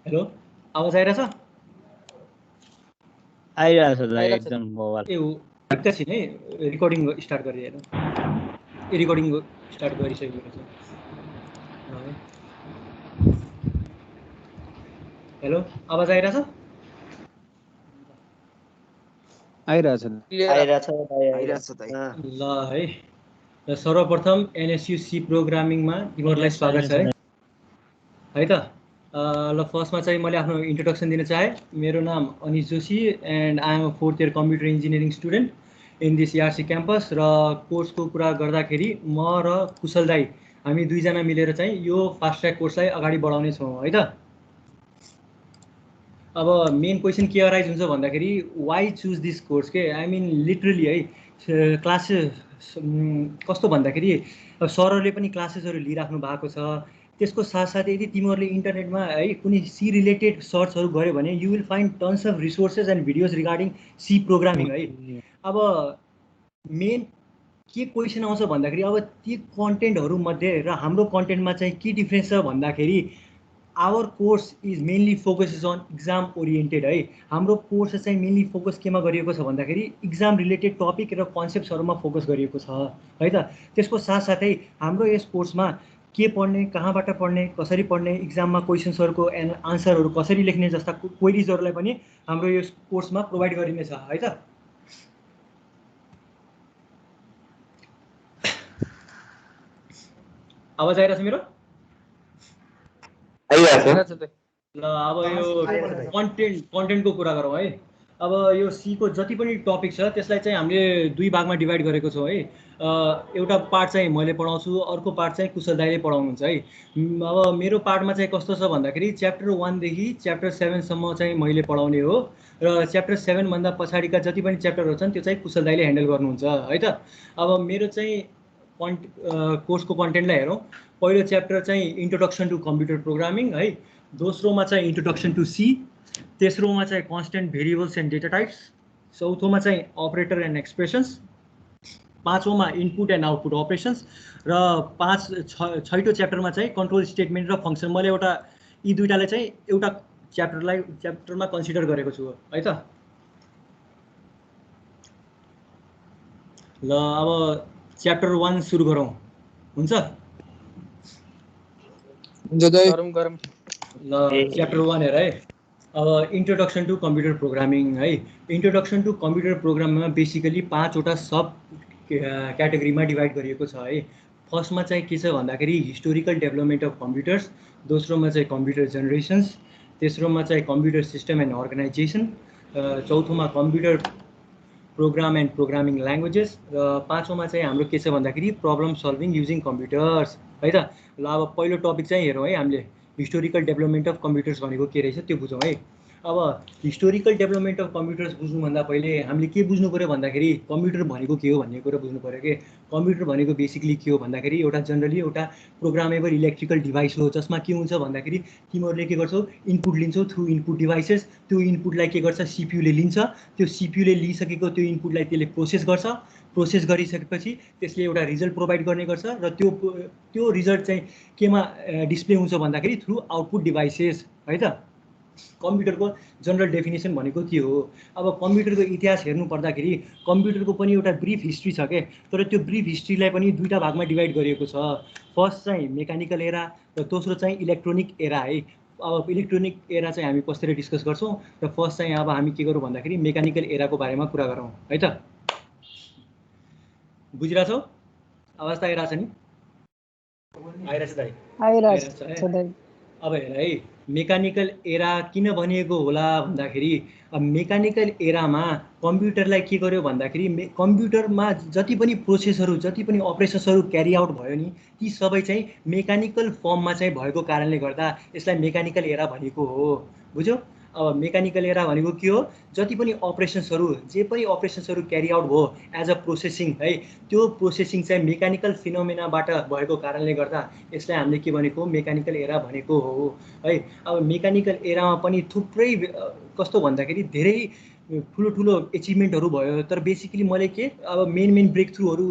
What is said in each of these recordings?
Hello, आवाज आइरहेछ? आइरहेछ दाइ एकदम मोबाइल। ए एकैछिन है, रेकर्डिङ स्टार्ट गरेँ हेर्नु। ए रेकर्डिङ स्टार्ट गरिसकेको रहेछ। हेलो, आवाज आइरहेछ? आइरहेछ ल है, सर्वप्रथम एनएसयू सी प्रोग्रामिङमा तिमीहरूलाई स्वागत छ है त। ल फर्स्टमा चाहिँ मैले आफ्नो इन्ट्रोडक्सन दिन चाहे। मेरो नाम Anish Joshi and I am a 4th year computer engineering student in this यारसी क्याम्पस। र कोर्सको कुरा गर्दाखेरि म र कुशल दाई हामी दुईजना मिलेर चाहिँ यो फास्ट ट्र्याक कोर्सलाई अगाडि बढाउने छौँ है त। अब मेन क्वेसन के अराइज हुन्छ भन्दाखेरि वाइ चुज दिस कोर्स के, आई मिन लिटरली है। क्लासेस कस्तो भन्दाखेरि सरहरूले पनि क्लासेसहरू लिइराख्नु भएको छ। त्यसको साथसाथै यदि तिमीहरूले इन्टरनेटमा है कुनै सी रिलेटेड सर्चहरू गऱ्यो भने you will find tons of resources and videos regarding C programming है। अब मेन के क्वेसन आउँछ भन्दाखेरि अब ती कन्टेन्टहरूमध्ये र हाम्रो कन्टेन्टमा चाहिँ के डिफ्रेन्स छ भन्दाखेरि our course is mainly focuses on exam oriented है। हाम्रो कोर्स चाहिँ मेनली फोकस केमा गरिएको छ भन्दाखेरि इक्जाम रिलेटेड टपिक र कन्सेप्ट्सहरूमा फोकस गरिएको छ है त। त्यसको साथसाथै हाम्रो यस कोर्समा के पढ्ने, कहाँबाट पढ्ने, कसरी पढ्ने, इक्जाममा क्वेसन्सहरूको आन्सरहरू कसरी लेख्ने जस्ता क्वेरिजहरूलाई पनि हाम्रो यस कोर्समा प्रोभाइड गरिनेछ है त। आवाज आइरहेछ मेरो? ल अब यो कन्टेन्टको कुरा गरौँ है। अब यो सीको जति पनि टपिक छ त्यसलाई चाहिँ हामीले दुई भागमा डिभाइड गरेको छौँ है। एउटा पार्ट चाहिँ मैले पढाउँछु, अर्को पार्ट चाहिँ कुशल दाइले पढाउनुहुन्छ है। अब मेरो पार्टमा चाहिँ कस्तो छ भन्दाखेरि च्याप्टर 1 देखि च्याप्टर 7 सम्म चाहिँ मैले पढाउने हो र च्याप्टर 7 भन्दा पछाडिका जति पनि च्याप्टरहरू छन् त्यो चाहिँ कुशल दाइले ह्यान्डल गर्नुहुन्छ है त। अब मेरो चाहिँ कोर्सको कन्टेन्टलाई हेरौँ। पहिलो च्याप्टर चाहिँ इन्ट्रोडक्सन टु कम्प्युटर प्रोग्रामिङ है। दोस्रोमा चाहिँ इन्ट्रोडक्सन टु सी। तेस्रोमा चाहिँ constant variables and data types. चौथोमा चाहिँ अपरेटर एन्ड एक्सप्रेसन्स। पाँचौँमा इनपुट एन्ड आउटपुट अपरेसन्स। र छैटौँ च्याप्टरमा चाहिँ कन्ट्रोल स्टेटमेन्ट र फङ्सन। मैले यी दुईटाले चाहिँ एउटा च्याप्टरमा कन्सिडर गरेको छु है त। ल अब च्याप्टर 1 सुरु गरौँ, हुन्छ? ल च्याप्टर 1 हेर है। अब इन्ट्रोडक्सन टु कम्प्युटर प्रोग्रामिङ है। इन्ट्रोडक्सन टु कम्प्युटर प्रोग्रामिङमा बेसिकली 5वटा सब क्याटेगोरीमा डिभाइड गरिएको छ है। फर्स्टमा चाहिँ के छ भन्दाखेरि हिस्टोरिकल डेभलपमेन्ट अफ कम्प्युटर्स। दोस्रोमा चाहिँ कम्प्युटर जेनेरेसन्स। तेस्रोमा चाहिँ कम्प्युटर सिस्टम एन्ड अर्गनाइजेसन। चौथोमा computer program and programming languages. र पाँचौँमा चाहिँ हाम्रो के छ भन्दाखेरि प्रब्लम सल्भिङ युजिङ कम्प्युटर्स है त। ल अब पहिलो टपिक चाहिँ हेरौँ है हामीले। हिस्टोरिकल डेभलपमेन्ट अफ कम्प्युटर्स भनेको के रहेछ त्यो बुझौँ है। अब हिस्टोरिकल डेभलपमेन्ट अफ कम्प्युटर्स बुझ्नुभन्दा पहिले हामीले के बुझ्नु पऱ्यो भन्दाखेरि कम्प्युटर भनेको के हो भन्ने कुरा बुझ्नु पऱ्यो कि कम्प्युटर भनेको बेसिकली के हो भन्दाखेरि एउटा जनरली एउटा प्रोग्रामेबल इलेक्ट्रिकल डिभाइस हो जसमा के हुन्छ भन्दाखेरि तिमीहरूले के गर्छौ, इनपुट लिन्छौ थ्रु इनपुट डिभाइसेस। त्यो इनपुटलाई के गर्छ, सिपियुले लिन्छ। त्यो सिपियुले लिइसकेको त्यो इनपुटलाई त्यसले प्रोसेस गर्छ। प्रोसेस गरिसकेपछि त्यसले एउटा रिजल्ट प्रोभाइड गर्ने गर्छ र त्यो रिजल्ट चाहिँ केमा डिस्प्ले हुन्छ भन्दाखेरि थ्रु आउटपुट डिभाइसेस है त। कम्प्युटरको जनरल डेफिनेसन भनेको के हो? अब कम्प्युटरको इतिहास हेर्नु पर्दाखेरि कम्प्युटरको पनि एउटा ब्रिफ हिस्ट्री छ के, तर त्यो ब्रिफ हिस्ट्रीलाई पनि दुईटा भागमा डिभाइड गरिएको छ। फर्स्ट चाहिँ मेकानिकल एरा र दोस्रो चाहिँ इलेक्ट्रोनिक एरा है। अब इलेक्ट्रोनिक एरा चाहिँ हामी कसरी डिस्कस गर्छौँ र फर्स्ट चाहिँ अब हामी के गरौँ भन्दाखेरि मेकानिकल एराको बारेमा कुरा गरौँ है त। बुझिरहेछौ? आवाज त आइरहेछ नि? आइरहेछ दाइ? आइरहेछ। अब हेर है, मेकानिकल एरा किन भनिएको होला भन्दाखेरि अब मेकानिकल एरामा कम्प्युटरलाई के गर्यो भन्दाखेरि कम्प्युटरमा जति पनि प्रोसेसहरू जति पनि अपरेसन्सहरू क्यारी आउट भयो नि ती सबै चाहिँ मेकानिकल फर्ममा चाहिँ भएको कारणले गर्दा यसलाई मेकानिकल एरा भनेको हो। बुझ्यौ? अब मेकानिकल एरा भनेको के हो, जति पनि अपरेसन्सहरू जे पनि अपरेसन्सहरू क्यारी आउट भयो एज अ प्रोसेसिङ है, त्यो प्रोसेसिङ चाहिँ मेकानिकल फिनोमेनाबाट भएको कारणले गर्दा यसलाई हामीले के भनेको, मेकानिकल एरा भनेको हो है। अब मेकानिकल एरामा पनि थुप्रै कस्तो भन्दाखेरि धेरै ठुलो ठुलो एचिभमेन्टहरू भयो, तर बेसिकली मैले के अब मेन ब्रेक थ्रुहरू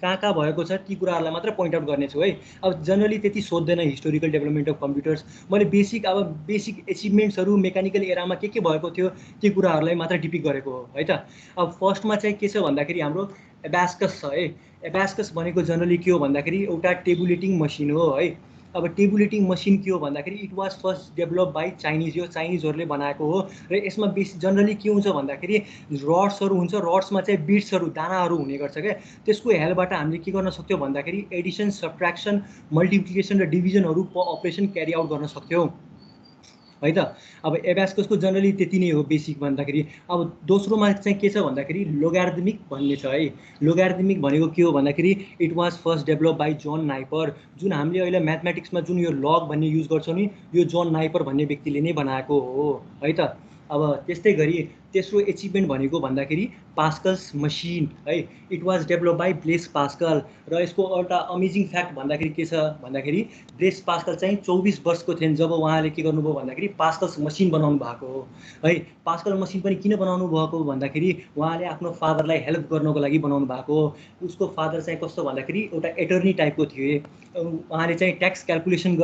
कहाँ भएको छ ती कुराहरूलाई मात्र पोइन्ट आउट गर्नेछु है। अब जनरली त्यति सोध्दैन हिस्टोरिकल डेभलपमेन्ट अफ कम्प्युटर्स। मैले बेसिक एचिभमेन्ट्सहरू मेकानिकल एरामा के भएको थियो ती कुराहरूलाई मात्र डिपिक गरेको हो है त। अब फर्स्टमा चाहिँ के छ भन्दाखेरि हाम्रो एबास्कस छ है। एबास्कस भनेको जनरली के हो भन्दाखेरि एउटा टेबुलेटिङ मसिन हो है। अब टेबुलेटिङ मसिन के हो भन्दाखेरि it was first develop by Chinese, यो चाइनिजहरूले बनाएको हो र यसमा बेसी जनरली के हुन्छ भन्दाखेरि रड्सहरू हुन्छ, रड्समा चाहिँ बिट्सहरू दानाहरू हुने गर्छ क्या। त्यसको हेल्पबाट हामीले के गर्न सक्थ्यौँ भन्दाखेरि एडिसन, सब्ट्र्याक्सन, मल्टिप्लिकेसन र डिभिजनहरू अपरेसन क्यारी आउट गर्न सक्थ्यौँ है त। अब एबास्कसको जनरली त्यति नै हो बेसिक भन्दाखेरि। अब दोस्रोमा चाहिँ के छ भन्दाखेरि लोगारिथमिक भन्ने छ है। लोगारिथमिक भनेको के हो भन्दाखेरि it was first develop by John NIPER, जुन हामीले अहिले म्याथमेटिक्समा जुन यो लग भन्ने युज गर्छौँ नि यो जोन नाइपर भन्ने व्यक्तिले नै बनाएको हो है त। अब त्यस्तै गरी तेस्रो एचिभमेन्ट भनेको भन्दाखेरि पास्कल्स मसिन है। It was develop by Blaise Pascal र यसको एउटा अमेजिङ फ्याक्ट भन्दाखेरि के छ भन्दाखेरि ब्लेस पास्कल चाहिँ 24 वर्षको थिएन जब उहाँले के गर्नुभयो भन्दाखेरि पास्कल्स मसिन बनाउनु भएको हो है। पास्कल मसिन पनि किन बनाउनु भएको भन्दाखेरि उहाँले आफ्नो फादरलाई हेल्प गर्नको लागि बनाउनु भएको हो। उसको फादर चाहिँ कस्तो भन्दाखेरि एउटा एटर्नी टाइपको थिए। उहाँले चाहिँ ट्याक्स क्यालकुलेसन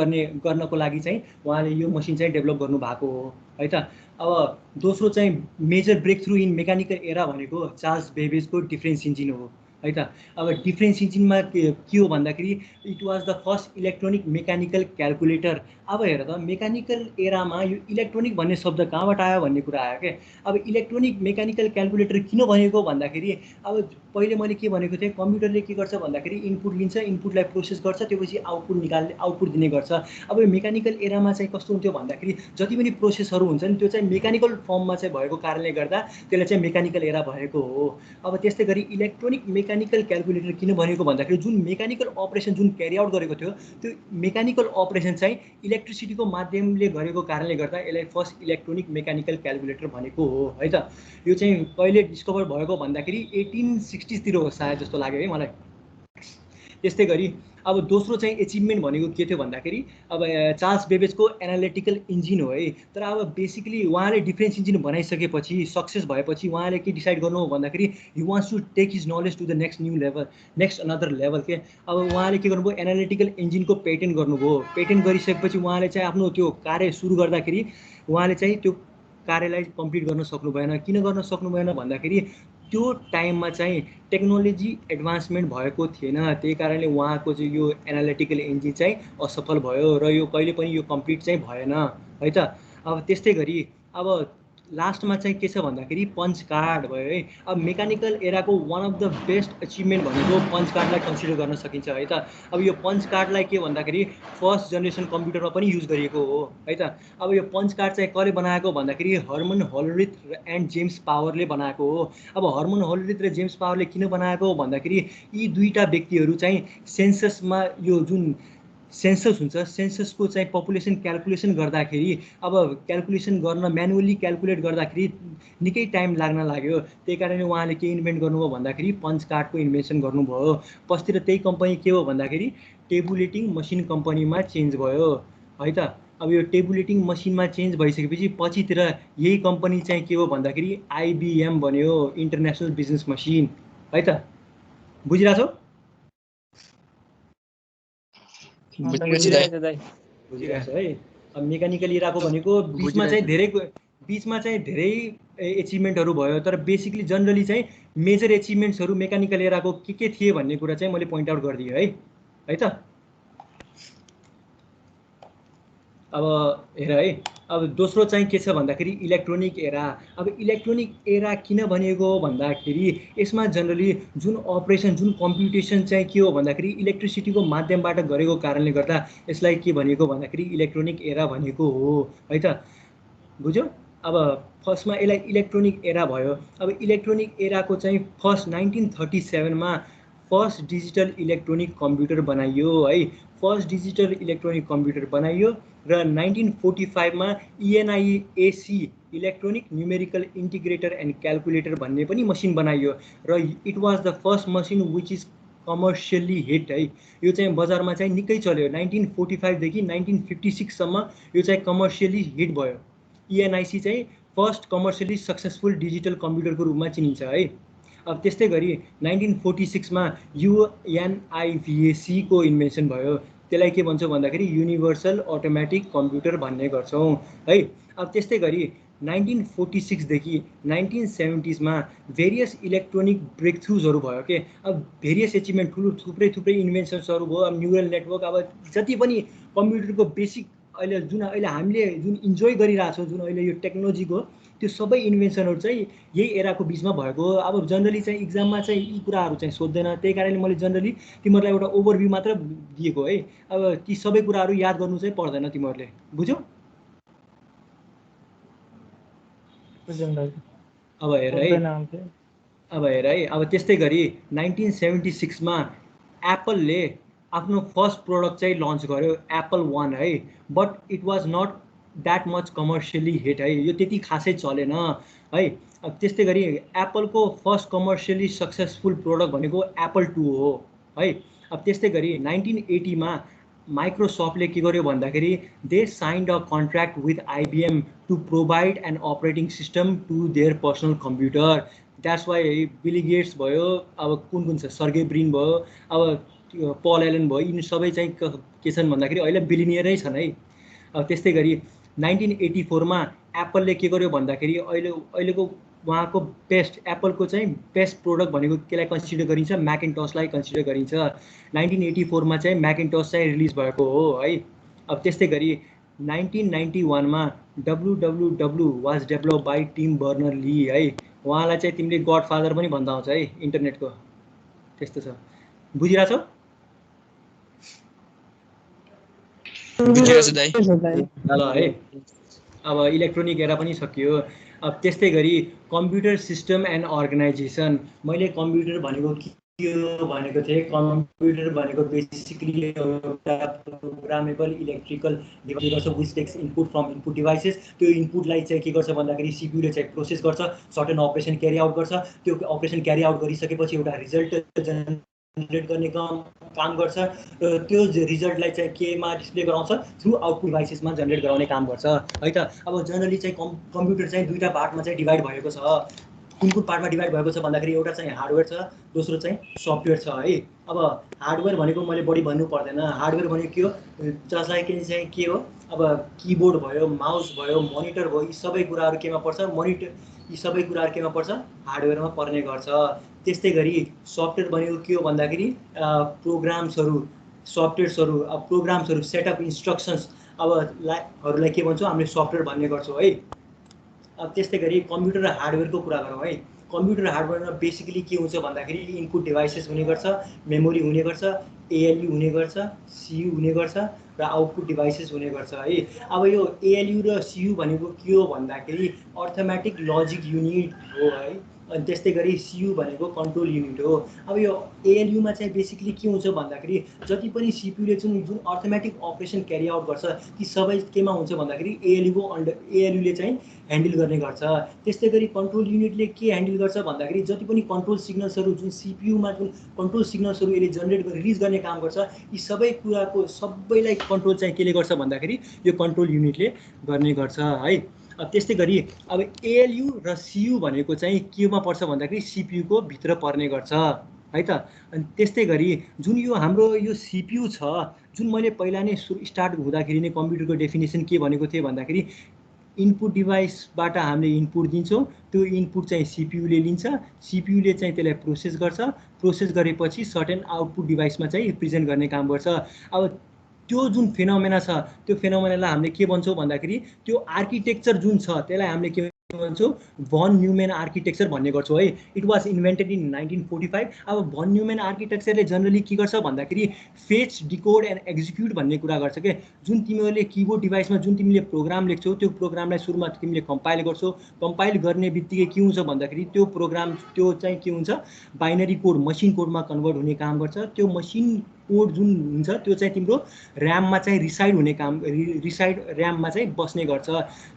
गर्नको लागि चाहिँ उहाँले यो मसिन चाहिँ डेभलप गर्नुभएको हो है त। अब दोस्रो चाहिँ major breakthrough in mechanical era भनेको चार्ल्स बेबेजको डिफरेन्स इन्जिन हो है त। अब डिफरेन्स इन्जिनमा के हो भन्दाखेरि it was the first electronic mechanical calculator. अब हेर त मेकानिकल एरामा यो इलेक्ट्रोनिक भन्ने शब्द कहाँबाट आयो भन्ने कुरा आयो क्या। अब इलेक्ट्रोनिक मेकानिकल क्यालकुलेटर किन भनेको भन्दाखेरि अब पहिले मैले के भनेको थिएँ कम्प्युटरले के गर्छ भन्दाखेरि इनपुट लिन्छ, इनपुटलाई प्रोसेस गर्छ, त्यसपछि आउटपुट दिने गर्छ। अब यो मेकानिकल एरामा चाहिँ कस्तो हुन्थ्यो भन्दाखेरि जति पनि प्रोसेसहरू हुन्छ नि त्यो चाहिँ मेकानिकल फर्ममा चाहिँ भएको कारणले गर्दा त्यसलाई चाहिँ मेकानिकल एरा भएको हो। अब त्यस्तै गरी इलेक्ट्रोनिक मेकानिकल क्यालकुलेटर किन भनेको भन्दाखेरि जुन मेकानिकल अपरेसन जुन क्यारी आउट गरेको थियो त्यो मेकानिकल अपरेसन चाहिँ इलेक्ट्रिसिटीको माध्यमले गरेको कारणले गर्दा यसलाई फर्स्ट इलेक्ट्रोनिक मेकानिकल क्यालकुलेटर भनेको हो है त। यो चाहिँ कहिले डिस्कभर भएको भन्दाखेरि 1860तिर हो सायद जस्तो लाग्यो है मलाई। त्यस्तै गरी अब दोस्रो चाहिँ एचिभमेन्ट भनेको के थियो भन्दाखेरि अब चार्ल्स बेबेजको एनालिटिकल इन्जिन हो है। तर अब बेसिकली उहाँले डिफरेन्स इन्जिन बनाइसकेपछि सक्सेस भएपछि उहाँले के डिसाइड गर्नु हो भन्दाखेरि he wants to take his knowledge to the next new level, next another level के। अब उहाँले के गर्नुभयो एनालिटिकल इन्जिनको पेटेन्ट गर्नुभयो। पेटेन्ट गरिसकेपछि उहाँले चाहिँ आफ्नो त्यो कार्य सुरु गर्दाखेरि उहाँले चाहिँ त्यो कार्यलाई कम्प्लिट गर्न सक्नु भएन। किन गर्न सक्नु भएन भन्दाखेरि त्यो टाइममा चाहिँ टेक्नोलोजी एडभान्समेन्ट भएको थिएन, त्यही कारणले उहाँको चाहिँ यो एनालिटिकल इन्जिन चाहिँ असफल भयो र यो कहिले पनि यो कम्प्लिट चाहिँ भएन है त। अब त्यस्तै गरी अब लास्टमा चाहिँ के छ भन्दाखेरि पञ्च कार्ड भयो है। अब मेकानिकल एराको one of the best achievement भनेको पञ्च कार्डलाई कन्सिडर गर्न सकिन्छ है त। अब यो पञ्च कार्डलाई के भन्दाखेरि फर्स्ट जेनेरेसन कम्प्युटरमा पनि युज गरिएको हो है त। अब यो पञ्च कार्ड चाहिँ कसले बनाएको भन्दाखेरि हर्मन होलरिथ एन्ड जेम्स पावरले बनाएको हो। अब हर्मन होलरिथ र जेम्स पावरले किन बनाएको भन्दाखेरि यी दुईटा व्यक्तिहरू चाहिँ सेन्ससमा यो जुन सेन्सस हुन्छ सेन्ससको चाहिँ पपुलेसन क्यालकुलेसन गर्दाखेरि अब क्यालकुलेसन गर्न म्यानुअली क्यालकुलेट गर्दाखेरि निकै टाइम लाग्न लाग्यो। त्यही कारणले उहाँले के इन्भेन्ट गर्नुभयो भन्दाखेरि पञ्च कार्डको इन्भेन्सन गर्नुभयो। पछितिर त्यही कम्पनी के हो भन्दाखेरि टेबुलेटिङ मसिन कम्पनीमा चेन्ज भयो है त। अब यो टेबुलेटिङ मसिनमा चेन्ज भइसकेपछि पछितिर यही कम्पनी चाहिँ के हो भन्दाखेरि आइबिएम बन्यो, इन्टरनेसनल बिजनेस मसिन है त। बुझिरहेछौ? बुझिरहेछ है। अब मेकानिकल इराको भनेको बिचमा चाहिँ धेरै एचिभमेन्टहरू भयो। तर बेसिकली जनरली चाहिँ मेजर एचिभमेन्ट्सहरू मेकानिकल एराको के थिए भन्ने कुरा चाहिँ मैले पोइन्ट आउट गरिदिएँ है त। अब हेर है, अब दोस्रो चाहिँ के छ भन्दाखेरि इलेक्ट्रोनिक एरा। अब इलेक्ट्रोनिक एरा किन भनेको भन्दाखेरि यसमा जनरली जुन अपरेसन जुन कम्प्युटेसन चाहिँ के हो भन्दाखेरि इलेक्ट्रिसिटीको माध्यमबाट गरेको कारणले गर्दा यसलाई के भनेको भन्दाखेरि इलेक्ट्रोनिक एरा भनेको हो है त। बुझ्यौ? अब फर्स्टमा यसलाई इलेक्ट्रोनिक एरा भयो। अब इलेक्ट्रोनिक एराको चाहिँ फर्स्ट 1937मा फर्स्ट डिजिटल इलेक्ट्रोनिक कम्प्युटर बनाइयो है। फर्स्ट डिजिटल इलेक्ट्रोनिक कम्प्युटर बनाइयो र 1945मा ENIAC electronic numerical integrator and calculator भन्ने पनि मसिन बनाइयो र it was the first machine which is commercially hit है। यो चाहिँ बजारमा चाहिँ निकै चल्यो। 1945 देखि 1956सम्म यो चाहिँ कमर्सियल्ली हिट भयो। ENIC चाहिँ फर्स्ट कमर्सियली सक्सेसफुल डिजिटल कम्प्युटरको रूपमा चिनिन्छ है। अब त्यस्तै गरी 1946 मा UNIVAC को इन्भेन्सन भयो। त्यसलाई के भन्छौँ भन्दाखेरि युनिभर्सल अटोमेटिक कम्प्युटर भन्ने गर्छौँ है। अब त्यस्तै गरी 1946 देखि 1970s मा भेरियस इलेक्ट्रोनिक ब्रेक थ्रुजहरू भयो के। अब भेरियस एचिभमेन्ट थुप्रै इन्भेन्सन्सहरू भयो। अब न्युरल नेटवर्क, अब जति पनि कम्प्युटरको बेसिक अहिले हामीले जुन इन्जोय गरिरहेछौँ, जुन अहिले यो टेक्नोलोजीको त्यो सबै इन्भेन्सनहरू चाहिँ यही एराको बिचमा भएको हो। अब जनरली चाहिँ इक्जाममा चाहिँ यी कुराहरू चाहिँ सोध्दैन, त्यही कारणले मैले जनरली तिमीहरूलाई एउटा ओभरभ्यू मात्र दिएको है। अब ती सबै कुराहरू याद गर्नु चाहिँ पर्दैन तिमीहरूले, बुझ्यौ? अब हेर है, अब त्यस्तै गरी 1976 मा एप्पलले आफ्नो फर्स्ट प्रोडक्ट चाहिँ लन्च गर्यो, एप्पल 1 है। But it was not that much commercially hit है, यो त्यति खासै चलेन है। अब त्यस्तै गरी एप्पलको फर्स्ट कमर्सियली सक्सेसफुल प्रोडक्ट भनेको एप्पल 2 हो है। अब त्यस्तै गरी 1980 मा माइक्रोसफ्टले के गर्यो भन्दाखेरि they signed a contract with IBM to provide an operating system to their personal computer. That's why Bill Gates भयो, अब कुन छ, सर्गे ब्रिन भयो, अब पल एलन भयो, यिनी सबै चाहिँ के छन् भन्दाखेरि अहिले बिलिनियरै छन् है। अब त्यस्तै गरी 1984 मा एप्पलले के गर्यो भन्दाखेरि अहिलेको उहाँको बेस्ट, एप्पलको चाहिँ बेस्ट प्रोडक्ट भनेको केलाई कन्सिडर गरिन्छ, म्याकिन्टसलाई कन्सिडर गरिन्छ। 1984 मा चाहिँ म्याकिन्टस चाहिँ रिलिज भएको हो है। अब त्यस्तै गरी 1991 मा WWW was develop by Tim Berners ली है। उहाँलाई चाहिँ तिमीले गडफादर पनि भन्दा हुन्छ है इन्टरनेटको, त्यस्तो छ। बुझिरहेछौ? ल है, अब इलेक्ट्रोनिक एरा पनि सकियो। अब त्यस्तै गरी कम्प्युटर सिस्टम एन्ड अर्गनाइजेसन। मैले कम्प्युटर भनेको के हो भनेको थिएँ। कम्प्युटर भनेको बेसिकली एउटा प्रोग्रामेबल इलेक्ट्रिकल डिभाइस गर्छ which takes input from input devices. त्यो इनपुटलाई चाहिँ के गर्छ भन्दाखेरि सिपियूले चाहिँ प्रोसेस गर्छ, सर्टेन अपरेसन क्यारी आउट गर्छ। त्यो अपरेसन क्यारी आउट गरिसकेपछि एउटा रिजल्ट जेनेरेट गर्ने काम गर्छ र त्यो रिजल्टलाई चाहिँ केमा डिस्प्ले गराउँछ, थ्रु आउटपुट डिभाइसेसमा जेनेरेट गराउने काम गर्छ है त। अब जनरली चाहिँ कम्प्युटर चाहिँ दुईवटा पार्टमा चाहिँ डिभाइड भएको छ। कुन पार्टमा डिभाइड भएको छ भन्दाखेरि एउटा चाहिँ हार्डवेयर छ, दोस्रो चाहिँ सफ्टवेयर छ है। अब हार्डवेयर भनेको मैले बढी भन्नु पर्दैन। हार्डवेयर भनेको के हो, जसलाई चाहिँ के हो, अब किबोर्ड भयो, माउस भयो, मोनिटर भयो, यी सबै कुराहरू केमा पर्छ, यी सबै कुराहरू केमा पर्छ, हार्डवेयरमा पर्ने गर्छ। त्यस्तै गरी सफ्टवेयर भनेको के हो भन्दाखेरि प्रोग्राम्सहरू, सफ्टवेयर्सहरू, अब प्रोग्राम्सहरू, सेटअप इन्स्ट्रक्सन्स हरूलाई के भन्छौँ हामीले, सफ्टवेयर भन्ने गर्छौँ है। अब त्यस्तै गरी कम्प्युटर र हार्डवेयरको कुरा गरौँ है। कम्प्युटर हार्डवेयरमा बेसिकली के हुन्छ भन्दाखेरि इनपुट डिभाइसेस हुने गर्छ, मेमोरी हुने गर्छ, ALU हुने गर्छ, CU हुने गर्छ र आउटपुट डिभाइसेस हुने गर्छ है। अब यो ALU र CU भनेको के हो भन्दाखेरि अर्थमेटिक लजिक युनिट हो है। अनि त्यस्तै गरी CU भनेको कन्ट्रोल युनिट हो। अब यो ALUमा चाहिँ बेसिकली के हुन्छ भन्दाखेरि जति पनि CPUले जुन अर्थमेटिक अपरेसन क्यारी आउट गर्छ ती सबै केमा हुन्छ भन्दाखेरि ALUले चाहिँ ह्यान्डल गर्ने गर्छ। त्यस्तै गरी कन्ट्रोल युनिटले के ह्यान्डल गर्छ भन्दाखेरि जति पनि कन्ट्रोल सिग्नल्सहरू जुन CPUमा जुन कन्ट्रोल सिग्नल्सहरू यसले जेनेरेट रिलिज गर्ने काम गर्छ, यी सबै कुराको सबैलाई कन्ट्रोल चाहिँ केले गर्छ भन्दाखेरि यो कन्ट्रोल युनिटले गर्ने गर्छ है। त्यस्तै गरी अब ALU र CU भनेको चाहिँ केमा पर्छ भन्दाखेरि CPUको भित्र पर्ने गर्छ है त। अनि त्यस्तै गरी जुन यो हाम्रो यो CPU छ, जुन मैले पहिला नै स्टार्ट हुँदाखेरि नै कम्प्युटरको डेफिनेसन के भनेको थिएँ भन्दाखेरि इनपुट डिभाइसबाट हामीले इनपुट दिन्छौँ, त्यो इनपुट चाहिँ CPUले लिन्छ, CPUले चाहिँ त्यसलाई प्रोसेस गर्छ, प्रोसेस गरेपछि सर्टेन आउटपुट डिभाइसमा चाहिँ रिप्रेजेन्ट गर्ने काम गर्छ। अब त्यो जुन फेनोमेना छ, त्यो फेनोमेनालाई हामीले के भन्छौँ भन्दाखेरि त्यो आर्किटेक्चर जुन छ त्यसलाई हामीले के भन्छौँ, भन न्युमेन आर्किटेक्चर भन्ने गर्छौँ है। It was invented in 1945। अब भन न्युमेन आर्किटेक्चरले जनरली के गर्छ भन्दाखेरि फेच, डिकोड एन्ड एक्जिक्युट भन्ने कुरा गर्छ के। जुन तिमीहरूले किबोर्ड डिभाइसमा जुन तिमीले प्रोग्राम लेख्छौ, त्यो प्रोग्रामलाई सुरुमा तिमीले कम्पाइल गर्छौ, कम्पाइल गर्ने बित्तिकै के हुन्छ भन्दाखेरि त्यो प्रोग्राम त्यो चाहिँ के हुन्छ, बाइनरी कोड, मसिन कोडमा कन्भर्ट हुने काम गर्छ। त्यो मसिन कोड जुन हुन्छ त्यो चाहिँ तिम्रो ऱ्याममा चाहिँ रिसाइड ऱ्याममा चाहिँ बस्ने गर्छ।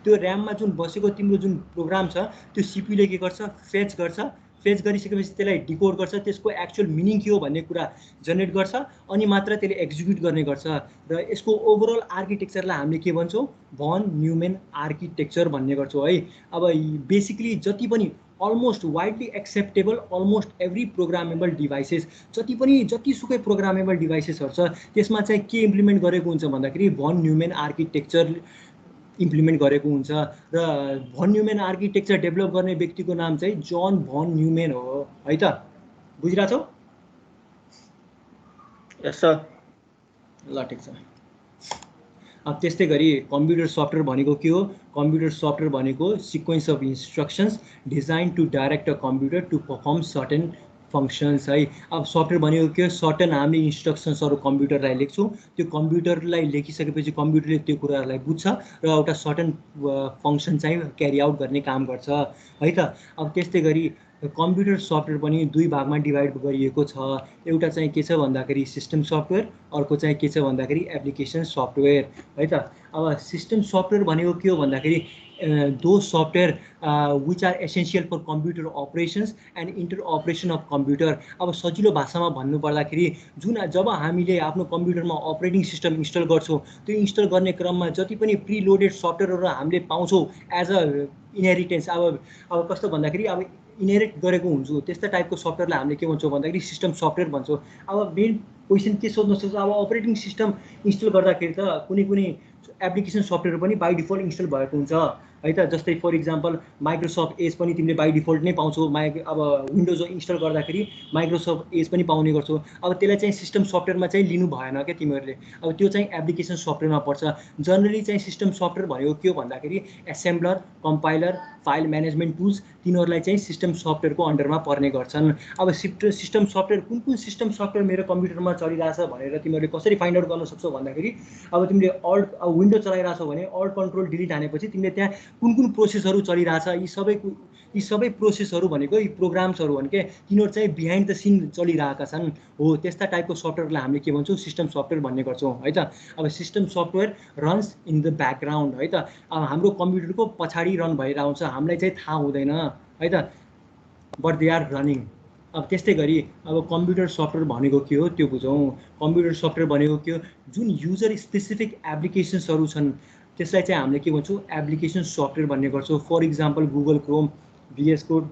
त्यो ऱ्याममा जुन बसेको तिम्रो जुन प्रोग्राम छ त्यो CPUले के गर्छ, फेच गर्छ, फेच गरिसकेपछि त्यसलाई डिकोड गर्छ, त्यसको एक्चुअल मिनिङ के हो भन्ने कुरा जेनेरेट गर्छ, अनि मात्र त्यसले एक्जिक्युट गर्ने गर्छ। र यसको ओभरअल आर्किटेक्चरलाई हामीले के भन्छौँ, भन न्युमेन आर्किटेक्चर भन्ने गर्छौँ है। अब बेसिकली जति पनि almost widely acceptable almost every programmable devices जतिसुकै प्रोग्रामेबल डिभाइसेसहरू छ त्यसमा चाहिँ के इम्प्लिमेन्ट गरेको हुन्छ भन्दाखेरि भन न्युमेन आर्किटेक्चर इम्प्लिमेन्ट गरेको हुन्छ र भन न्युमेन आर्किटेक्चर डेभलप गर्ने व्यक्तिको नाम चाहिँ जन भन न्युमेन हो है त बुझिरहेछौ यस सर ल ठिक छ अब त्यस्तै गरी कम्प्युटर सफ्टवेयर भनेको के हो कम्प्युटर सफ्टवेयर भनेको sequence of instructions design to direct a computer to perform certain functions है अब सफ्टवेयर भनेको के हो सर्टेन हामीले इन्स्ट्रक्सन्सहरू कम्प्युटरलाई लेख्छौँ त्यो कम्प्युटरलाई लेखिसकेपछि कम्प्युटरले त्यो कुराहरूलाई बुझ्छ र एउटा सर्टेन फङ्सन चाहिँ क्यारी आउट गर्ने काम गर्छ है त अब त्यस्तै गरी कम्प्युटर सफ्टवेयर पनि दुई भागमा डिभाइड गरिएको छ एउटा चाहिँ के छ भन्दाखेरि सिस्टम सफ्टवेयर अर्को चाहिँ के छ भन्दाखेरि एप्लिकेसन सफ्टवेयर है त अब सिस्टम सफ्टवेयर भनेको के हो भन्दाखेरि though software which are essential for computer operations and interoperation of computer अब सजिलो भाषामा भन्नुपर्दाखेरि जब हामीले आफ्नो कम्प्युटरमा अपरेटिङ सिस्टम इन्स्टल गर्छौँ त्यो इन्स्टल गर्ने क्रममा जति पनि प्रिलोडेड सफ्टवेयरहरू हामीले पाउँछौँ एज अ इनहेरिटेन्स अब कस्तो भन्दाखेरि अब इनहेरिट गरेको हुन्छु त्यस्तो टाइपको सफ्टवेयरलाई हामीले के भन्छौँ भन्दाखेरि सिस्टम सफ्टवेयर भन्छौँ अब मेन क्वेसन के सोध्न सक्छ अब अपरेटिङ सिस्टम इन्स्टल गर्दाखेरि त कुनै एप्लिकेसन सफ्टवेयर पनि बाई डिफल्ट इन्स्टल भएको हुन्छ है त जस्तै फर इक्जाम्पल माइक्रोसफ्ट एज पनि तिमीले बाई डिफल्ट नै पाउँछौ अब विन्डोज इन्स्टल गर्दाखेरि माइक्रोसफ्ट एज पनि पाउने गर्छौ अब त्यसलाई चाहिँ सिस्टम सफ्टवेयरमा चाहिँ लिनु भएन क्या तिमीहरूले अब त्यो चाहिँ एप्लिकेसन सफ्टवेयरमा पर्छ जनरली चाहिँ सिस्टम सफ्टवेयर भनेको के हो भन्दाखेरि एसेम्बलर कम्पाइलर फाइल म्यानेजमेन्ट टुल्स तिनीहरूलाई चाहिँ सिस्टम सफ्टवेयरको अन्डरमा पर्ने गर्छन् अब सिस्टम सफ्टवेयर कुन सिस्टम सफ्टवेयर मेरो कम्प्युटरमा चलिरहेछ भनेर तिमीहरूले कसरी फाइन्ड आउट गर्न सक्छौ भन्दाखेरि अब तिमीले अल्ट विन्डो चलाइरहेछौ भने अल्ट कन्ट्रोल डिलिट हानेपछि तिमीले त्यहाँ कुन प्रोसेसहरू चलिरहेछ यी सबै प्रोसेसहरू भनेको यी प्रोग्राम्सहरू भनेको तिनीहरू चाहिँ बिहाइन्ड द सिन चलिरहेका छन् हो त्यस्ता टाइपको सफ्टवेयरलाई हामीले के भन्छौँ सिस्टम सफ्टवेयर भन्ने गर्छौँ है त अब system software runs in the background है त अब हाम्रो कम्प्युटरको पछाडि रन भइरहेको हुन्छ हामीलाई चाहिँ थाहा हुँदैन है त बट दे आर रनिङ अब त्यस्तै गरी अब कम्प्युटर सफ्टवेयर भनेको के हो त्यो बुझौँ कम्प्युटर सफ्टवेयर भनेको के हो जुन युजर स्पेसिफिक एप्लिकेसन्सहरू छन् त्यसलाई चाहिँ हामीले के भन्छौँ एप्लिकेसन सफ्टवेयर भन्ने गर्छौँ for example Google Chrome VS code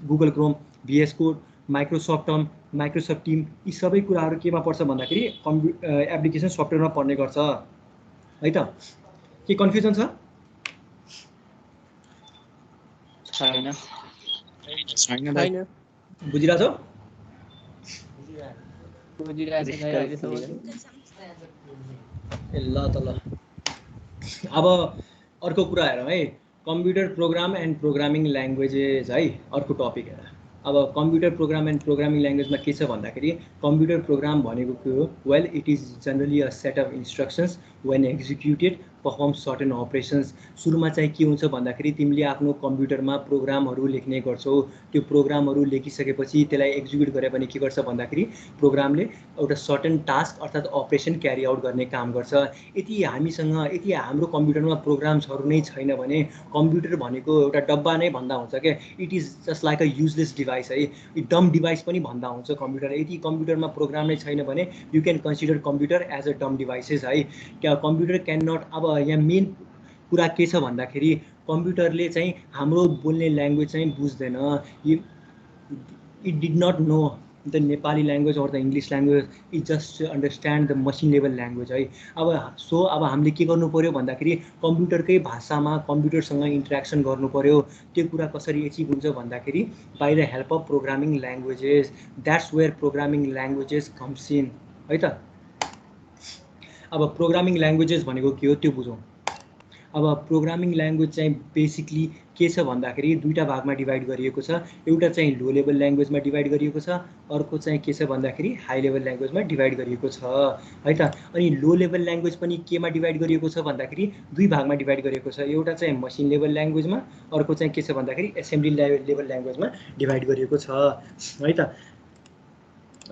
Google Chrome VS code Microsoft team यी सबै कुराहरू केमा पर्छ भन्दाखेरि एप्लिकेसन सफ्टवेयरमा पर्ने गर्छ है त के कन्फ्युजन छ छैन बुझिरहेछौ ल त ल अब अर्को कुरा हेरौँ है computer program and programming languages है अर्को टपिक हेर अब कम्प्युटर प्रोग्राम एन्ड प्रोग्रामिङ ल्याङ्ग्वेजमा के छ भन्दाखेरि कम्प्युटर प्रोग्राम भनेको के हो well it is generally a set of instructions when executed perform certain operations सुरुमा चाहिँ के हुन्छ भन्दाखेरि तिमीले आफ्नो कम्प्युटरमा प्रोग्रामहरू लेख्ने गर्छौ त्यो प्रोग्रामहरू लेखिसकेपछि त्यसलाई एक्जिक्युट गरे भने के गर्छ भन्दाखेरि प्रोग्रामले एउटा सर्टेन टास्क अर्थात् अपरेसन क्यारी आउट गर्ने काम गर्छ यदि हाम्रो कम्प्युटरमा प्रोग्राम्सहरू नै छैन भने कम्प्युटर भनेको एउटा डब्बा नै भन्दा हुन्छ क्या it is just like a useless device है डम डिभाइस पनि भन्दा हुन्छ कम्प्युटर यदि कम्प्युटरमा प्रोग्राम नै छैन भने you can consider computer as a dumb devices है कम्प्युटर क्यान नट अब यहाँ मेन कुरा के छ भन्दाखेरि कम्प्युटरले चाहिँ हाम्रो बोल्ने ल्याङ्ग्वेज चाहिँ बुझ्दैन it did not know the Nepali language or the English language it just understand the machine level language है अब हामीले के गर्नु पऱ्यो भन्दाखेरि कम्प्युटरकै भाषामा कम्प्युटरसँग इन्ट्रेक्सन गर्नु पऱ्यो त्यो कुरा कसरी एचिभ हुन्छ भन्दाखेरि by the help of programming languages that's where programming languages comes in है त अब प्रोग्रामिङ ल्याङ्ग्वेजेस भनेको के हो त्यो बुझौँ अब प्रोग्रामिङ ल्याङ्ग्वेज चाहिँ बेसिकली के छ भन्दाखेरि दुईवटा भागमा डिभाइड गरिएको छ एउटा चाहिँ लो लेभल ल्याङ्ग्वेजमा डिभाइड गरिएको छ अर्को चाहिँ के छ भन्दाखेरि हाई लेभल ल्याङ्ग्वेजमा डिभाइड गरिएको छ है त अनि लो लेभल ल्याङ्ग्वेज पनि केमा डिभाइड गरिएको छ भन्दाखेरि दुई भागमा डिभाइड गरिएको छ एउटा चाहिँ मसिन लेभल ल्याङ्ग्वेजमा अर्को चाहिँ के छ भन्दाखेरि एसेम्ब्ली लेभल ल्याङ्ग्वेजमा डिभाइड गरिएको छ है त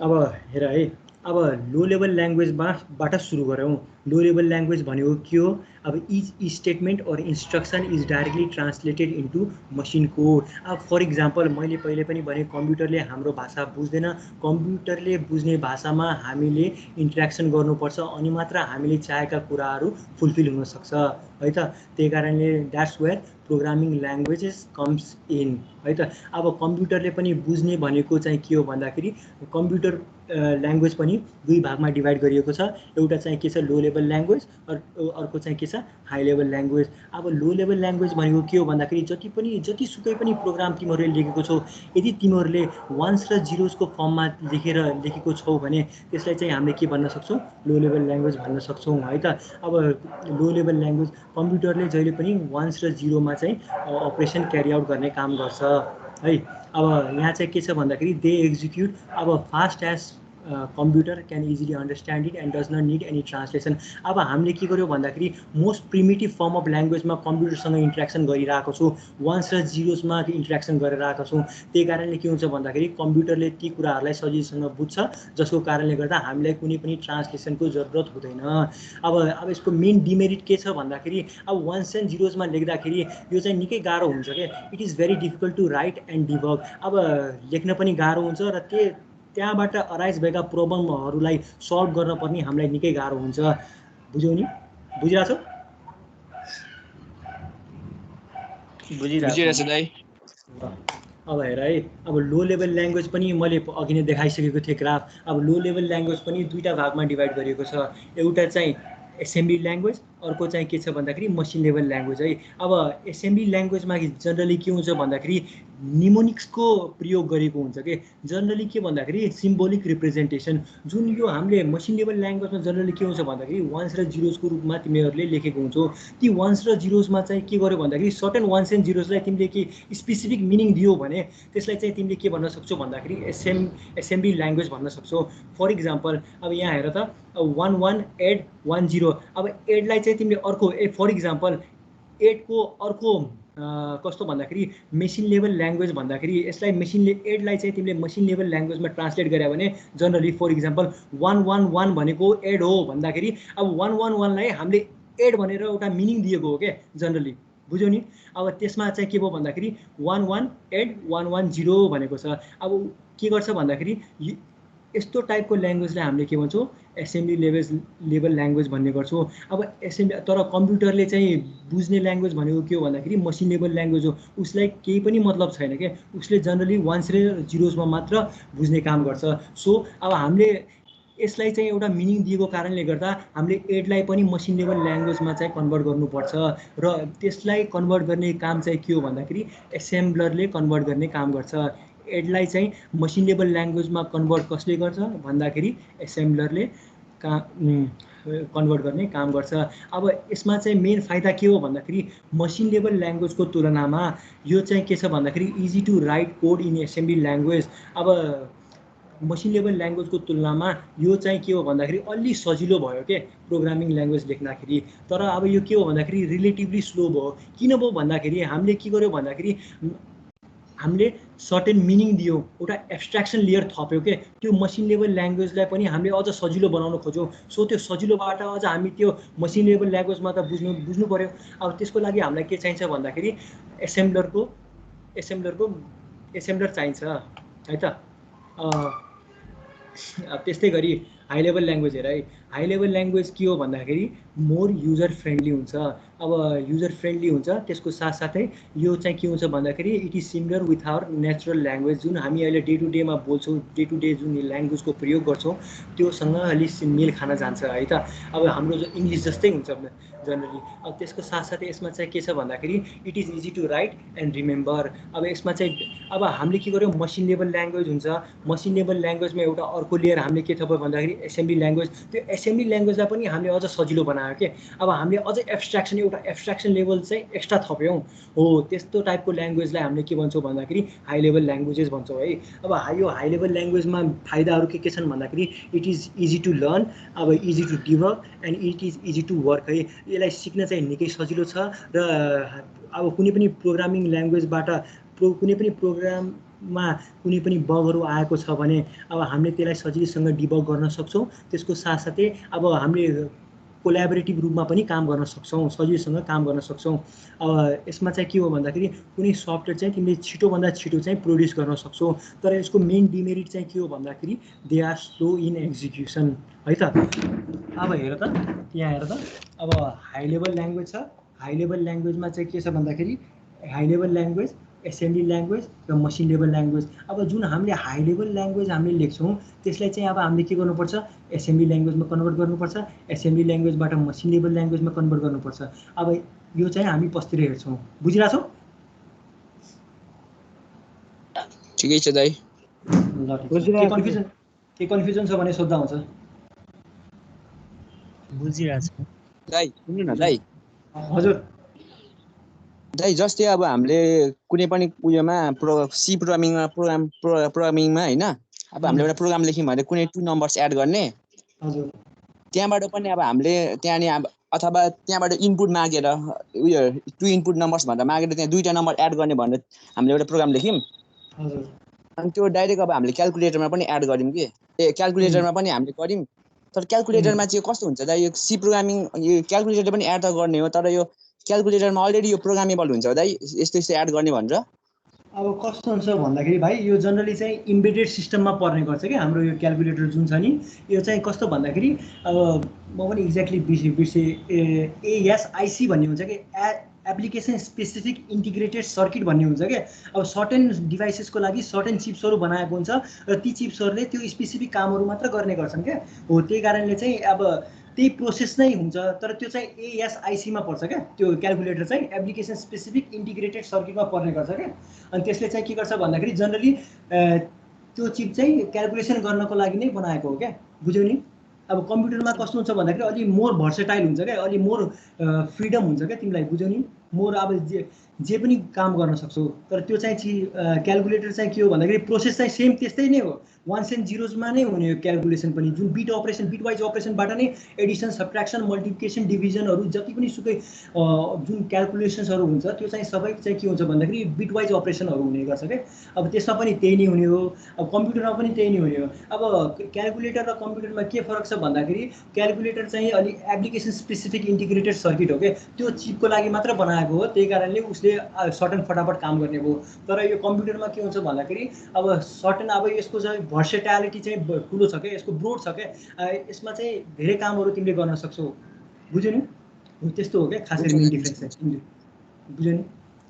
अब हेर है अब लो लेभल ल्याङ्ग्वेजबाट सुरु गरौँ। लो लेभल ल्याङ्ग्वेज भनेको के हो? अब each statement or instruction is directly translated into machine code. अब फर इक्जाम्पल मैले पहिले पनि भने कम्प्युटरले हाम्रो भाषा बुझ्दैन, कम्प्युटरले बुझ्ने भाषामा हामीले इन्ट्रेक्सन गर्नुपर्छ अनि मात्र हामीले चाहेका कुराहरू फुलफिल हुनसक्छ है त। त्यही कारणले that's where programming languages comes in है त। अब कम्प्युटरले पनि बुझ्ने भनेको चाहिँ के हो भन्दाखेरि कम्प्युटर ल्याङ्ग्वेज पनि दुई भागमा डिभाइड गरिएको छ। एउटा चाहिँ के छ लो लेभल ल्याङ्ग्वेज, अर्को चाहिँ के छ हाई लेभल ल्याङ्ग्वेज। अब लो लेभल ल्याङ्ग्वेज भनेको के हो भन्दाखेरि जतिसुकै पनि प्रोग्राम तिमीहरूले लेखेको छौ, यदि तिमीहरूले वान्स र जिरोजको फर्ममा लेखेको छौ भने त्यसलाई चाहिँ हामीले के भन्न सक्छौँ? लो लेभल ल्याङ्ग्वेज भन्न सक्छौँ है त। अब लो लेभल ल्याङ्ग्वेज कम्प्युटरले जहिले पनि वान्स र जिरोमा चाहिँ अपरेसन क्यारी आउट गर्ने काम गर्छ है। अब यहाँ चाहिँ के छ भन्दाखेरि दे एक्जिक्युट अब fast as computer can easily understand it and does not need any translation. अब हामीले के गर्यो भन्दाखेरि मोस्ट प्रिमिटिभ फर्म अफ ल्याङ्ग्वेजमा कम्प्युटरसँग इन्ट्रेक्सन गरिरहेको छौँ, वान्स र जिरोजमा इन्ट्रेक्सन गरिरहेको छौँ। त्यही कारणले के हुन्छ भन्दाखेरि कम्प्युटरले ती कुराहरूलाई सजिलोसँग बुझ्छ, जसको कारणले गर्दा हामीलाई कुनै पनि ट्रान्सलेसनको जरुरत हुँदैन। अब यसको मेन डिमेरिट के छ भन्दाखेरि अब वान्स एन्ड जिरोजमा लेख्दाखेरि यो चाहिँ निकै गाह्रो हुन्छ क्या। It is very difficult to write and debug. अब लेख्न पनि गाह्रो हुन्छ र त्यहाँबाट अराइज भएका प्रब्लमहरूलाई सल्भ गर्न पनि हामीलाई निकै गाह्रो हुन्छ। बुझ्यौ नि? बुझिरहेछौ? बुझिरहेछ दाइ। अब हेर है, अब लो लेभल ल्याङ्ग्वेज पनि मैले अघि नै देखाइसकेको थिएँ ग्राफ। अब लो लेभल ल्याङ्ग्वेज पनि दुईवटा भागमा डिभाइड गरिएको छ। एउटा चाहिँ एसेम्ब्ली ल्याङ्ग्वेज, अर्को चाहिँ के छ भन्दाखेरि मसिन लेभल ल्याङ्ग्वेज है। अब एसेम्ब्ली ल्याङ्ग्वेजमा जनरली के हुन्छ भन्दाखेरि निमोनिक्सको प्रयोग गरेको हुन्छ कि। जनरली के भन्दाखेरि सिम्बोलिक रिप्रेजेन्टेसन, जुन यो हामीले मसिन लेभल ल्याङ्ग्वेजमा जनरली के हुन्छ भन्दाखेरि वान्स र जिरोजको रूपमा तिमीहरूले लेखेको हुन्छौ। ती वान्स र जिरोजमा चाहिँ के गर्यो भन्दाखेरि सर्टेन वान्स एन्ड जिरोजलाई तिमीले के स्पेसिफिक मिनिङ दियो भने त्यसलाई चाहिँ तिमीले के भन्न सक्छौ भन्दाखेरि एसेम्ब्ली ल्याङ्ग्वेज भन्न सक्छौ। फर इक्जाम्पल अब यहाँ हेर त 11 एड 10। अब एडलाई चाहिँ तिमीले अर्को फर इक्जाम्पल एडको अर्को कस्तो भन्दाखेरि मेसिन लेभल ल्याङ्ग्वेज भन्दाखेरि यसलाई एडलाई चाहिँ तिमीले मसिन लेभल ल्याङ्ग्वेजमा ट्रान्सलेट गर्यो भने जनरली फर इक्जाम्पल 111 भनेको एड हो भन्दाखेरि अब 111लाई हामीले एड भनेर एउटा मिनिङ दिएको हो क्या जनरली। बुझ्यौ नि? अब त्यसमा चाहिँ के भयो भन्दाखेरि 11 एड 110 भनेको छ। अब के गर्छ भन्दाखेरि यस्तो टाइपको ल्याङ्ग्वेजलाई हामीले के भन्छौँ? एसेम्ब्ली लेभल ल्याङ्ग्वेज भन्ने गर्छौँ। अब तर कम्प्युटरले चाहिँ बुझ्ने ल्याङ्ग्वेज भनेको के हो भन्दाखेरि मसिन लेभल ल्याङ्ग्वेज हो। उसलाई केही पनि मतलब छैन क्या, उसले जनरली वान्स र जिरोजमा मात्र बुझ्ने काम गर्छ। सो अब हामीले यसलाई चाहिँ एउटा मिनिङ दिएको कारणले गर्दा हामीले एडलाई पनि मसिन लेभल ल्याङ्ग्वेजमा चाहिँ कन्भर्ट गर्नुपर्छ र त्यसलाई कन्भर्ट गर्ने काम चाहिँ के हो भन्दाखेरि एसेम्ब्लरले कन्भर्ट गर्ने काम गर्छ। एडलाई चाहिँ मसिन लेभल ल्याङ्ग्वेजमा कन्भर्ट कसले गर्छ भन्दाखेरि एसेम्ब्लरले कन्भर्ट गर्ने काम गर्छ। अब यसमा चाहिँ मेन फाइदा के हो भन्दाखेरि मसिन लेभल ल्याङ्ग्वेजको तुलनामा यो चाहिँ के छ भन्दाखेरि easy to write code in assembly language. अब मसिन लेभल ल्याङ्ग्वेजको तुलनामा यो चाहिँ के हो भन्दाखेरि अलि सजिलो भयो के प्रोग्रामिङ ल्याङ्ग्वेज लेख्दाखेरि। तर अब यो के हो भन्दाखेरि रिलेटिभली स्लो भयो। किन भयो भन्दाखेरि हामीले के गर्यो भन्दाखेरि हामीले सर्टेन मिनिङ दियो, एउटा एब्स्ट्र्याक्सन लेयर थप्यो के। त्यो मसिन लेभल ल्याङ्ग्वेजलाई पनि हामीले अझ सजिलो बनाउन खोज्यौँ। सो त्यो सजिलोबाट अझ हामी त्यो मसिन लेभल ल्याङ्ग्वेजमा त बुझ्नु पऱ्यो। अब त्यसको लागि हामीलाई के चाहिन्छ भन्दाखेरि एसेम्ब्लर चाहिन्छ है त। अब त्यस्तै गरी हाई लेभल ल्याङ्ग्वेज हेर है। हाई लेभल ल्याङ्ग्वेज के हो भन्दाखेरि मोर युजर फ्रेन्डली हुन्छ। अब युजर फ्रेन्डली हुन्छ, त्यसको साथसाथै यो चाहिँ के हुन्छ भन्दाखेरि it is similar with our natural language, जुन हामी अहिले डे टु डेमा बोल्छौँ, डे टु डे जुन ल्याङ्ग्वेजको प्रयोग गर्छौँ त्योसँग अलिक मेल खान जान्छ है त। अब हाम्रो जो इङ्ग्लिस जस्तै हुन्छ जनरली। अब त्यसको साथसाथै यसमा चाहिँ के छ भन्दाखेरि it is easy to write and remember. अब यसमा चाहिँ अब हामीले के गर्यौँ मसिन लेभल ल्याङ्ग्वेज हुन्छ, मसिन लेभल ल्याङ्ग्वेजमा एउटा अर्को लेयर हामीले के थप्यो भन्दाखेरि एसेम्ब्ली ल्याङ्ग्वेज। त्यो एसेम्ब्ली ल्याङ्ग्वेजलाई पनि हामीले अझ सजिलो बनायो के। अब हामीले अझै एउटा एब्स्ट्र्याक्सन लेभल चाहिँ एक्स्ट्रा थप्यौँ हो। त्यस्तो टाइपको ल्याङ्ग्वेजलाई हामीले के भन्छौँ भन्दाखेरि हाई लेभल ल्याङ्ग्वेजेस भन्छौँ है। अब यो हाई लेभल ल्याङ्ग्वेजमा फाइदाहरू के छन् भन्दाखेरि it is easy to learn, अब easy to debug and it is easy to work है। यसलाई सिक्न चाहिँ निकै सजिलो छ र अब कुनै पनि प्रोग्रामिङ ल्याङ्ग्वेजबाट कुनै पनि प्रोग्राम मा कुनै पनि बगहरू आएको छ भने अब हामीले त्यसलाई सजिलैसँग डिबग गर्न सक्छौँ। त्यसको साथसाथै अब हामीले कोल्याबोरेटिभ रूपमा पनि काम गर्न सक्छौँ, सजिलोसँग काम गर्न सक्छौँ। अब यसमा चाहिँ के हो भन्दाखेरि कुनै सफ्टवेयर चाहिँ तिमीले छिटोभन्दा छिटो चाहिँ प्रोड्युस गर्न सक्छौ, तर यसको मेन डिमेरिट चाहिँ के हो भन्दाखेरि they are slow in execution है त। अब हेर त यहाँ हेर त, अब हाई लेभल ल्याङ्ग्वेज छ। हाई लेभल ल्याङ्ग्वेजमा चाहिँ के छ भन्दाखेरि high level language, assembly language र मसिन लेभल ल्याङ्ग्वेज। अब जुन हामीले हाई लेभल ल्याङ्ग्वेज हामीले लेख्छौँ त्यसलाई चाहिँ अब हामीले के गर्नुपर्छ, एसेम्बली ल्याङ्ग्वेजमा कन्भर्ट गर्नुपर्छ, एसेम्बली ल्याङ्ग्वेजबाट मसिन लेभल ल्याङ्ग्वेजमा कन्भर्ट गर्नुपर्छ। अब यो चाहिँ हामी पछितिर हेर्छौँ, बुझिरहेछौ? ठिकै छ दाइ। ल ठिक छ। के कन्फ्युजन छ भने सोध्दा हुन्छ। बुझिरहेछ दाइ सुन्नु न दाइ। हजुर दाइ जस्तै अब हामीले कुनै पनि उयोमा सी प्रोग्रामिङमा हैन, अब हामीले एउटा प्रोग्राम लेख्यौँ भने कुनै 2 नम्बर्स एड गर्ने, हजुर त्यहाँबाट पनि अब हामीले त्यहाँनी अब अथवा त्यहाँबाट इनपुट मागेर उयो 2 इनपुट नम्बर्स भनेर मागेर त्यहाँ 2टा नम्बर एड गर्ने भनेर हामीले एउटा प्रोग्राम लेख्यौँ। हजुर अनि त्यो डाइरेक्ट अब हामीले क्याल्कुलेटरमा पनि एड गर्यौँ कि क्याल्कुलेटरमा पनि हामीले गर्यौँ। तर क्याल्कुलेटरमा चाहिँ कस्तो हुन्छ दाइ, यो सी प्रोग्रामिङ यो क्याल्कुलेटर पनि एड त गर्ने हो, तर यो क्याल्कुलेटरमा अलरेडी यो प्रोग्रामेबल हुन्छ दाइ यस्तो यस्तो एड गर्ने भनेर। अब कस्तो हुन्छ भन्दाखेरि भाइ यो जनरली चाहिँ इम्बेडेड सिस्टममा पर्ने गर्छ कि हाम्रो यो क्याल्कुलेटर जुन छ नि, यो चाहिँ कस्तो भन्दाखेरि अब म पनि एक्ज्याक्टली बिर्सेँ, एएसआइसी भन्ने हुन्छ कि एप्लिकेसन स्पेसिफिक इन्टिग्रेटेड सर्किट भन्ने हुन्छ क्या। अब सर्टेन डिभाइसेसको लागि सर्टेन चिप्सहरू बनाएको हुन्छ र ती चिप्सहरूले त्यो स्पेसिफिक कामहरू मात्र गर्ने गर्छन् क्या। हो त्यही कारणले चाहिँ अब त्यही प्रोसेस नै हुन्छ, तर त्यो चाहिँ एएसआइसीमा पर्छ क्या। त्यो क्याल्कुलेटर चाहिँ एप्लिकेसन स्पेसिफिक इन्टिग्रेटेड सर्किटमा पर्ने गर्छ क्या। अनि त्यसले चाहिँ के गर्छ भन्दाखेरि जनरली त्यो चिप चाहिँ क्याल्कुलेसन गर्नको लागि नै बनाएको हो क्या, बुझ्यौ नि। अब कम्प्युटरमा कस्तो हुन्छ भन्दाखेरि अलि मोर भर्सेटाइल हुन्छ क्या, अलि मोर फ्रिडम हुन्छ क्या तिमीलाई, बुझ्यौ नि। मोर अब जे पनि काम गर्न सक्छौ। तर त्यो चाहिँ क्याल्कुलेटर चाहिँ के हो भन्दाखेरि प्रोसेस चाहिँ सेम त्यस्तै नै हो, 1s and 0sमा नै हुने हो क्याल्कुलेसन पनि। जुन बिट वाइज अपरेसनबाट नै एडिसन, सब्ट्र्याक्सन, मल्टिप्लिकेसन, डिभिजनहरू जति पनि सुकै जुन क्याल्कुलेसन्सहरू हुन्छ त्यो चाहिँ सबै चाहिँ के हुन्छ भन्दाखेरि बिट वाइज अपरेसनहरू हुने गर्छ क्या। अब त्यसमा पनि त्यही नै हुने हो, अब कम्प्युटरमा पनि त्यही नै हुने हो। अब क्याल्कुलेटर र कम्प्युटरमा के फरक छ भन्दाखेरि क्याल्कुलेटर चाहिँ अलि एप्लिकेसन स्पेसिफिक इन्टिग्रेटेड सर्किट हो क्या, त्यो चिपको लागि मात्र बनाएको हो, त्यही कारणले उसले सर्टन फटाफट काम गर्ने हो। तर यो कम्प्युटरमा के हुन्छ भन्दाखेरि अब सर्टन अब यसको चाहिँ भर्सेटालिटी चाहिँ ठुलो छ क्या, यसको ब्रोड छ क्या, यसमा चाहिँ धेरै कामहरू तिमीले गर्न सक्छौ, बुझ्यौ नि। हो त्यस्तो हो क्या खासै मेन डिफ्रेन्स चाहिँ, बुझ्यौ नि।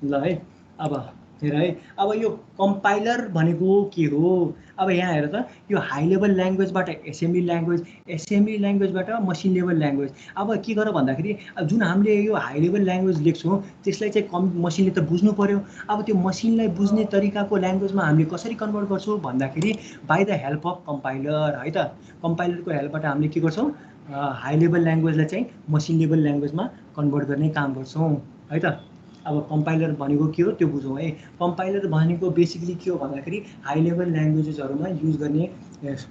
ल है अब हेर है, अब यो कम्पाइलर भनेको के हो। अब यहाँ हेर त, यो हाई लेभल ल्याङ्ग्वेजबाट एसेम्बली ल्याङ्ग्वेज, एसेम्बली ल्याङ्ग्वेजबाट मसिन लेभल ल्याङ्ग्वेज। अब के गर भन्दाखेरि जुन हामीले यो हाई लेभल ल्याङ्ग्वेज लेख्छौँ त्यसलाई चाहिँ मसिनले त बुझ्नु पऱ्यो। अब त्यो मसिनलाई बुझ्ने तरिकाको ल्याङ्ग्वेजमा हामीले कसरी कन्भर्ट गर्छौँ भन्दाखेरि by the help of compiler है त। कम्पाइलरको हेल्पबाट हामीले के गर्छौँ, हाई लेभल ल्याङ्ग्वेजलाई चाहिँ मसिन लेभल ल्याङ्ग्वेजमा कन्भर्ट गर्ने काम गर्छौँ है त। अब कम्पाइलर भनेको के हो त्यो बुझौँ है। कम्पाइलर भनेको बेसिकली के हो भन्दाखेरि हाई लेभल ल्याङ्ग्वेजेसहरूमा युज गर्ने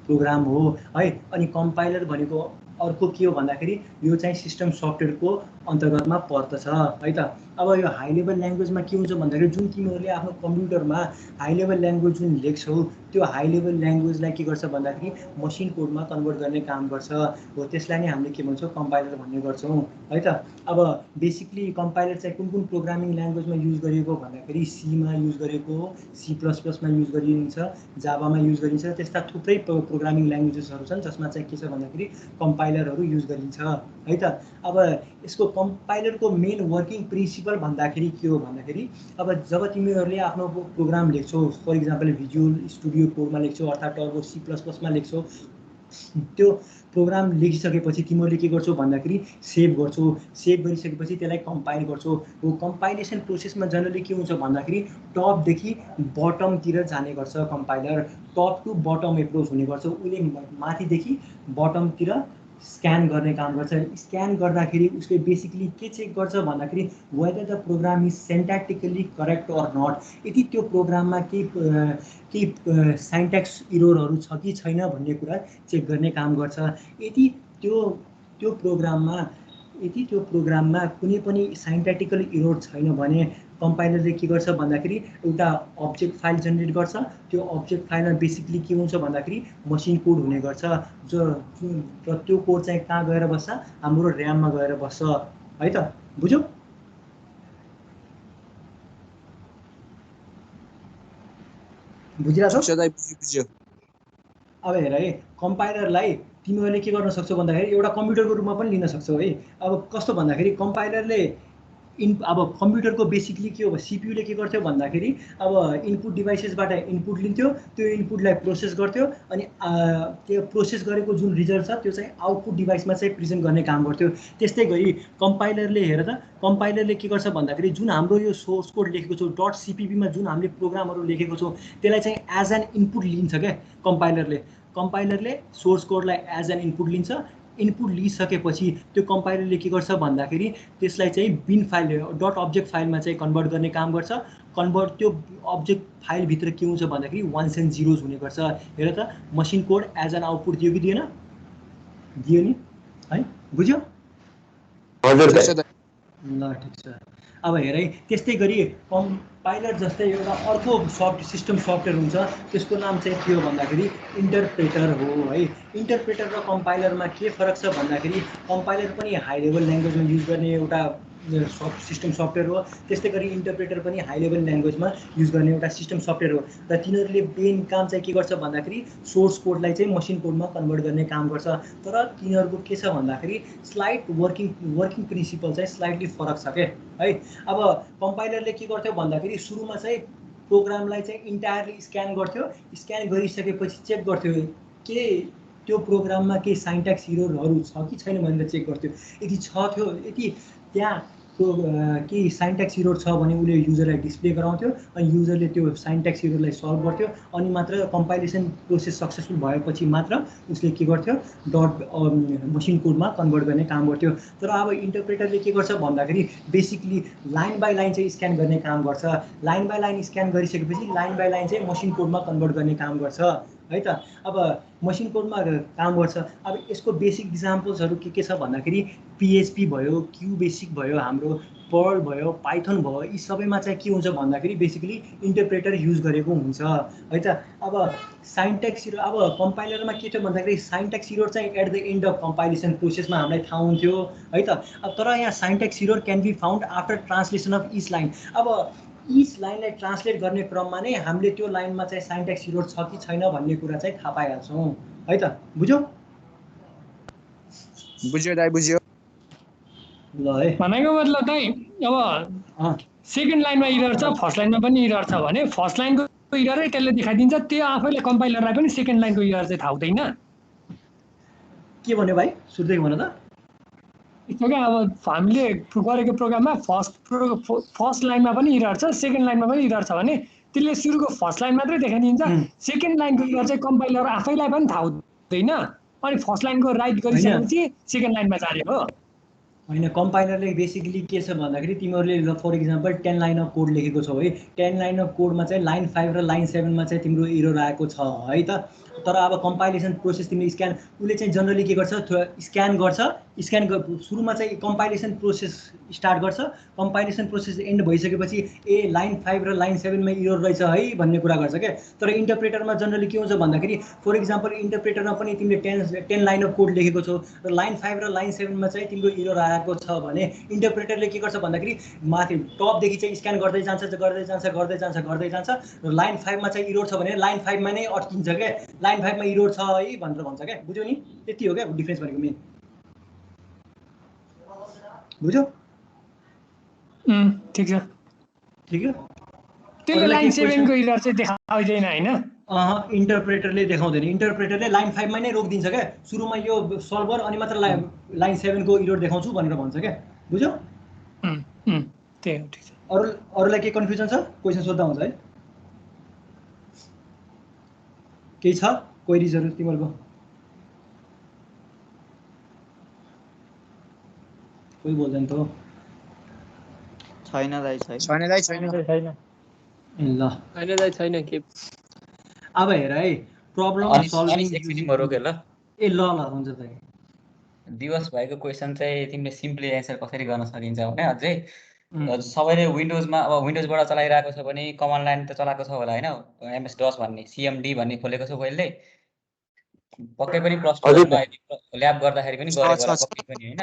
प्रोग्राम हो है। अनि कम्पाइलर भनेको अर्को के हो भन्दाखेरि यो चाहिँ सिस्टम सफ्टवेयरको अन्तर्गतमा पर्दछ है त। अब यो हाई लेभल ल्याङ्ग्वेजमा के हुन्छ भन्दाखेरि जुन तिमीहरूले आफ्नो कम्प्युटरमा हाई लेभल ल्याङ्ग्वेज जुन लेख्छौ त्यो हाई लेभल ल्याङ्ग्वेजलाई के गर्छ भन्दाखेरि मसिन कोडमा कन्भर्ट गर्ने काम गर्छ हो। त्यसलाई नै हामीले के भन्छौँ, कम्पाइलर भन्ने गर्छौँ है त। अब बेसिकली कम्पाइलर चाहिँ कुन कुन प्रोग्रामिङ ल्याङ्ग्वेजमा युज गरिएको भन्दाखेरि सीमा युज गरेको, C++मा युज गरिन्छ, जाभामा युज गरिन्छ। त्यस्ता थुप्रै प्रोग्रामिङ ल्याङ्ग्वेजेसहरू छन् जसमा चाहिँ के छ भन्दाखेरि कम्पाइलरहरू युज गरिन्छ है त। अब यसको कम्पाइलरको मेन वर्किङ प्रिन्सिपल भन्दाखेरि के हो भन्दाखेरि अब जब तिमीहरूले आफ्नो प्रोग्राम लेख्छौ, फर इक्जाम्पल भिजुअल स्टुडियो कोडमा लेख्छौ अर्थात् टर्बो C++मा लेख्छौ, त्यो प्रोग्राम लेखिसकेपछि तिमीहरूले के गर्छौ भन्दाखेरि सेभ गर्छौ। सेभ गरिसकेपछि त्यसलाई कम्पाइल गर्छौ। हो कम्पाइलेसन प्रोसेसमा जनरली के हुन्छ भन्दाखेरि टपदेखि बटमतिर जाने गर्छ compiler, top to bottom approach हुने गर्छ। उसले माथिदेखि बटमतिर स्क्यान गर्ने काम गर्छ। स्क्यान गर्दाखेरि उसले बेसिकली के चेक गर्छ भन्दाखेरि whether the program is syntactically correct or not, यदि त्यो प्रोग्राममा केही साइन्ट्याक्स इरोरहरू छ कि छैन भन्ने कुरा चेक गर्ने काम गर्छ। यदि त्यो प्रोग्राममा कुनै पनि साइन्ट्याक्टिकल इरोर छैन भने कम्पाइलरले के गर्छ भन्दाखेरि एउटा अब्जेक्ट फाइल जेनेरेट गर्छ। त्यो अब्जेक्ट फाइलमा बेसिकली के हुन्छ भन्दाखेरि मसिन कोड हुने गर्छ र त्यो कोड चाहिँ कहाँ गएर बस्छ, हाम्रो ऱ्याममा गएर बस्छ है त। बुझ्यौ? बुझिरहेछौ? अब हेर है, कम्पाइलरलाई तिमीहरूले के गर्न सक्छौ भन्दाखेरि एउटा कम्प्युटरको रूपमा पनि लिन सक्छौ है। अब कस्तो भन्दाखेरि कम्पाइलरले अब कम्प्युटरको बेसिकली के हो, सिपियुले के गर्थ्यो भन्दाखेरि अब इनपुट डिभाइसेसबाट इनपुट लिन्थ्यो, त्यो इनपुटलाई प्रोसेस गर्थ्यो अनि त्यो प्रोसेस गरेको जुन रिजल्ट छ त्यो चाहिँ आउटपुट डिभाइसमा चाहिँ प्रेजेन्ट गर्ने काम गर्थ्यो। त्यस्तै गरी कम्पाइलरले हेर त, कम्पाइलरले के गर्छ भन्दाखेरि जुन हाम्रो यो सोर्स कोड लेखेको छौँ .cpp जुन हामीले प्रोग्रामहरू लेखेको छौँ त्यसलाई चाहिँ एज एन इनपुट लिन्छ क्या कम्पाइलरले सोर्स कोडलाई एज एन इनपुट लिन्छ। इनपुट लिइसकेपछि त्यो कम्पाइलरले के गर्छ भन्दाखेरि त्यसलाई चाहिँ बिन फाइल .अब्जेक्ट फाइलमा चाहिँ कन्भर्ट गर्ने काम गर्छ। त्यो अब्जेक्ट फाइलभित्र के हुन्छ भन्दाखेरि वान्स एन्ड जिरोज हुने गर्छ। हेर त, machine code as an output दियो कि दिएन? दियो नि है, बुझ्यो? ल ठिक छ। अब हेर है, त्यस्तै गरी कम्पाइलर जस्तै एउटा अर्को सिस्टम सफ्टवेयर हुन्छ, त्यसको नाम चाहिँ के हो भन्दाखेरि इन्टरप्रेटर हो है। इन्टरप्रेटर र कम्पाइलरमा के फरक छ भन्दाखेरि कम्पाइलर पनि हाई लेभल ल्याङ्ग्वेजमा युज गर्ने एउटा सिस्टम सफ्टवेयर हो, त्यस्तै गरी इन्टरप्रेटर पनि हाई लेभल ल्याङ्ग्वेजमा युज गर्ने एउटा सिस्टम सफ्टवेयर हो। र तिनीहरूले मेन काम चाहिँ के गर्छ भन्दाखेरि सोर्स कोडलाई चाहिँ मसिन कोडमा कन्भर्ट गर्ने काम गर्छ। तर तिनीहरूको के छ भन्दाखेरि स्लाइड वर्किङ प्रिन्सिपल चाहिँ स्लाइटली फरक छ क्या है। अब कम्पाइलरले के गर्थ्यो भन्दाखेरि सुरुमा चाहिँ प्रोग्रामलाई चाहिँ इन्टायरली स्क्यान गर्थ्यो, स्क्यान गरिसकेपछि चेक गर्थ्यो के त्यो प्रोग्राममा केही साइन्ट्याक्स एररहरू छ कि छैन भनेर चेक गर्थ्यो। यदि त्यहाँ केही साइन्ट्याक्स एरर छ भने उसले युजरलाई डिस्प्ले गराउँथ्यो अनि युजरले त्यो साइन्ट्याक्स एररलाई सल्भ गर्थ्यो अनि मात्र कम्पाइलेसन प्रोसेस सक्सेसफुल भएपछि मात्र उसले के गर्थ्यो मसिन कोडमा कन्भर्ट गर्ने काम गर्थ्यो। तर अब इन्टरप्रेटरले के गर्छ भन्दाखेरि बेसिकली लाइन बाई लाइन चाहिँ स्क्यान गर्ने काम गर्छ। लाइन बाई लाइन स्क्यान गरिसकेपछि लाइन बाई लाइन चाहिँ मसिन कोडमा कन्भर्ट गर्ने काम गर्छ है त। अब मसिन कोडमा काम गर्छ। अब यसको बेसिक इक्जाम्पल्सहरू के छ भन्दाखेरि PHP भयो, क्यु बेसिक भयो, हाम्रो पर्ल भयो, पाइथन भयो, यी सबैमा चाहिँ के हुन्छ भन्दाखेरि बेसिकली इन्टरप्रेटर युज गरेको हुन्छ है त। अब साइन्ट्याक्स एरर, अब कम्पाइलरमा के थियो भन्दाखेरि साइन्ट्याक्स एरर चाहिँ at the end of compilation प्रोसेसमा हामीलाई थाहा हुन्थ्यो है त। अब तर यहाँ syntax error can be found after translation of each line. अब इच लाइनलाई ट्रान्सलेट गर्ने क्रममा नै हामीले त्यो लाइनमा चाहिँ साइन्ट्याक्स एरर छ कि छैन भन्ने कुरा चाहिँ थाहा पाइहाल्छौँ है त। बुझ्यौ? बुझ्यो। ल है, भनेको मतलब चाहिँ अब सेकेन्ड लाइनमा इरर छ, फर्स्ट लाइनमा पनि इरर छ भने फर्स्ट लाइनको इररै त्यसले देखाइदिन्छ, त्यो आफैले कम्पाइलरलाई पनि सेकेन्ड लाइनको इरर चाहिँ थाहा हुँदैन। के भन्यो भाइ, सुरुदेखि भन त। यस्तो क्या, अब हामीले गरेको प्रोग्राममा फर्स्ट लाइनमा पनि इरर छ, सेकेन्ड लाइनमा पनि इरर छ भने त्यसले सुरुको फर्स्ट लाइन मात्रै देखाइदिन्छ। सेकेन्ड लाइनको इरर चाहिँ कम्पाइलर आफैलाई पनि थाहा हुँदैन अनि फर्स्ट लाइनको राइट गरिसकेपछि सेकेन्ड लाइनमा जाने हो होइन। कम्पाइलरले बेसिकली के छ भन्दाखेरि तिमीहरूले for example 10 line of code लेखेको छौ है, 10 लाइन अफ कोडमा चाहिँ लाइन 5 र लाइन 7मा चाहिँ तिम्रो एरर आएको छ है त। तर अब कम्पाइलेसन प्रोसेस तिमीले स्क्यान, उसले चाहिँ जनरली के गर्छ, स्क्यान सुरुमा चाहिँ कम्पाइलेसन प्रोसेस स्टार्ट गर्छ। कम्पाइलेसन प्रोसेस एन्ड भइसकेपछि लाइन 5 र लाइन 7मा एरर रहेछ है भन्ने कुरा गर्छ क्या। तर इन्टरप्रेटरमा जनरली के हुन्छ भन्दाखेरि फर इक्जाम्पल इन्टरप्रेटरमा पनि तिमीले 10 लाइन अफ कोड लेखेको छौ र लाइन 5 र लाइन 7मा चाहिँ तिम्रो एरर आएको छ भने इन्टरप्रेटरले के गर्छ भन्दाखेरि माथि टपदेखि चाहिँ स्क्यान गर्दै जान्छ र लाइन 5मा चाहिँ एरर छ भने लाइन 5मा नै अट्किन्छ क्या, लाइन 5मा एरर छ है भनेर भन्छ क्या। बुझ्यौ नि? त्यति हो क्या डिफरेन्स भनेको मेन। बुझ्यौ? ठिक छ। त्यसले लाइन 7को एरर चाहिँ देखाउँदैन हैन? इन्टरप्रेटरले देखाउँदैन। इन्टरप्रेटरले लाइन 5मा नै रोकिदिन्छ क्या, सुरुमा यो सल्भ गर अनि मात्र लाइन 7को एरर देखाउँछु भनेर भन्छ क्या। बुझ्यौ? त्यही हो। ठिक छ। अरूलाई के कन्फ्युजन छ? क्वेसन सोध्दा हुन्छ है। केही छ क्वेरिजहरू तिमीहरूको? कोही बोल्दैन त हो। छैन दाइ, छैन। ल छैन के। अब हेर है, प्रब्लम सल्भिङ रोके ल। ल हुन्छ त। दिवस भाइको क्वेसन चाहिँ तिमीले सिम्पली एन्सर कसरी गर्न सकिन्छ भने अझै सबैले विन्डोजमा अब विन्डोजबाट चलाइरहेको छ भने कमान्ड लाइन त चलाएको छ होला होइन, MS DOS भन्ने CMD भन्ने खोलेको छ पहिले, पक्कै पनि प्लस टू मा ल्याब गर्दाखेरि पनि गरेको होला पक्कै पनि होइन।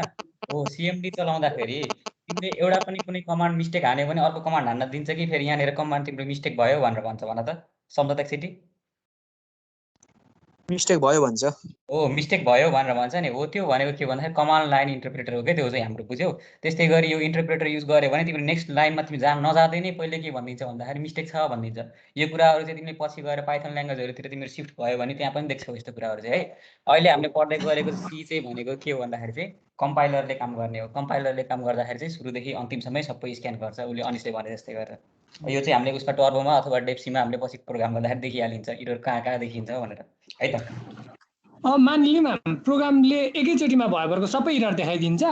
हो CMD चलाउँदाखेरि तिमीले एउटा पनि कुनै कमान्ड मिस्टेक हान्यो भने अर्को कमान्ड हान्न दिन्छ कि फेरि यहाँनिर कमान्ड तिम्रो मिस्टेक भयो भनेर भन्छ भन त, सम्झ त एकचोटि। मिस्टेक भयो भन्छ। हो मिस्टेक भयो भनेर भन्छ नि, हो त्यो भनेको के भन्दाखेरि कमान्ड लाइन इन्टरप्रेटर हो क्या त्यो चाहिँ हाम्रो, बुझ्यौ। त्यस्तै गरी यो इन्टरप्रेटर युज गर्यो भने तिमीले नेक्स्ट लाइनमा तिमी नजाँदै नै पहिले के भनिदिन्छ भन्दाखेरि मिस्टेक छ भनिदिन्छ। यो कुराहरू चाहिँ तिमीले पछि गएर पाइथन ल्याङ्ग्वेजहरूतिर तिम्रो सिफ्ट भयो भने त्यहाँ पनि देख्छौ यस्तो कुराहरू चाहिँ है। अहिले हामीले पढ्दै गरेको सी चाहिँ भनेको के हो भन्दाखेरि चाहिँ कम्पाइलरले काम गर्ने हो। कम्पाइलरले काम गर्दाखेरि चाहिँ सुरुदेखि अन्तिमसम्मै सबै स्क्यान गर्छ, उसले अनिसले भने जस्तै गरेर। यो चाहिँ हामीले उसमा टर्बोमा अथवा डेप्सीमा हामीले पछि प्रोग्राम गर्दाखेरि देखिहालिन्छ इरर कहाँ देखिन्छ भनेर है त। मानिलिउँ प्रोग्रामले एकैचोटिमा भएकोको सबै इरर देखाइदिन्छ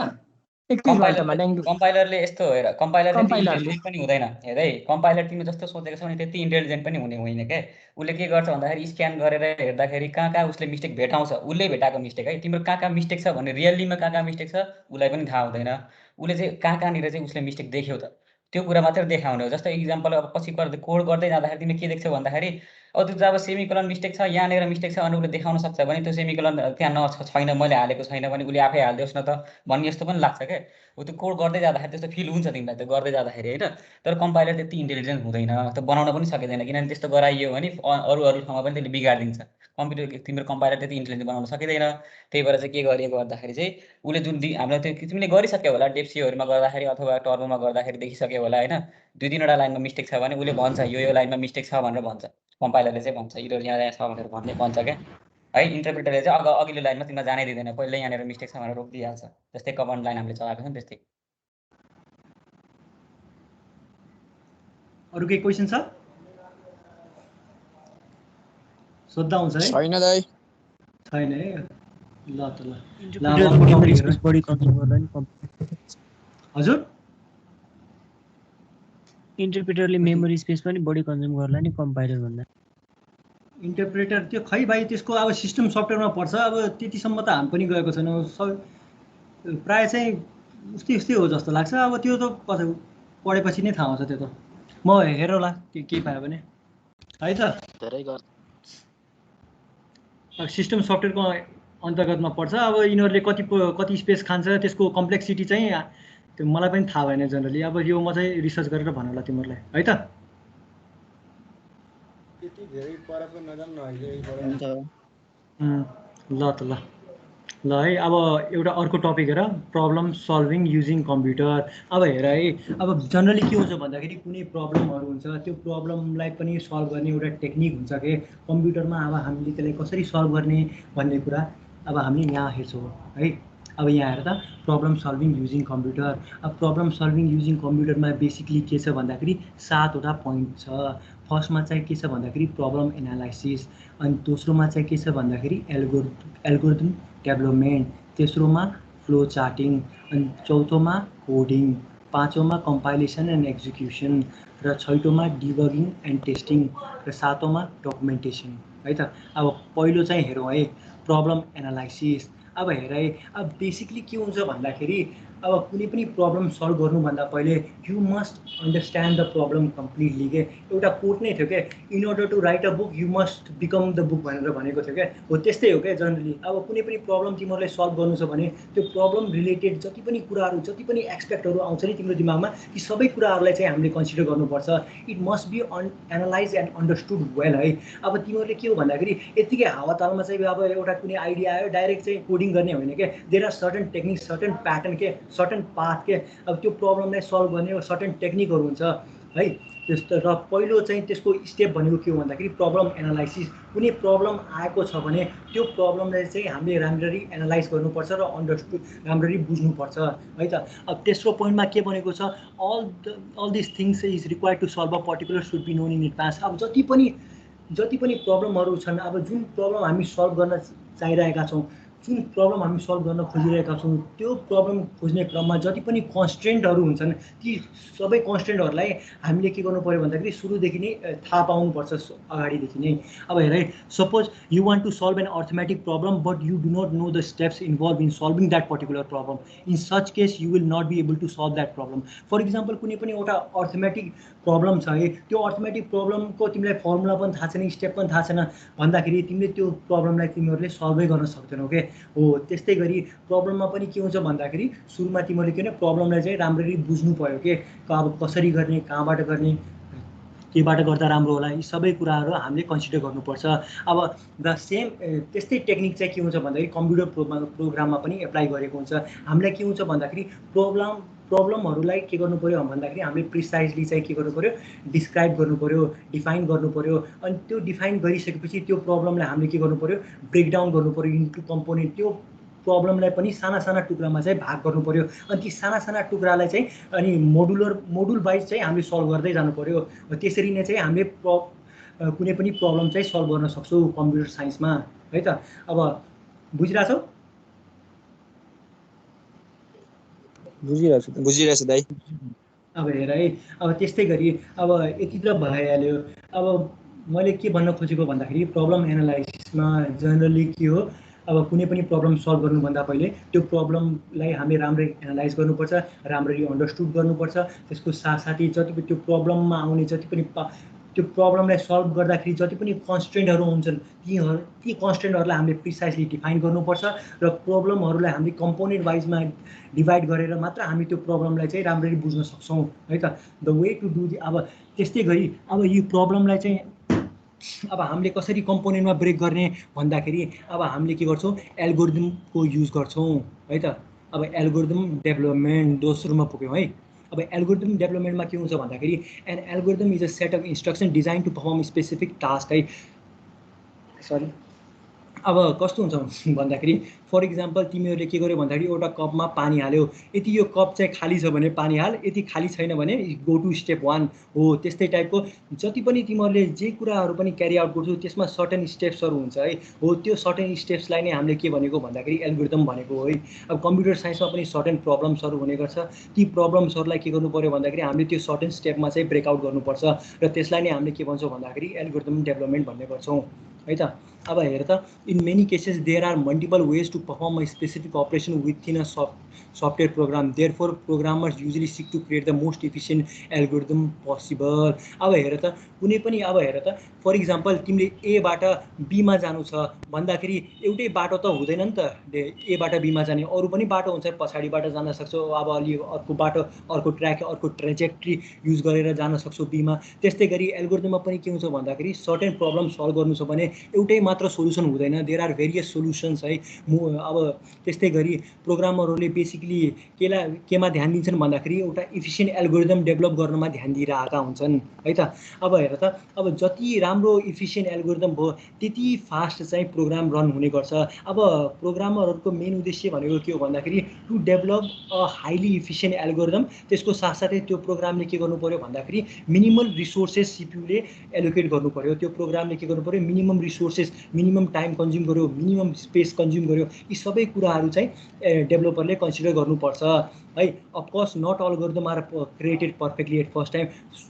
कम्पाइलरले यस्तो हेर, कम्पाइलर त्यति इन्टेलिजेन्ट पनि हुँदैन। हेर है, कम्पाइलर तिमीले जस्तो सोचेको छौ नि त्यति इन्टेलिजेन्ट पनि हुने होइन क्या। उसले के गर्छ भन्दाखेरि स्क्यान गरेर हेर्दाखेरि कहाँ उसले मिस्टेक भेटाउँछ, उसले भेटाएको मिस्टेक है, तिम्रो कहाँ मिस्टेक छ भन्ने रियल्लीमा कहाँ मिस्टेक छ उसलाई पनि थाहा हुँदैन। उसले चाहिँ कहाँनिर चाहिँ उसले मिस्टेक देख्यो त त्यो कुरा मात्रै देखाउने हो। जस्तो इक्जाम्पल अब पछि कोड गर्दै जाँदाखेरि तिमीले के देख्छौ भन्दाखेरि अब त्यो जब सेमिकोलन मिस्टेक छ यहाँनिर मिस्टेक छ अनि उसले देखाउन सक्छ भने त्यो सेमिकोलन त्यहाँ छैन, मैले हालेको छैन भने उसले आफै हालिदियोस् न त भन्ने जस्तो पनि लाग्छ क्या। हो त्यो कोड गर्दै जाँदाखेरि त्यस्तो फिल हुन्छ तिमीलाई त्यो गर्दै जाँदाखेरि होइन। तर कम्पाइलर त्यति इन्टेलिजेन्ट हुँदैन, त्यो बनाउन पनि सकिँदैन, किनभने त्यस्तो गराइयो भने अरू ठाउँमा पनि त्यसले बिगारिदिन्छ। कम्प्युटर तिम्रो कम्पाइलर त्यति इन्टेलिजेन्ट बनाउन सकिँदैन। त्यही भएर चाहिँ के गरिएको भन्दाखेरि चाहिँ उसले जुन हामीलाई त्यो तिमीले गरिसक्यो होला डेप्सीहरूमा गर्दाखेरि अथवा टर्बोमा गर्दाखेरि देखिसक्यो होला होइन, 2-3वटा लाइनमा मिस्टेक छ भने उसले भन्छ यो लाइनमा मिस्टेक छ भनेर भन्छ। कम्पाइलरले चाहिँ भन्छ इरर यहाँ छ भनेर भन्छ क्या है। इन्टरप्रेटरले चाहिँ अघिल्लो लाइनमा तिमीलाई जानै दिँदैन, पहिल्यै यहाँनिर मिस्टेक छ भनेर रोकिदिइहाल्छ। जस्तै कमान्ड लाइन हामीले चलाएको छ नि त्यस्तै। अरू केही क्वेसन छ? सोध्दा हुन्छ है? छैन दाइ। छैन है, ल त ल। हजुर इन्टरप्रेटरले मेमोरी स्पेस पनि बढी कन्ज्युम गर्ला नि कम्पाइलर भन्दा। इन्टरप्रेटर त्यो खै भाइ त्यसको अब सिस्टम सफ्टवेयरमा पर्छ, अब त्यतिसम्म त हामी पनि गएको छैनौँ। प्रायः चाहिँ उस्तै हो जस्तो लाग्छ। अब त्यो त पढेपछि नै थाहा हुन्छ। त्यो त म हेरौँला केही पायो भने है त। सिस्टम सफ्टवेयरको अन्तर्गतमा पर्छ। अब यिनीहरूले कति स्पेस खान्छ त्यसको कम्प्लेक्सिटी चाहिँ त्यो मलाई पनि थाहा भएन जनरली। अब यो म चाहिँ रिसर्च गरेर भन्नुला तिमीहरूलाई है त। ल त ल ल है। अब एउटा अर्को टपिक हेर, प्रब्लम सल्भिङ युजिङ कम्प्युटर। अब हेर है, अब जनरली के हुन्छ भन्दाखेरि कुनै प्रब्लमहरू हुन्छ, त्यो प्रब्लमलाई पनि सल्भ गर्ने एउटा टेक्निक हुन्छ कि कम्प्युटरमा। अब हामीले त्यसलाई कसरी सल्भ गर्ने भन्ने कुरा अब हामीले यहाँ हेर्छौँ है। अब यहाँ हेर त, प्रब्लम सल्भिङ युजिङ कम्प्युटर। अब प्रब्लम सल्भिङ युजिङ कम्प्युटरमा बेसिकली के छ भन्दाखेरि 7वटा पोइन्ट छ। फर्स्टमा चाहिँ के छ भन्दाखेरि प्रब्लम एनालाइसिस, अनि दोस्रोमा चाहिँ के छ भन्दाखेरि एल्गोरिदम डेभलपमेन्ट, तेस्रोमा फ्लो चार्टिङ, अनि चौथोमा कोडिङ, पाँचौँमा कम्पाइलेसन एन्ड एक्जिक्युसन, र छैटौँमा डिबगिङ एन्ड टेस्टिङ, र सातौँमा डकुमेन्टेसन है त। अब पहिलो चाहिँ हेरौँ है, प्रब्लम एनालाइसिस। अब हेर है, अब बेसिकली के हुन्छ भन्दाखेरि अब कुनै पनि प्रब्लम सल्भ गर्नुभन्दा पहिले you must understand the problem completely के। एउटा कोट नै थियो क्या, in order to write a book you must become the book भनेर भनेको थियो क्या। हो त्यस्तै हो क्या जनरली। अब कुनै पनि प्रब्लम तिमीहरूलाई सल्भ गर्नु छ भने त्यो प्रब्लम रिलेटेड जति पनि कुराहरू, जति पनि एक्सपेक्टहरू आउँछ नि तिम्रो दिमागमा, ती सबै कुराहरूलाई चाहिँ हामीले कन्सिडर गर्नुपर्छ। It must be analyse and understood well है। अब तिमीहरूले के हो भन्दाखेरि यत्तिकै हावातालमा चाहिँ अब एउटा कुनै आइडिया आयो डाइरेक्ट चाहिँ कोडिङ गर्ने होइन क्या। There are certain technique, certain pattern के, सर्टन पाथ के। अब त्यो प्रब्लमलाई सल्भ गर्ने सर्टन टेक्निकहरू हुन्छ है त्यस्तो। र पहिलो चाहिँ त्यसको स्टेप भनेको के हो भन्दाखेरि प्रब्लम एनालाइसिस। कुनै प्रब्लम आएको छ भने त्यो प्रब्लमलाई चाहिँ हामीले राम्ररी एनालाइज गर्नुपर्छ र अन्डरस्टुड राम्ररी बुझ्नुपर्छ है त। अब तेस्रो पोइन्टमा के भनेको छ, all this things is required to solve a particular should be known in advance. अब जति पनि प्रब्लमहरू छन्, अब जुन प्रब्लम हामी सल्भ गर्न चाहिरहेका छौँ जुन प्रब्लम हामी सल्भ गर्न खोजिरहेका छौँ त्यो प्रब्लम खोज्ने क्रममा जति पनि कन्स्ट्रेन्टहरू हुन्छन् ती सबै कन्स्ट्रेन्टहरूलाई हामीले के गर्नु पर्यो भन्दाखेरि सुरुदेखि नै थाहा पाउनुपर्छ अगाडिदेखि नै। अब हेर है, suppose you want to solve an arithmetic problem but you do not know the steps involve in solving that particular problem, in such case you will not be able to solve that problem. For example कुनै पनि एउटा arithmetic problem छ है, त्यो arithmetic प्रब्लमको तिमीलाई formula पनि थाहा छैन, स्टेप पनि थाहा छैन भन्दाखेरि तिमीले त्यो प्रब्लमलाई तिमीहरूले सल्भै गर्न सक्दैनौ के हो। त्यस्तै गरी प्रब्लममा पनि के हुन्छ भन्दाखेरि सुरुमा तिमीहरूले के भने प्रब्लमलाई चाहिँ राम्ररी बुझ्नु पर्यो के, अब कसरी गर्ने, कहाँबाट गर्ने, केबाट गर्दा राम्रो होला, यी सबै कुराहरू हामीले कन्सिडर गर्नुपर्छ। अब द सेम त्यस्तै टेक्निक चाहिँ के हुन्छ भन्दाखेरि कम्प्युटर प्रोग्राममा पनि एप्लाई गरेको हुन्छ। हामीलाई के हुन्छ भन्दाखेरि प्रब्लमहरूलाई के गर्नु पर्यो भन्दाखेरि हामीले प्रिसाइजली चाहिँ के गर्नु पर्यो, डिस्क्राइब गर्नु पर्यो, डिफाइन गर्नु पर्यो। अनि त्यो डिफाइन गरिसकेपछि त्यो प्रब्लमलाई हामीले के गर्नु पर्यो, ब्रेकडाउन गर्नु पर्यो इन्टु कम्पोनेन्ट। त्यो प्रब्लमलाई पनि साना साना टुक्रामा चाहिँ भाग गर्नु पर्यो। अनि ती साना साना टुक्रालाई चाहिँ अनि मोडुल वाइज चाहिँ हामीले सल्भ गर्दै जानु पर्यो। त्यसरी नै चाहिँ हामीले कुनै पनि प्रब्लम चाहिँ सल्भ गर्न सक्छौँ कम्प्युटर साइन्समा है त। अब बुझिरहेछौ? बुझिरहेछु दाइ। अब हेर है, अब त्यस्तै गरी अब यति त भइहाल्यो। अब मैले के भन्न खोजेको भन्दाखेरि प्रब्लम एनालाइसिसमा जनरली के हो, अब कुनै पनि प्रब्लम सल्भ गर्नुभन्दा पहिले त्यो प्रब्लमलाई हामीले राम्ररी एनालाइज गर्नुपर्छ, राम्ररी अन्डरस्टुड गर्नुपर्छ। त्यसको साथसाथै जति पनि त्यो प्रब्लममा आउने जति पनि त्यो प्रब्लमलाई सल्भ गर्दाखेरि जति पनि कन्स्ट्रेन्टहरू हुन्छन् ती कन्स्ट्रेन्टहरूलाई हामीले प्रिसाइजली डिफाइन गर्नुपर्छ र प्रब्लमहरूलाई हामीले कम्पोनेन्ट वाइजमा डिभाइड गरेर मात्र हामी त्यो प्रब्लमलाई चाहिँ राम्ररी बुझ्न सक्छौँ है त। द वे टु डु अब त्यस्तै गरी अब यो प्रब्लमलाई चाहिँ अब हामीले कसरी कम्पोनेन्टमा ब्रेक गर्ने भन्दाखेरि अब हामीले के गर्छौँ, एल्गोरिदमको युज गर्छौँ है त। अब एल्गोरिदम डेभलपमेन्ट दोस्रोमा पुग्यौँ है। अब एल्गोरिदम डेभलपमेन्टमा के हुन्छ भन्दाखेरि an algorithm is a set of instruction design to perform specific task है। सरी, अब कस्तो हुन्छ भन्दाखेरि फर इक्जाम्पल तिमीहरूले के गर्यो भन्दाखेरि एउटा कपमा पानी हाल्यो, यदि यो कप चाहिँ खाली छ भने पानी हाल, यदि खाली छैन भने गो टु स्टेप 1 हो। त्यस्तै टाइपको जति पनि तिमीहरूले जे कुराहरू पनि क्यारी आउट गर्छौ त्यसमा सर्टेन स्टेप्सहरू हुन्छ है हो। त्यो सर्टेन स्टेप्सलाई नै हामीले के भनेको भन्दाखेरि एल्गोरिदम भनेको हो है। अब कम्प्युटर साइन्समा पनि सर्टेन प्रब्लम्सहरू हुने गर्छ, ती प्रब्लम्सहरूलाई के गर्नु पर्यो भन्दाखेरि हामीले त्यो सर्टेन स्टेपमा चाहिँ ब्रेकआउट गर्नुपर्छ र त्यसलाई नै हामीले के भन्छौँ भन्दाखेरि एल्गोरिदम डेभलपमेन्ट भन्ने गर्छौँ है त। अब हेर त, in many cases there are multiple ways to perform a specific operation within a software program, therefore programmers usually seek to create the most efficient algorithm possible. अब हेर त कुनै पनि, अब हेर त फर इक्जाम्पल तिमीले एबाट बीमा जानु छ भन्दाखेरि एउटै बाटो त हुँदैन नि त, एबाट बीमा जाने अरू पनि बाटो हुन्छ, पछाडिबाट जान सक्छौ, अब अलि अर्को बाटो, अर्को ट्र्याक, अर्को ट्रेजेक्ट्री युज गरेर जान सक्छौ बीमा। त्यस्तै गरी एल्गोरिदममा पनि के हुन्छ भन्दाखेरि सर्टेन प्रब्लम सल्भ गर्नु छ भने एउटै मात्र सोल्युसन हुँदैन, देयर आर भेरियस सोल्युसन्स है। अब त्यस्तै गरी प्रोग्रामरहरूले बेसिकली केमा ध्यान दिन्छन् भन्दाखेरि एउटा इफिसियन्ट एल्गोरिदम डेभलप गर्नमा ध्यान दिइरहेका हुन्छन् है त। अब हेर त, अब जति राम्रो इफिसियन्ट एल्गोरिदम भयो त्यति फास्ट चाहिँ प्रोग्राम रन हुने गर्छ। अब प्रोग्रामरहरूको मेन उद्देश्य भनेको के हो भन्दाखेरि to develop a highly efficient algorithm. त्यसको साथसाथै त्यो प्रोग्रामले के गर्नु पर्यो भन्दाखेरि मिनिमल रिसोर्सेस सिपियुले एलोकेट गर्नु पर्यो। त्यो प्रोग्रामले के गर्नु पर्यो, minimum resources, minimum time consume गर्यो, मिनिमम स्पेस कन्ज्युम गर्यो। यी सबै कुराहरू चाहिँ डेभलपरले कन्सिडर गर्नुपर्छ है। Of course not all algorithm are created perfectly at first time.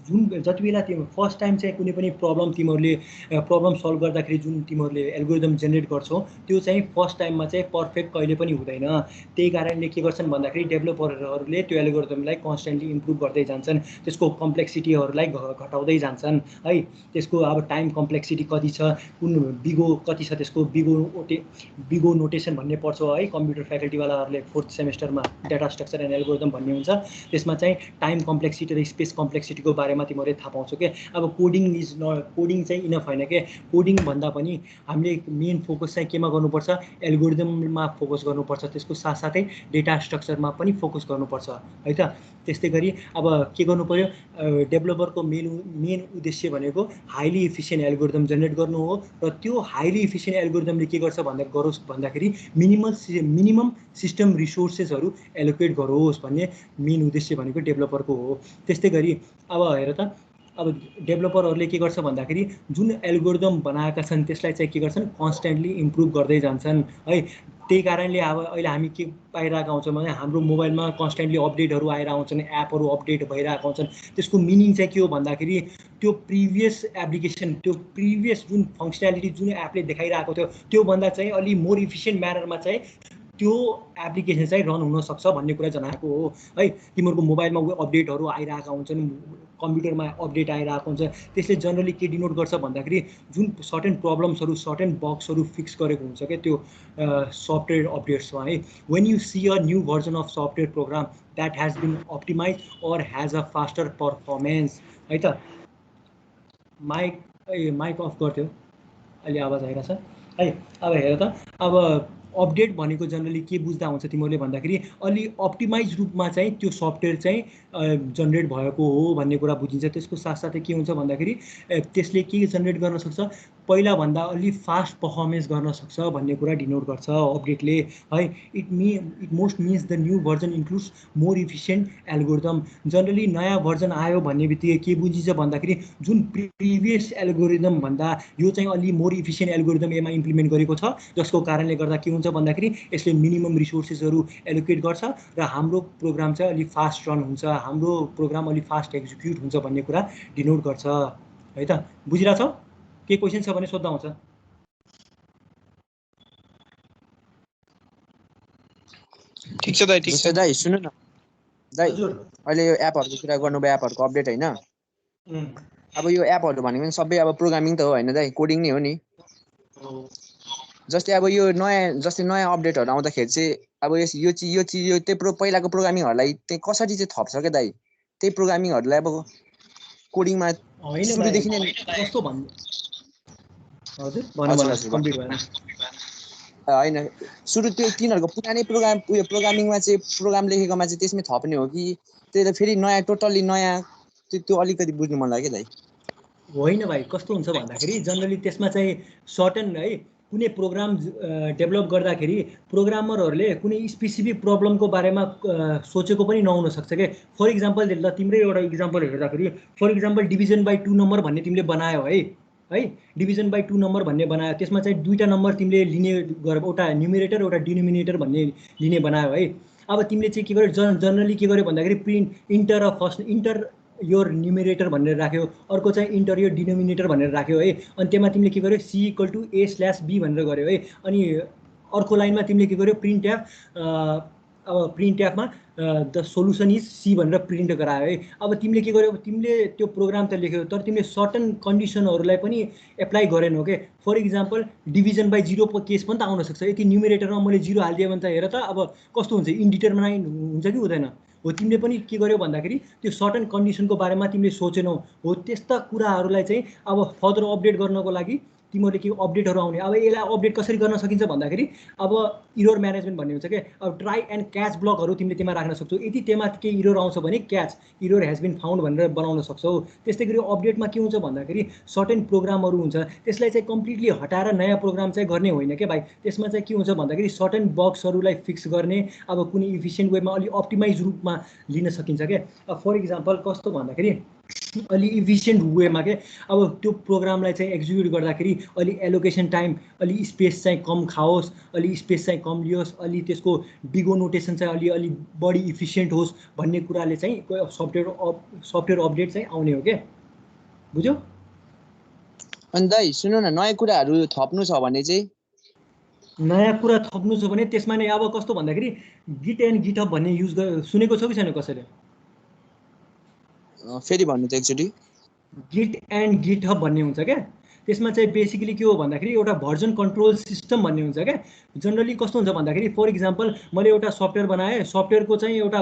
जुन जति बेला तिम्रो फर्स्ट टाइम चाहिँ कुनै पनि तिमीहरूले प्रब्लम सल्भ गर्दाखेरि जुन तिमीहरूले एल्गोरिदम जेनेरेट गर्छौ त्यो चाहिँ फर्स्ट टाइममा चाहिँ पर्फेक्ट कहिले पनि हुँदैन। त्यही कारणले के गर्छन् भन्दाखेरि डेभलपरहरूले त्यो एल्गोरिदमलाई कन्स्टेन्टली इम्प्रुभ गर्दै जान्छन्, त्यसको कम्प्लेक्सिटीहरूलाई घटाउँदै जान्छन् है। त्यसको अब टाइम कम्प्लेक्सिटी कति छ, कुन बिगो कति छ, त्यसको बिगो नोटेसन भन्ने पढ्छ है कम्प्युटर फ्याकल्टीवालाहरूले 4th सेमेस्टरमा डेटा स्ट्रक्चर एन्ड एल्गोरिदम भन्ने हुन्छ। त्यसमा चाहिँ टाइम कम्प्लेक्सिटी र स्पेस कम्प्लेक्सिटीको बारेमा तिमीहरूले थाहा पाउँछौ के। अब कोडिङ चाहिँ इनफ होइन के, कोडिङ भन्दा पनि हामीले मेन फोकस चाहिँ केमा गर्नुपर्छ, एल्गोरिदममा फोकस गर्नुपर्छ। त्यसको साथसाथै डेटा स्ट्रक्चरमा पनि फोकस गर्नुपर्छ है त। त्यस्तै गरी अब के गर्नु पर्यो, डेभलपरको मेन उद्देश्य भनेको हाइली इफिसियन्ट एल्गोरिदम जेनेरेट गर्नु हो र त्यो हाइली इफिसियन्ट एल्गोरिदमले के गर्छ भन्दाखेरि मिनिमम सिस्टम रिसोर्सेसहरू एलोकेट गरोस् भन्ने मेन उद्देश्य भनेको डेभलपरको हो। त्यस्तै गरी अब हेर त, अब डेभलपरहरूले के गर्छ भन्दाखेरि जुन एल्गोरिदम बनाएका छन् त्यसलाई चाहिँ के गर्छन्, कन्स्टेन्टली इम्प्रुभ गर्दै जान्छन् है। त्यही कारणले अब अहिले हामी के पाइरहेका हुन्छौँ भने हाम्रो मोबाइलमा कन्स्टेन्टली अपडेटहरू आएर आउँछन्, एपहरू अपडेट भइरहेका हुन्छन्। त्यसको मिनिङ चाहिँ के हो भन्दाखेरि त्यो प्रिभियस एप्लिकेसन, त्यो प्रिभियस जुन फङ्सनालिटी जुन एपले देखाइरहेको थियो त्योभन्दा चाहिँ अलि मोर इफिसियन्ट म्यानरमा चाहिँ त्यो एप्लिकेसन चाहिँ रन हुनसक्छ भन्ने कुरा जनाएको हो है। तिमीहरूको मोबाइलमा अपडेटहरू आइरहेका हुन्छन्, कम्प्युटरमा अपडेट आइरहेको हुन्छ। त्यसले जनरली के डिनोट गर्छ भन्दाखेरि जुन सर्टेन प्रब्लम्सहरू, सर्टेन बग्सहरू फिक्स गरेको हुन्छ क्या त्यो सफ्टवेयर अपडेट्समा है। When you see a new version of software program that has been optimise or has a faster performance है त। माइक अफ गर्थ्यो, अहिले आवाज आइरहेछ है। अब हेर त, अब अपडेट भनेको जनरली के बुझ्दा हुन्छ तिमीहरूले भन्दाखेरि अलि अप्टिमाइज रूपमा चाहिँ त्यो सफ्टवेयर चाहिँ जनरेट भएको हो भन्ने कुरा बुझिन्छ। त्यसको साथसाथै के हुन्छ भन्दाखेरि त्यसले के जनरेट गर्न सक्छ, पहिलाभन्दा अलि फास्ट पर्फर्मेन्स गर्न सक्छ भन्ने कुरा डिनोट गर्छ अपडेटले है। It most means the new version includes more efficient algorithm. Generally नयाँ भर्जन आयो भन्ने बित्तिकै के बुझिन्छ भन्दाखेरि जुन प्रिभियस एल्गोरिदम भन्दा यो चाहिँ अलि मोर इफिसियन्ट एल्गोरिदम यसमा इम्प्लिमेन्ट गरेको छ, जसको कारणले गर्दा के हुन्छ भन्दाखेरि यसले मिनिमम रिसोर्सेसहरू एलोकेट गर्छ र हाम्रो प्रोग्राम चाहिँ अलि फास्ट रन हुन्छ, हाम्रो प्रोग्राम अलि फास्ट एक्जिक्युट हुन्छ भन्ने कुरा डिनोट गर्छ है त। बुझिरहेछौ? के क्वेसन छ भने सोध्दा हुन्छ। ठिक छ दाइ, ठिक छ दाइ। सुन्नु न दाइ, अहिले यो एपहरूको कुरा गर्नुभयो, एपहरूको अपडेट होइन। अब यो एपहरू भनेको सबै अब प्रोग्रामिङ त हो होइन दाइ, कोडिङ नै हो नि। जस्तै अब यो नयाँ अपडेटहरू आउँदाखेरि चाहिँ अब यो त्यही पहिलाको प्रोग्रामिङहरूलाई चाहिँ कसरी चाहिँ थप्छ क्या दाइ? त्यही प्रोग्रामिङहरूलाई अब कोडिङमा सुरुदेखि नै कस्तो भन्नु? हजुर भन्नु होइन, सुरु त्यो तिनीहरूको पुरानै प्रोग्रामिङमा चाहिँ प्रोग्राम लेखेकोमा चाहिँ त्यसमै थप्ने हो कि त्यही त फेरि नयाँ टोटल्ली नयाँ? त्यो अलिकति बुझ्नु मन लाग्यो दाइ। होइन भाइ, कस्तो हुन्छ भन्दाखेरि जनरली त्यसमा चाहिँ सर्टेन है कुनै प्रोग्राम डेभलप गर्दाखेरि प्रोग्रामरहरूले कुनै स्पेसिफिक प्रब्लमको बारेमा सोचेको पनि नहुनसक्छ क्या। फर इक्जाम्पल ल, तिम्रै एउटा इक्जाम्पल हेर्दाखेरि for example division by 2 number भन्ने तिमीले बनायो है, डिभिजन बाई 2 नम्बर भन्ने बनायो। त्यसमा चाहिँ दुईवटा नम्बर तिमीले लिने गरेर एउटा न्युमिरेटर एउटा डिनोमिनेटर भन्ने लिने बनायो है। अब तिमीले चाहिँ के गर्यो, जनरली के गर्यो भन्दाखेरि इन्टर योर न्युमिरेटर भनेर राख्यो, अर्को चाहिँ इन्टर योर डिनोमिनेटर भनेर राख्यो है। अनि त्यसमा तिमीले के गर्यो, C = A/B भनेर गर्यो है। अनि अर्को लाइनमा तिमीले के गर्यो, प्रिन्ट एपमा द सोल्युसन इज C भनेर प्रिन्ट गरायो है। अब तिमीले के गर्यो, तिमीले त्यो प्रोग्राम त लेख्यो तर तिमीले सर्टन कन्डिसनहरूलाई पनि एप्लाई गरेनौ के। For example division by 0 case पनि त आउन सक्छ। यति न्युमिरेटरमा मैले 0 हालिदिएँ भने त हेर त अब कस्तो हुन्छ, इन्डिटरमाइन हुन्छ कि हुँदैन हो। तिमीले पनि के गर्यो भन्दाखेरि त्यो सर्टन कन्डिसनको बारेमा तिमीले सोचेनौ हो। त्यस्ता कुराहरूलाई चाहिँ अब फर्दर अपडेट गर्नको लागि तिमीहरूले के अपडेटहरू आउने। अब यसलाई अपडेट कसरी गर्न सकिन्छ भन्दाखेरि अब इरर म्यानेजमेन्ट भन्ने हुन्छ क्या। अब ट्राई एन्ड क्याच ब्लकहरू तिमीले त्यसमा राख्न सक्छौ। यदि त्यसमा केही इरर आउँछ भने catch error has been found भनेर बनाउन सक्छौ। त्यस्तै गरी अपडेटमा के हुन्छ भन्दाखेरि सर्टेन प्रोग्रामहरू हुन्छ, त्यसलाई चाहिँ कम्प्लिटली हटाएर नयाँ प्रोग्राम चाहिँ गर्ने होइन क्या भाइ। त्यसमा चाहिँ के हुन्छ भन्दाखेरि सर्टेन बग्सहरूलाई फिक्स गर्ने, अब कुनै इफिसियन्ट वेमा अलि अप्टिमाइज रूपमा लिन सकिन्छ क्या। अब फर इक्जाम्पल कस्तो भन्दाखेरि अलि इफिसियन्ट वेमा के, अब त्यो प्रोग्रामलाई चाहिँ एक्जिक्युट गर्दाखेरि अलि एलोकेसन टाइम, अलि स्पेस चाहिँ कम खाओस्, अलि स्पेस चाहिँ कम लियोस्, अलि त्यसको डिगो नोटेसन चाहिँ अलि बढी इफिसियन्ट होस् भन्ने कुराले चाहिँ सफ्टवेयर अपडेट चाहिँ आउने हो क्या। बुझ्यौ? अनि दाइ सुन्नु न, नयाँ कुराहरू थप्नु छ भने चाहिँ नयाँ कुरा थप्नु छ भने त्यसमा नै अब कस्तो भन्दाखेरि गिट एन्ड गिटहब भन्ने युज सुनेको छौ कि छैन कसैले? फेरि भन्नु त एकचोटि। गिट एन्ड गिटहब भन्ने हुन्छ क्या। त्यसमा चाहिँ बेसिकली के हो भन्दाखेरि एउटा भर्जन कन्ट्रोल सिस्टम भन्ने हुन्छ क्या। जनरली कस्तो हुन्छ भन्दाखेरि फर इक्जाम्पल मैले एउटा सफ्टवेयर बनाएँ, सफ्टवेयरको चाहिँ एउटा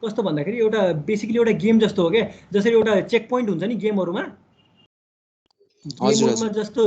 कस्तो भन्दाखेरि एउटा बेसिकली एउटा गेम जस्तो हो क्या। जसरी एउटा चेक पोइन्ट हुन्छ नि गेमहरूमा जस्तो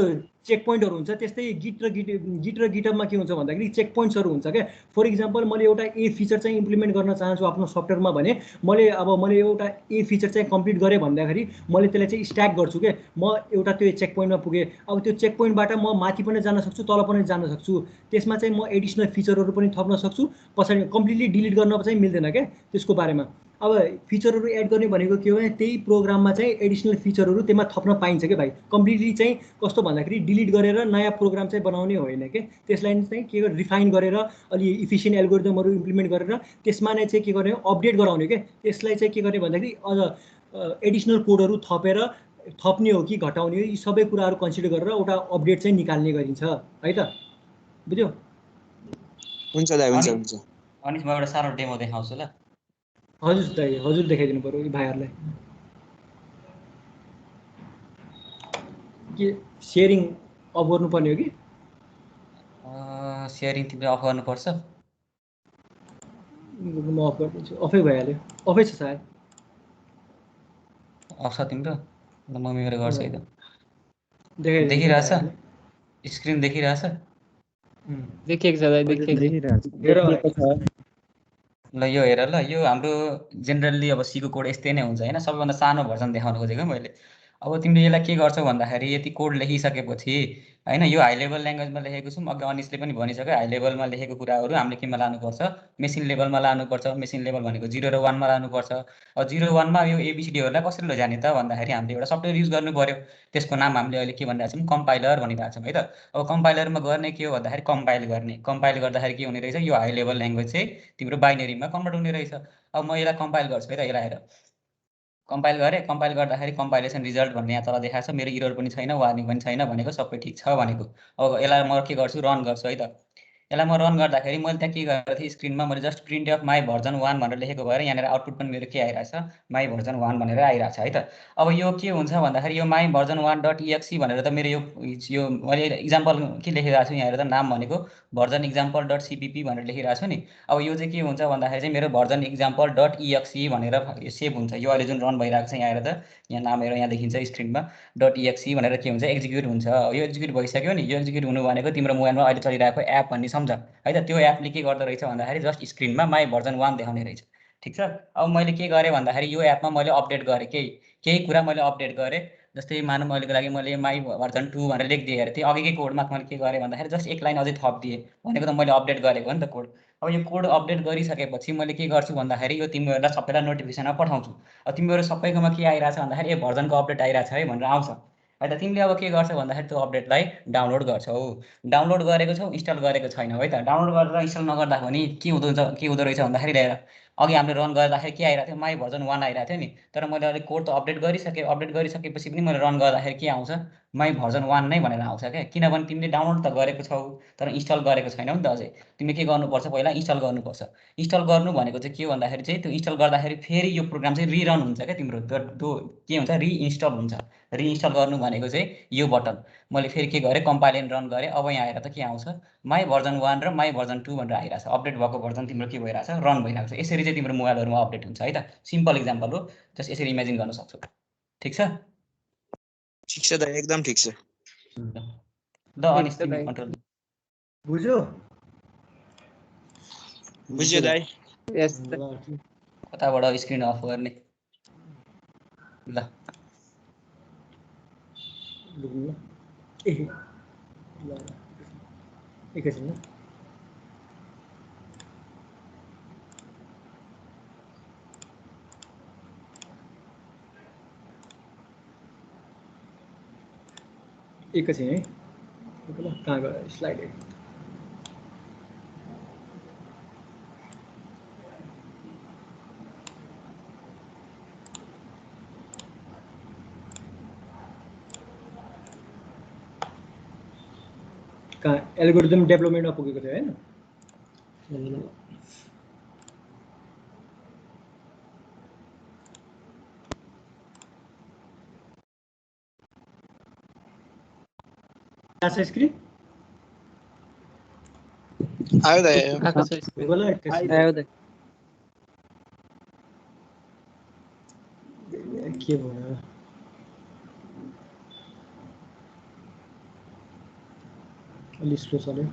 चेक पोइन्टहरू हुन्छ, त्यस्तै गिट र गिटहबमा के हुन्छ भन्दाखेरि चेक पोइन्ट्सहरू हुन्छ क्या। फर इक्जाम्पल मैले एउटा ए फिचर चाहिँ इम्प्लिमेन्ट गर्न चाहन्छु आफ्नो सफ्टवेयरमा भने मैले एउटा ए फिचर चाहिँ कम्प्लिट गरेँ भन्दाखेरि मैले त्यसलाई चाहिँ स्ट्याक गर्छु क्या। म एउटा त्यो चेक पोइन्टमा पुगेँ, अब त्यो चेक पोइन्टबाट म माथि पनि जान सक्छु, तल पनि जान सक्छु। त्यसमा चाहिँ म एडिसनल फिचरहरू पनि थप्न सक्छु। पछाडि कम्प्लिटली डिलिट गर्न चाहिँ मिल्दैन क्या त्यसको बारेमा। अब फिचरहरू एड गर्ने भनेको के हो भने त्यही प्रोग्राममा चाहिँ एडिसनल फिचरहरू त्यसमा थप्न पाइन्छ क्या भाइ। कम्प्लिटली चाहिँ कस्तो भन्दाखेरि डिलिट गरेर नयाँ प्रोग्राम चाहिँ बनाउने होइन क्या। त्यसलाई चाहिँ के गर्नु रिफाइन गरेर अलि इफिसियन्ट एल्गोरिदमहरू इम्प्लिमेन्ट गरेर त्यसमा नै चाहिँ के गर्ने अपडेट गराउने क्या। त्यसलाई चाहिँ के गर्ने भन्दाखेरि अझ एडिसनल कोडहरू थप्ने हो कि घटाउने हो, यी सबै कुराहरू कन्सिडर गरेर एउटा अपडेट चाहिँ निकाल्ने गरिन्छ है त, बुझ्यो? हुन्छ दाइ, हुन्छ अनि हुन्छ। अनि म एउटा सानो डेमो देखाउँछु ल। हजुर दाइ, हजुर देखाइदिनु पऱ्यो यी भाइहरूलाई। के सेयरिङ अफ गर्नुपर्ने हो कि? सेयरिङ तिमीले अफ गर्नुपर्छ। म अफ गरिदिन्छु, अफै भइहाल्यो, अफै छ सायद। अफ छ तिम्रो? ल म मेरो गर्छु है त। देखाइदिन्छु देखिरहेछ? भाइहरूलाई। स्क्रिन देखिरहेछ? देखिएको छ दाइ, देखिएको छ। हेर ल यो हेर ल, यो हाम्रो जेनरली अब सीको कोड यस्तै नै हुन्छ होइन। सबैभन्दा सानो भर्जन देखाउन खोजेको मैले। अब तिमीले यसलाई के गर्छौ भन्दाखेरि यति कोड लेखिसकेपछि होइन, यो हाई लेभल ल्याङ्ग्वेजमा लेखेको छौँ, अघि अनिसले पनि भनिसक्यो हाई लेभलमा लेखेको कुराहरू हामीले केमा लानुपर्छ, मेसिन लेभलमा लानुपर्छ। मेसिन लेभल भनेको 0 र 1मा लानुपर्छ। अब 0 1मा यो एबिसिडीहरूलाई कसरी लैजाने त भन्दाखेरि हामीले एउटा सफ्टवेयर युज गर्नु पर्यो। त्यसको नाम हामीले अहिले के भनिरहेको छौँ, कम्पाइलर भनिरहेको छौँ है त। अब कम्पाइलरमा गर्ने के हो भन्दाखेरि कम्पाइल गर्ने। कम्पाइल गर्दाखेरि के हुने रहेछ, यो हाई लेभल ल्याङ्ग्वेज चाहिँ तिम्रो बाइनेरीमा कन्भर्ट हुने रहेछ। अब म यसलाई कम्पाइल गर्छु है त, यसलाई हेर कम्पाइल गरेँ। कम्पाइल गर्दाखेरि कम्पाइलेसन रिजल्ट भन्ने यहाँ तल देखाएको छ, मेरो इरर पनि छैन, वार्निङ पनि छैन भनेको, सबै ठिक छ भनेको। अब यसलाई म के गर्छु, रन गर्छु है त। यसलाई म रन गर्दाखेरि मैले त्यहाँ के गरेको थिएँ, स्क्रिनमा मैले just print of my version 1 भनेर लेखेको भएर यहाँनिर आउटपुट पनि मेरो के आइरहेछ, माई भर्जन 1 भनेर आइरहेछ है त। अब यो के हुन्छ भन्दाखेरि यो माई भर्जन 1 डट इएक्सी भनेर त मेरो यो मैले इक्जाम्पल के लेखिरहेको छु यहाँ हेरेर, नाम भनेको भर्जन इक्जाम्पल डट सिपिपी भनेर लेखिरहेको छु नि। अब यो चाहिँ के हुन्छ भन्दाखेरि चाहिँ मेरो भर्जन इक्जाम्पल डट इएक्सी भनेर सेभ हुन्छ। यो अहिले जुन रन भइरहेको छ यहाँ हेरेर त, यहाँ नाम हेरेर यहाँ देखिन्छ स्क्रिनमा डट इएक्सी भनेर के हुन्छ, एक्जिक्युट हुन्छ। यो एक्जिक्युट भइसक्यो नि, यो एक्जिक्युट हुनु भनेको तिम्रो मोबाइलमा अहिले चलिरहेको एप भन्ने सम्झ है त। त्यो एपले के गर्दो रहेछ भन्दाखेरि जस्ट स्क्रिनमा माई भर्जन 1 देखाउने रहेछ, ठिक छ। अब मैले के गरेँ भन्दाखेरि यो एपमा मैले अपडेट गरेँ, केही कुरा मैले अपडेट गरेँ। जस्तै मानौँ अहिलेको लागि मैले माई भर्जन 2 भनेर लेखिदिएँ हेरेँ, त्यो अघिकै कोडमा मैले के गरेँ भन्दाखेरि जस्ट एक लाइन अझै थपिदिएँ, भनेको त मैले अपडेट गरेको हो नि त कोड। अब यो कोड अपडेट गरिसकेपछि मैले के गर्छु भन्दाखेरि यो तिमीहरूलाई सबैलाई नोटिफिकेसनमा पठाउँछु। अब तिमीहरू सबैकोमा के आइरहेछ भन्दाखेरि ए भर्जनको अपडेट आइरहेछ है भनेर आउँछ है त। तिमीले अब के गर्छौ भन्दाखेरि त्यो अपडेटलाई डाउनलोड गर्छौ। डाउनलोड गरेको छौ, इन्स्टल गरेको छैनौ है त। डाउनलोड गरेर इन्स्टल नगर्दा पनि के हुँदो रहेछ भन्दाखेरि लिएर अघि हामीले रन गर्दाखेरि के आइरहेको थियो, माई भर्जन 1 आइरहेको थियो नि। तर मैले अलिक कोड त अपडेट गरिसकेँ, अपडेट गरिसकेपछि पनि मैले रन गर्दाखेरि के आउँछ, माई भर्जन 1 नै भनेर आउँछ क्या। किनभने तिमीले डाउनलोड त गरेको छौ तर इन्स्टल गरेको छैनौ नि त अझै। तिमीले के गर्नुपर्छ, पहिला इन्स्टल गर्नुपर्छ। इन्स्टल गर्नु भनेको चाहिँ के भन्दाखेरि चाहिँ त्यो इन्स्टल गर्दाखेरि फेरि यो प्रोग्राम चाहिँ रिरन हुन्छ क्या तिम्रो, त्यो के हुन्छ, रिइन्स्टल हुन्छ। रिइन्स्टल गर्नु भनेको चाहिँ यो बटन। मैले फेरि के गरेँ, कम्पाइल एन्ड रन गरेँ। अब यहाँ आएर त के आउँछ, माई भर्जन 1 र माई भर्जन 2 भनेर आइरहेछ। अपडेट भएको भर्जन तिम्रो के भइरहेछ, रन भइरहेको छ। यसरी चाहिँ तिम्रो मोबाइलहरूमा अपडेट हुन्छ है त। सिम्पल इक्जाम्पल हो, जस्ट यसरी इमेजिन गर्न सक्छौ, ठिक छ। ठिक छ दाइ, एकदम ठिक छ। ल अनि तिमी कन्ट्रोल बुझ्यो? बुझ्यो दाइ। यस कताबाट स्क्रिन अफ गर्ने, ल एकैछिन ल। एकैछिन है, ल कहाँ गयो स्लाइड। कहाँ एल्गोरिदम डेभलपमेन्टमा पुगेको थियो होइन? स्क्रिन आयो दाइ, आयो। आयो दाइ। के भयो, अलि स्लो चल्यो।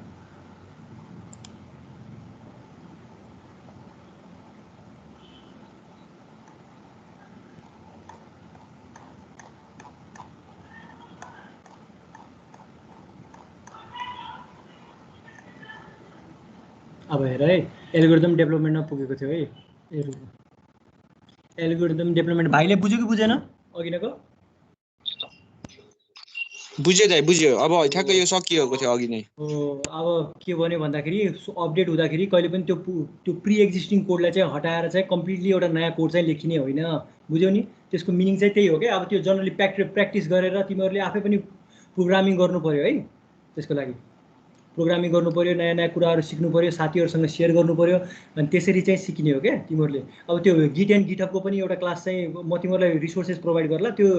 अब हेर है, एल्गोरिदम डेभलपमेन्टमा पुगेको थियो है। एल्गोरिदम डेभलपमेन्ट भाइले बुझ्यो कि बुझेन अघिनको? बुझ्यो दाइ बुझ्यो। अब ठ्याक्कै यो सकिएको थियो अघि नै। हो अब के भन्यो भन्दाखेरि अपडेट हुँदाखेरि कहिले पनि त्यो प्रि एक्जिस्टिङ कोडलाई चाहिँ हटाएर चाहिँ कम्प्लिटली एउटा नयाँ कोड चाहिँ लेखिने होइन, बुझ्यौ नि? त्यसको मिनिङ चाहिँ त्यही हो क्या। अब त्यो जनरली प्र्याक्टिस गरेर तिमीहरूले आफै पनि प्रोग्रामिङ गर्नु पऱ्यो है। त्यसको लागि प्रोग्रामिङ गर्नु पऱ्यो, नयाँ नयाँ कुराहरू सिक्नु पऱ्यो, साथीहरूसँग सेयर गर्नु पऱ्यो, अनि त्यसरी चाहिँ सिकिने हो क्या तिमीहरूले। अब त्यो गिट एन्ड गिटहबको पनि एउटा क्लास चाहिँ म तिमीहरूलाई रिसोर्सेस प्रोभाइड गर्ला। त्यो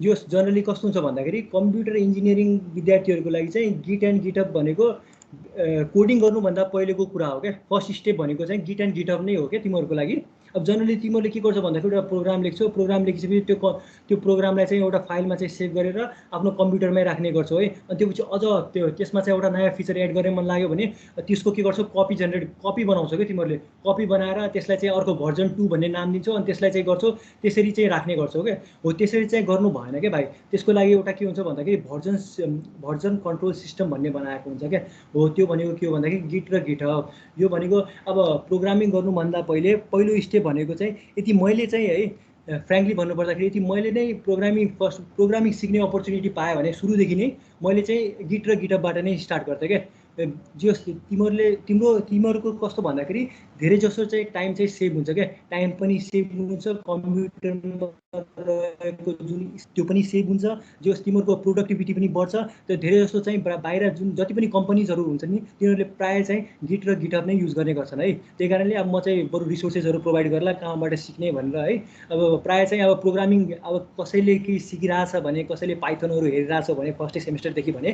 यो जनरली कस्तो हुन्छ भन्दाखेरि कम्प्युटर इन्जिनियरिङ विद्यार्थीहरूको लागि चाहिँ गिट एन्ड गिटहब भनेको कोडिङ गर्नुभन्दा पहिलेको कुरा हो क्या। फर्स्ट स्टेप भनेको चाहिँ गिट एन्ड गिटहब नै हो क्या तिमीहरूको लागि। अब जनरली तिमीहरूले के गर्छौ भन्दाखेरि एउटा प्रोग्राम लेख्छौ, प्रोग्राम लेखिसकेपछि त्यो प्रोग्रामलाई चाहिँ एउटा फाइलमा चाहिँ सेभ गरेर आफ्नो कम्प्युटरमै राख्ने गर्छौ है। अनि त्यसपछि अझ त्यसमा चाहिँ एउटा नयाँ फिचर एड गर्ने मन लाग्यो भने त्यसको के गर्छौ, कपी बनाउँछौ क्या तिमीहरूले। कपी बनाएर त्यसलाई चाहिँ अर्को भर्जन 2 भन्ने नाम दिन्छौ, अनि त्यसलाई चाहिँ गर्छौ, त्यसरी चाहिँ राख्ने गर्छौ क्या। हो त्यसरी चाहिँ गर्नु भएन क्या भाइ। त्यसको लागि एउटा के हुन्छ भन्दाखेरि भर्जन कन्ट्रोल सिस्टम भन्ने बनाएको हुन्छ क्या। हो त्यो भनेको के हो भन्दाखेरि गिट र गिटहब। यो भनेको अब प्रोग्रामिङ गर्नुभन्दा पहिलो स्टेप भनेको चाहिँ यदि मैले चाहिँ है फ्रेङ्कली भन्नुपर्दाखेरि यदि मैले नै प्रोग्रामिङ सिक्ने अपर्च्युनिटी पाएँ भने सुरुदेखि नै मैले चाहिँ गिट र गिटहबबाट नै स्टार्ट गर्थेँ क्या। जो तिमीहरूको कस्तो भन्दाखेरि धेरै जसो चाहिँ टाइम चाहिँ सेभ हुन्छ क्या। टाइम पनि सेभ हुन्छ, कम्प्युटरमा रहेको जुन त्यो पनि सेभ हुन्छ, जो तिमीहरूको प्रोडक्टिभिटी पनि बढ्छ। त्यो धेरै जस्तो चाहिँ बाहिर जुन जति पनि कम्पनीजहरू हुन्छ नि तिनीहरूले प्रायः चाहिँ गिट र गिटहब नै युज गर्ने गर्छन् है। त्यही कारणले अब म चाहिँ बरु रिसोर्सेसहरू प्रोभाइड गर्ला कहाँबाट सिक्ने भनेर है। अब प्रायः चाहिँ अब प्रोग्रामिङ अब कसैले केही सिकिरहेछ भने, कसैले पाइथनहरू हेरिरहेछ भने फर्स्ट सेमेस्टरदेखि भने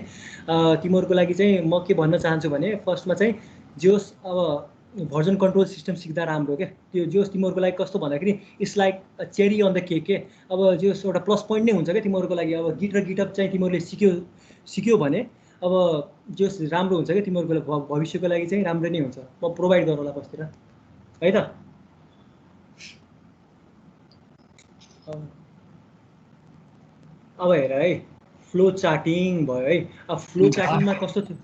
तिमीहरूको लागि चाहिँ म के भन्न चाहन्छु भने फर्स्टमा चाहिँ जोस् अब भर्जन कन्ट्रोल सिस्टम सिक्दा राम्रो क्या। त्यो जोस् तिमीहरूको लागि कस्तो भन्दाखेरि it's like cherry on the cake के। अब जोस् एउटा प्लस पोइन्ट नै हुन्छ क्या तिमीहरूको लागि। अब गिट र गिटहब चाहिँ तिमीहरूले सिक्यो भने अब जोस् राम्रो हुन्छ क्या तिमीहरूको लागि, भविष्यको लागि चाहिँ राम्रो नै हुन्छ। म प्रोभाइड गरौँला बस्तिर है त। अब हेर है फ्लो चार्टिङ भयो है। अब फ्लो चार्टिङमा कस्तो थियो,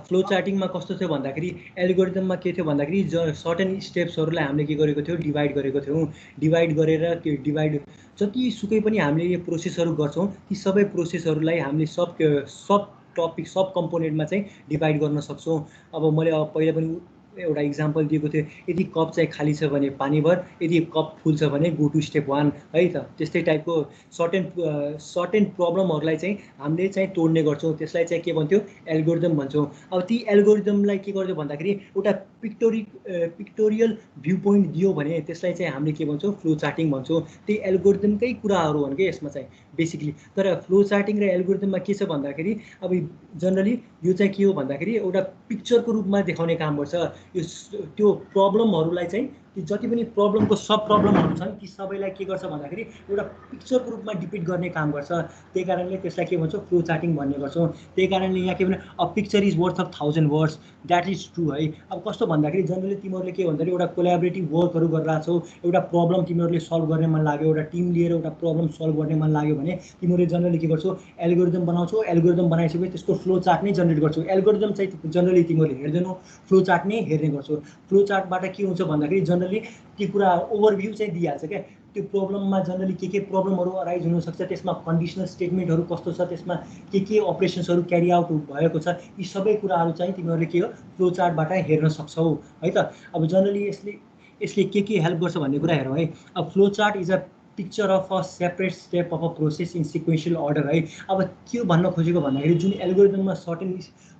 फ्लो चार्टिङमा कस्तो थियो भन्दाखेरि एल्गोरिदममा के थियो भन्दाखेरि सर्टेन स्टेप्सहरूलाई हामीले के गरेको थियौँ, डिभाइड गरेको थियौँ। डिभाइड गरेर त्यो डिभाइड जतिसुकै पनि हामीले यो प्रोसेसहरू गर्छौँ ती सबै प्रोसेसहरूलाई हामीले सब टपिक सब कम्पोनेन्टमा चाहिँ डिभाइड गर्न सक्छौँ। अब मैले पहिला पनि एउटा इक्जाम्पल दिएको थियो, यदि कप चाहिँ खाली छ भने पानी भर, यदि कप फुल छ भने गो टु स्टेप 1 है त। त्यस्तै टाइपको सर्टेन प्रब्लमहरूलाई चाहिँ हामीले चाहिँ तोड्ने गर्छौँ। त्यसलाई चाहिँ के भन्थ्यो, एल्गोरिदम भन्छौँ। अब ती एल्गोरिदमलाई के गर्छौँ भन्दाखेरि एउटा पिक्टोरियल भ्यू पोइन्ट दियो भने त्यसलाई चाहिँ हामीले के भन्छौँ, फ्लो चार्टिङ भन्छौँ। त्यही एल्गोरिदमकै कुराहरू हुन् कि यसमा चाहिँ बेसिकली। तर फ्लो चार्टिङ र एल्गोरिदममा के छ भन्दाखेरि अब जनरली यो चाहिँ के हो भन्दाखेरि एउटा पिक्चरको रूपमा देखाउने काम गर्छ। यो त्यो प्रब्लमहरूलाई चाहिँ जति पनि प्रब्लमको सब प्रब्लमहरू छन् ती सबैलाई के गर्छ भन्दाखेरि एउटा पिक्चरको रूपमा डिपिक्ट गर्ने काम गर्छ। त्यही कारणले त्यसलाई के भन्छौँ, फ्लो चार्टिङ भन्ने गर्छौँ। त्यही कारणले यहाँ के भने a picture is worth of 1000 words, that is true है। अब कस्तो भन्दाखेरि जनरली तिमीहरूले के भन्दाखेरि एउटा कोलाबोरेटिभ वर्कहरू गरिरहेछौ, एउटा प्रब्लम तिमीहरूले सल्भ गर्ने मन लाग्यो, एउटा टिम लिएर एउटा प्रब्लम सल्भ गर्ने मन लाग्यो भने तिमीहरूले जनरली के गर्छौ, एल्गोरिदम बनाउँछौ। एल्गोरिदम बनाइसकेपछि त्यसको फ्लो चार्ट नै जेनेरेट गर्छौ। एल्गोरिदम चाहिँ जनरली तिमीहरूले हेर्दैनौ, फ्लो चार्ट नै हेर्ने गर्छौ। फ्लो चार्टबाट के हुन्छ भन्दाखेरि जनरली त्यो कुरा ओभरभ्यू चाहिँ दिइहाल्छ क्या। त्यो प्रब्लममा जनरली के प्रब्लमहरू अराइज हुनसक्छ, त्यसमा कन्डिसनल स्टेटमेन्टहरू कस्तो छ, त्यसमा के अपरेसन्सहरू क्यारी आउट भएको छ, यी सबै कुराहरू चाहिँ तिमीहरूले के हो, फ्लो चार्टबाट हेर्न सक्छौ है त। अब जनरली यसले के हेल्प गर्छ भन्ने कुरा हेरौँ है। अब flow chart is a picture of a separate step of a process in sequential order है। अब के भन्न खोजेको भन्दाखेरि जुन एल्गोरिदममा सर्टेन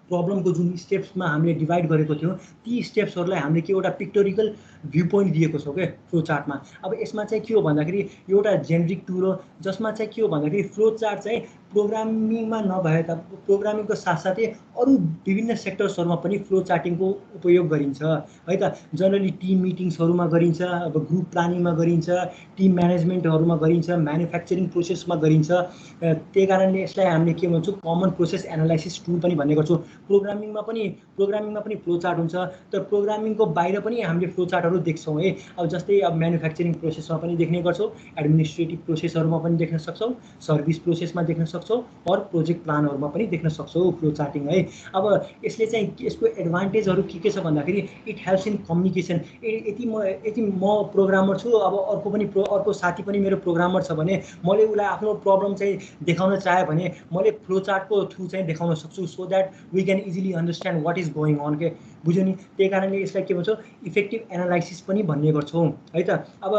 प्रब्लमको जुन स्टेप्समा हामीले डिभाइड गरेको थियौँ ती स्टेप्सहरूलाई हामीले के एउटा पिक्टोरिकल भ्यू पोइन्ट दिएको छौँ क्या फ्लो चार्टमा। अब यसमा चाहिँ के हो भन्दाखेरि एउटा जेनेरिक टुल हो जसमा चाहिँ के हो भन्दाखेरि फ्लो चार्ट चाहिँ प्रोग्रामिङमा नभए तापनि प्रोग्रामिङको साथसाथै अरू विभिन्न सेक्टर्सहरूमा पनि फ्लो चार्टिङको उपयोग गरिन्छ है त। जनरली टिम मिटिङ्सहरूमा गरिन्छ, अब ग्रुप प्लानिङमा गरिन्छ, टिम म्यानेजमेन्टहरूमा गरिन्छ, म्यानुफ्याक्चरिङ प्रोसेसमा गरिन्छ। त्यही कारणले यसलाई हामीले के भन्छौँ, कमन प्रोसेस एनालाइसिस टुल पनि भन्ने गर्छौँ। प्रोग्रामिङमा पनि फ्लो चार्ट हुन्छ, तर प्रोग्रामिङको बाहिर पनि हामीले फ्लो चार्टहरू देख्छौँ है। अब जस्तै अब म्यानुफ्याक्चरिङ प्रोसेसमा पनि देख्ने गर्छौँ, एडमिनिस्ट्रेटिभ प्रोसेसहरूमा पनि देख्न सक्छौँ, सर्भिस प्रोसेसमा देख्न सक्छौँ, सक्छौ और प्रोजेक्ट प्लानहरुमा पनि देख्न सक्छौ फ्लो चार्टिङ है। अब यसले चाहिँ यसको एडभान्टेजहरु के छ भन्दाखेरि इट हेल्प्स इन कम्युनिकेसन। यदि म प्रोग्रामर छु, अब अर्को साथी पनि मेरो प्रोग्रामर छ भने मैले उलाई आफ्नो प्रब्लम चाहिँ देखाउन चाहे भने मैले फ्लो चार्टको थ्रु चाहिँ देखाउन सक्छु, so that we can easily understand what is going on के, बुझ्यो नि। त्यही कारणले यसलाई के भन्छौ इफेक्टिभ एनालाइसिस पनि भन्ने गर्छौँ है त। अब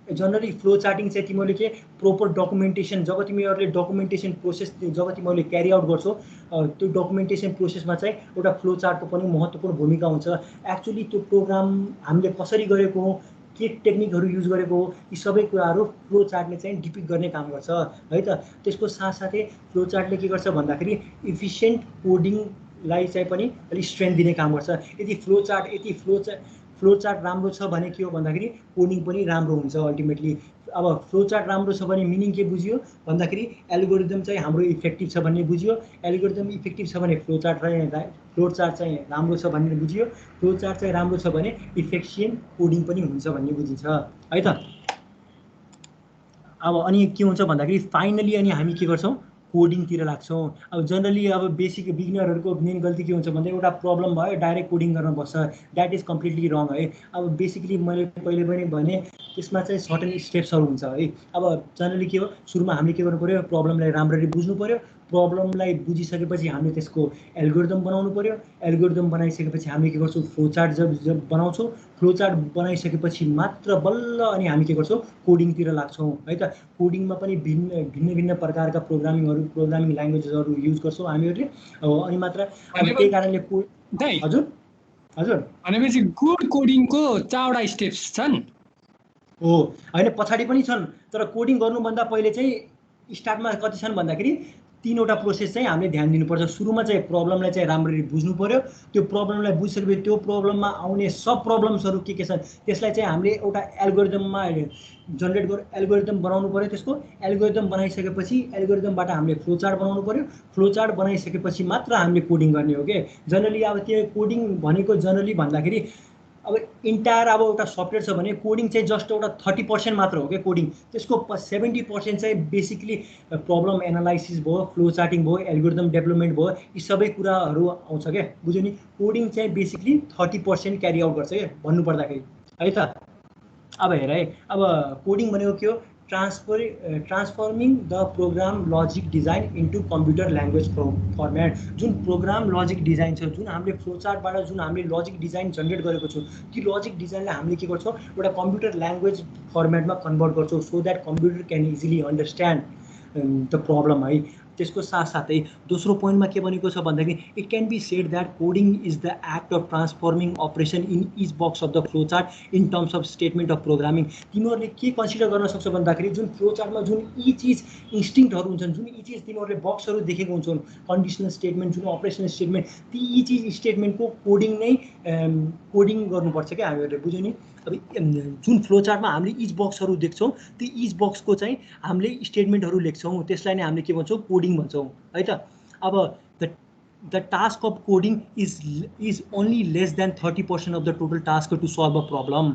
जनरली फ्लो चार्टिङ चाहिँ तिमीहरूले के प्रोपर डकुमेन्टेसन, जब तिमीहरूले डकुमेन्टेसन प्रोसेस जब तिमीहरूले क्यारी आउट गर्छौ त्यो डकुमेन्टेसन प्रोसेसमा चाहिँ एउटा फ्लो चार्टको पनि महत्त्वपूर्ण भूमिका हुन्छ। एक्चुअली त्यो प्रोग्राम हामीले कसरी गरेको हो, के टेक्निकहरू युज गरेको हो, यी सबै कुराहरू फ्लो चार्टले चाहिँ डिपिक्ट गर्ने काम गर्छ है त। त्यसको साथसाथै फ्लो चार्टले के गर्छ भन्दाखेरि इफिसियन्ट कोडिङलाई चाहिँ पनि अलिक स्ट्रेन्थ दिने काम गर्छ। यदि फ्लो चार्ट राम्रो छ भने के हो भन्दाखेरि कोडिङ पनि राम्रो हुन्छ अल्टिमेटली। अब फ्लो चार्ट राम्रो छ भने मिनिङ के बुझियो भन्दाखेरि एल्गोरिदम चाहिँ हाम्रो इफेक्टिभ छ भन्ने बुझियो। एल्गोरिदम इफेक्टिभ छ भने फ्लो चार्ट चाहिँ राम्रो छ भन्ने बुझियो। फ्लो चार्ट चाहिँ राम्रो छ भने इफिसियन्ट कोडिङ पनि हुन्छ भन्ने बुझिन्छ है त। अब अनि के हुन्छ भन्दाखेरि फाइनली अनि हामी के गर्छौँ कोडिङतिर लाग्छौँ। अब जनरली अब बेसिक बिगिनरहरूको मेन गल्ती के हुन्छ भन्दा एउटा प्रब्लम भयो डाइरेक्ट कोडिङ गर्न बस्छ, द्याट इज कम्प्लिटली रङ है। अब बेसिकली मैले पहिले पनि भने त्यसमा चाहिँ सर्टेन स्टेप्सहरू हुन्छ है। अब जनरली के हो सुरुमा हामीले के गर्नु पऱ्यो, प्रब्लमलाई राम्ररी बुझ्नु पऱ्यो। प्रब्लमलाई बुझिसकेपछि हामीले त्यसको एल्गोरिदम बनाउनु पऱ्यो। एल्गोरिदम बनाइसकेपछि हामीले के गर्छौँ फ्लो चार्ट जब बनाउँछौँ, फ्लो चार्ट बनाइसकेपछि मात्र बल्ल अनि हामी के गर्छौँ कोडिङतिर लाग्छौँ है त। कोडिङमा पनि भिन्न प्रकारका प्रोग्रामिङ ल्याङ्ग्वेजेसहरू युज गर्छौँ हामीहरूले अनि मात्र। त्यही कारणले हजुर हजुर भनेपछि गुड कोडिङको 4वटा स्टेप्स छन् हो होइन, पछाडि पनि छन्, तर कोडिङ गर्नुभन्दा पहिले चाहिँ स्टार्टमा कति छन् भन्दाखेरि 3वटा प्रोसेस चाहिँ हामीले ध्यान दिनुपर्छ। सुरुमा चाहिँ प्रब्लमलाई चाहिँ राम्ररी बुझ्नु पऱ्यो। त्यो प्रब्लमलाई बुझिसकेपछि त्यो प्रब्लममा आउने सब प्रब्लम्सहरू के छन् त्यसलाई चाहिँ हामीले एउटा एल्गोरिदममा एल्गोरिदम बनाउनु पऱ्यो। त्यसको एल्गोरिदम बनाइसकेपछि एल्गोरिदमबाट हामीले फ्लो चार्ट बनाउनु पऱ्यो। फ्लो चार्ट बनाइसकेपछि मात्र हामीले कोडिङ गर्ने हो कि। जनरली अब त्यो कोडिङ भनेको जनरली भन्दाखेरि अब इन्टायर अब एउटा सफ्टवेयर छ भने कोडिङ चाहिँ जस्ट एउटा 30% मात्र हो क्या कोडिङ। त्यसको 70% चाहिँ बेसिकली प्रब्लम एनालाइसिस भयो, फ्लो चार्टिङ भयो, एल्गोरिदम डेभलपमेन्ट भयो, यी सबै कुराहरू आउँछ क्या, बुझ्यो नि। कोडिङ चाहिँ बेसिकली 30% क्यारी आउट गर्छ क्या भन्नुपर्दाखेरि है त। अब हेर है, अब कोडिङ भनेको के हो, transforming the program logic design into computer language format. जुन प्रोग्राम लजिक डिजाइन छ, जुन हामीले फ्लो चार्टबाट जुन हामीले लजिक डिजाइन जेनेरेट गरेको छौँ, ती लजिक डिजाइनलाई हामीले के गर्छौँ एउटा कम्प्युटर ल्याङ्ग्वेज फर्मेटमा कन्भर्ट गर्छौँ, so that computer can easily understand the problem है। त्यसको साथसाथै दोस्रो पोइन्टमा के भनेको छ भन्दाखेरि it can be said that coding is the act of transforming operation in each box of the flow chart in terms of statement of programming. तिमीहरूले के कन्सिडर गर्न सक्छौ भन्दाखेरि जुन फ्लो चार्टमा जुन यी चिज इन्स्टिङ्क्टहरू हुन्छन्, जुन यी चिज तिमीहरूले बक्सहरू देखेको हुन्छौ, कन्डिसनल स्टेटमेन्ट, जुन अपरेसनल स्टेटमेन्ट, ती यी चिज स्टेटमेन्टको कोडिङ नै कोडिङ गर्नुपर्छ क्या हामीहरूले, बुझ्यो नि। अब जुन फ्लो चार्टमा हामीले इच बक्सहरू देख्छौँ ती इच बक्सको चाहिँ हामीले स्टेटमेन्टहरू लेख्छौँ, त्यसलाई नै हामीले के भन्छौँ कोडिङ भन्छौँ है त। अब the task of coding is only less than 30% of the total task to solve a problem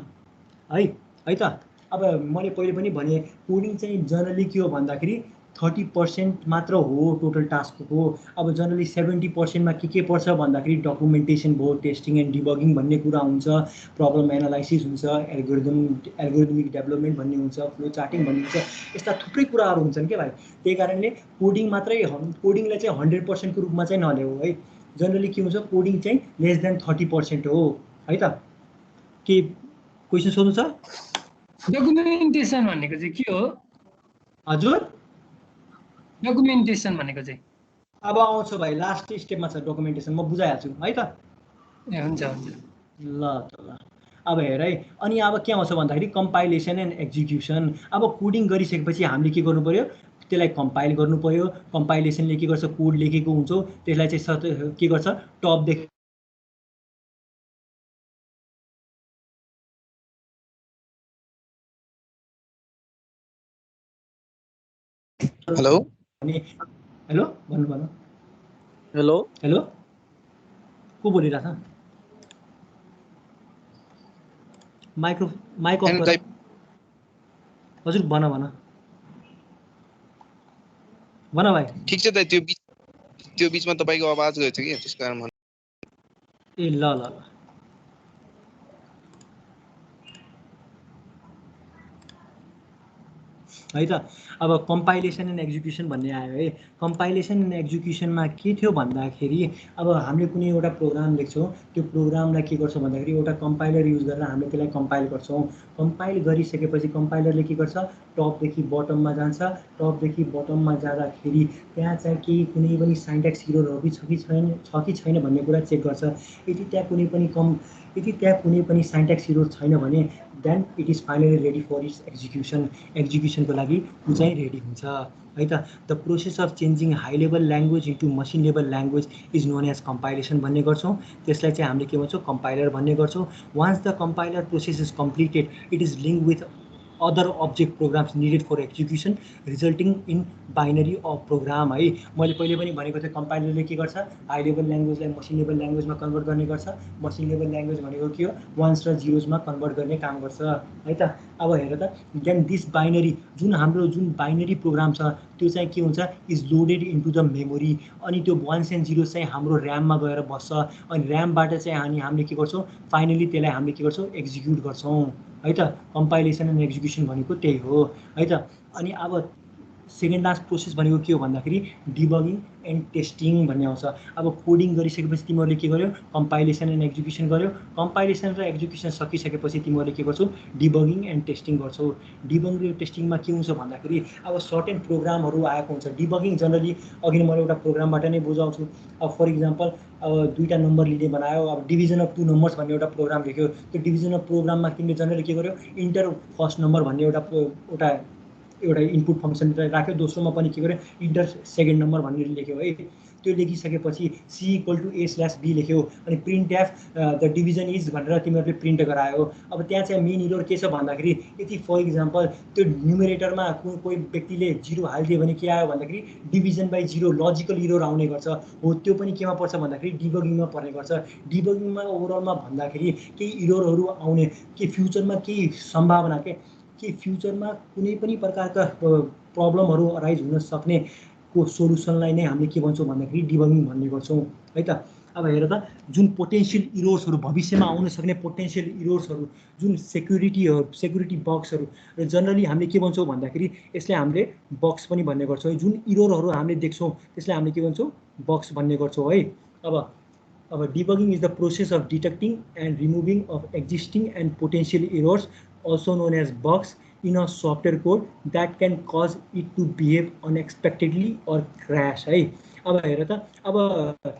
है त। अब मैले पहिले पनि भने कोडिङ चाहिँ जनरली के हो भन्दाखेरि 30% मात्र हो टोटल टास्कको। अब जनरली 70%मा के पर्छ भन्दाखेरि डकुमेन्टेसन भयो, टेस्टिङ एन्ड डिबगिङ भन्ने कुरा हुन्छ, प्रब्लम एनालाइसिस हुन्छ, एल्गोरिदमिक डेभलपमेन्ट भन्ने हुन्छ, फ्लो चार्टिङ भन्ने हुन्छ, यस्ता थुप्रै कुराहरू हुन्छन् क्या भाइ। त्यही कारणले कोडिङलाई चाहिँ 100% को रूपमा चाहिँ नल्याऊ है। जनरली के हुन्छ कोडिङ चाहिँ लेस देन 30% हो है त। के क्वेसन सोध्नु छ? डकुमेन्टेसन भनेको चाहिँ के हो? हजुर डकुमेन्टेसन भनेको चाहिँ अब आउँछ भाइ, लास्ट स्टेपमा छ डकुमेन्टेसन, म बुझाइहाल्छु है त। ए हुन्छ हुन्छ ल त ल। अब हेर है, अनि अब के आउँछ भन्दाखेरि कम्पाइलेसन एन्ड एक्जिक्युसन। अब कोडिङ गरिसकेपछि हामीले के गर्नु पर्यो, त्यसलाई कम्पाइल गर्नु पर्यो। कम्पाइलेसनले के गर्छ, कोड लेखेको हुन्छ त्यसलाई चाहिँ के गर्छ टपदेखि हेलो हेलो भन्नु हेलो हेलो को बोलिरहेछ? माइक अफ गर। हजुर भन। भन भाइ। ठिक छ त, त्यो बिचमा तपाईँको आवाज गएछ कि त्यस कारण ए ल ल ल है त। अब कम्पाइलेसन एन्ड एक्जिक्युसन भन्ने आयो है। कम्पाइलेसन एन्ड एक्जिक्युसनमा के थियो भन्दाखेरि अब हामीले कुनै एउटा प्रोग्राम लेख्छौँ, त्यो प्रोग्रामलाई के गर्छौँ भन्दाखेरि एउटा कम्पाइलर युज गरेर हामीले त्यसलाई कम्पाइल गर्छौँ। कम्पाइल गरिसकेपछि कम्पाइलरले के गर्छ, टपदेखि बटममा जान्छ। टपदेखि बटममा जाँदाखेरि त्यहाँ चाहिँ केही कुनै पनि साइन्ट्याक्स एररहरू छ कि छैन भन्ने कुरा चेक गर्छ। यदि त्यहाँ कुनै पनि साइन्ट्याक्स एरर छैन भने then it is finally ready for its execution. एक्जिक्युसनको लागि ऊ चाहिँ रेडी हुन्छ है त। The process of changing high level language into machine level language is known as compilation भन्ने गर्छौँ। त्यसलाई चाहिँ हामीले के भन्छौँ, कम्पाइलर भन्ने गर्छौँ। Once the compiler process is completed it is link with other object programs needed for execution resulting in binary of program है। मैले पहिले पनि भनेको थिएँ, कम्पाइलरले के गर्छ, हाई लेभल ल्याङ्ग्वेजलाई मसिन लेभल ल्याङ्ग्वेजमा कन्भर्ट गर्ने गर्छ। मसिन लेभल ल्याङ्ग्वेज भनेको के हो, वान्स र जिरोजमा कन्भर्ट गर्ने काम गर्छ है त। अब हेर त, देन दिस बाइनरी जुन बाइनरी प्रोग्राम छ त्यो चाहिँ के हुन्छ, is loaded into the memory. अनि त्यो 1s and 0s चाहिँ हाम्रो ऱ्याममा गएर बस्छ। अनि ऱ्यामबाट चाहिँ हामीले के गर्छौँ, फाइनली त्यसलाई हामीले के गर्छौँ, एक्जिक्युट गर्छौँ है त। कम्पाइलेसन एन्ड एक्जिक्युसन भनेको त्यही हो है त। अनि अब सेकेन्ड लास्ट प्रोसेस भनेको के हो भन्दाखेरि डिबगिङ एन्ड टेस्टिङ भन्ने आउँछ। अब कोडिङ गरिसकेपछि तिमीहरूले के गर्यो, कम्पाइलेसन एन्ड एक्जिक्युसन गर्यो। कम्पाइलेसन र एक्जिक्युसन सकिसकेपछि तिमीहरूले के गर्छौ, डिबगिङ एन्ड टेस्टिङ गर्छौ। डिबगिङ र टेस्टिङमा के हुन्छ भन्दाखेरि अब सर्टेन प्रोग्रामहरू आएको हुन्छ। डिबगिङ जनरली अघि मैले एउटा प्रोग्रामबाट नै बुझाउँछु। अब फर इक्जाम्पल अब दुईवटा नम्बर लिने बनायो, अब डिभिजन अफ 2 नम्बर्स भन्ने एउटा प्रोग्राम लेख्यो। त्यो डिभिजन अफ प्रोग्राममा तिमीले जनरली के गर्यो, इन्टर फर्स्ट नम्बर भन्ने एउटा इनपुट फङ्सन राख्यो। दोस्रोमा पनि के गर्यो, इन्टर सेकेन्ड नम्बर भनेर लेख्यो है। त्यो लेखिसकेपछि C = A/B लेख्यो। अनि print F the division is भनेर तिमीहरूले प्रिन्ट गरायो। अब त्यहाँ चाहिँ मेन इरर के छ भन्दाखेरि यदि फर इक्जाम्पल त्यो न्युमेरेटरमा कोही व्यक्तिले 0 हालिदियो भने के आयो भन्दाखेरि डिभिजन बाई 0 लजिकल इरर आउने गर्छ। हो त्यो पनि केमा पर्छ भन्दाखेरि डिबगिङमा पर्ने गर्छ। डिबगिङमा ओभरअलमा भन्दाखेरि केही इररहरू आउने, के फ्युचरमा केही सम्भावना के फ्युचरमा कुनै पनि प्रकारका प्रब्लमहरू अराइज हुन सक्ने को सोल्युसनलाई नै हामीले के भन्छौँ भन्दाखेरि डिबगिङ भन्ने गर्छौँ है त। अब हेर त, जुन पोटेन्सियल इरोर्सहरू भविष्यमा आउन सक्ने पोटेन्सियल इरोर्सहरू, जुन सेक्युरिटी बग्सहरू र जनरली हामीले के भन्छौँ भन्दाखेरि यसलाई हामीले बग्स पनि भन्ने गर्छौँ। जुन इरोरहरू हामीले देख्छौँ त्यसलाई हामीले के भन्छौँ, बग्स भन्ने गर्छौँ है। अब debugging is the process of detecting and removing of existing and potential errors also known as bugs in a software code that can cause it to behave unexpectedly or crash है। अब हेर त, अब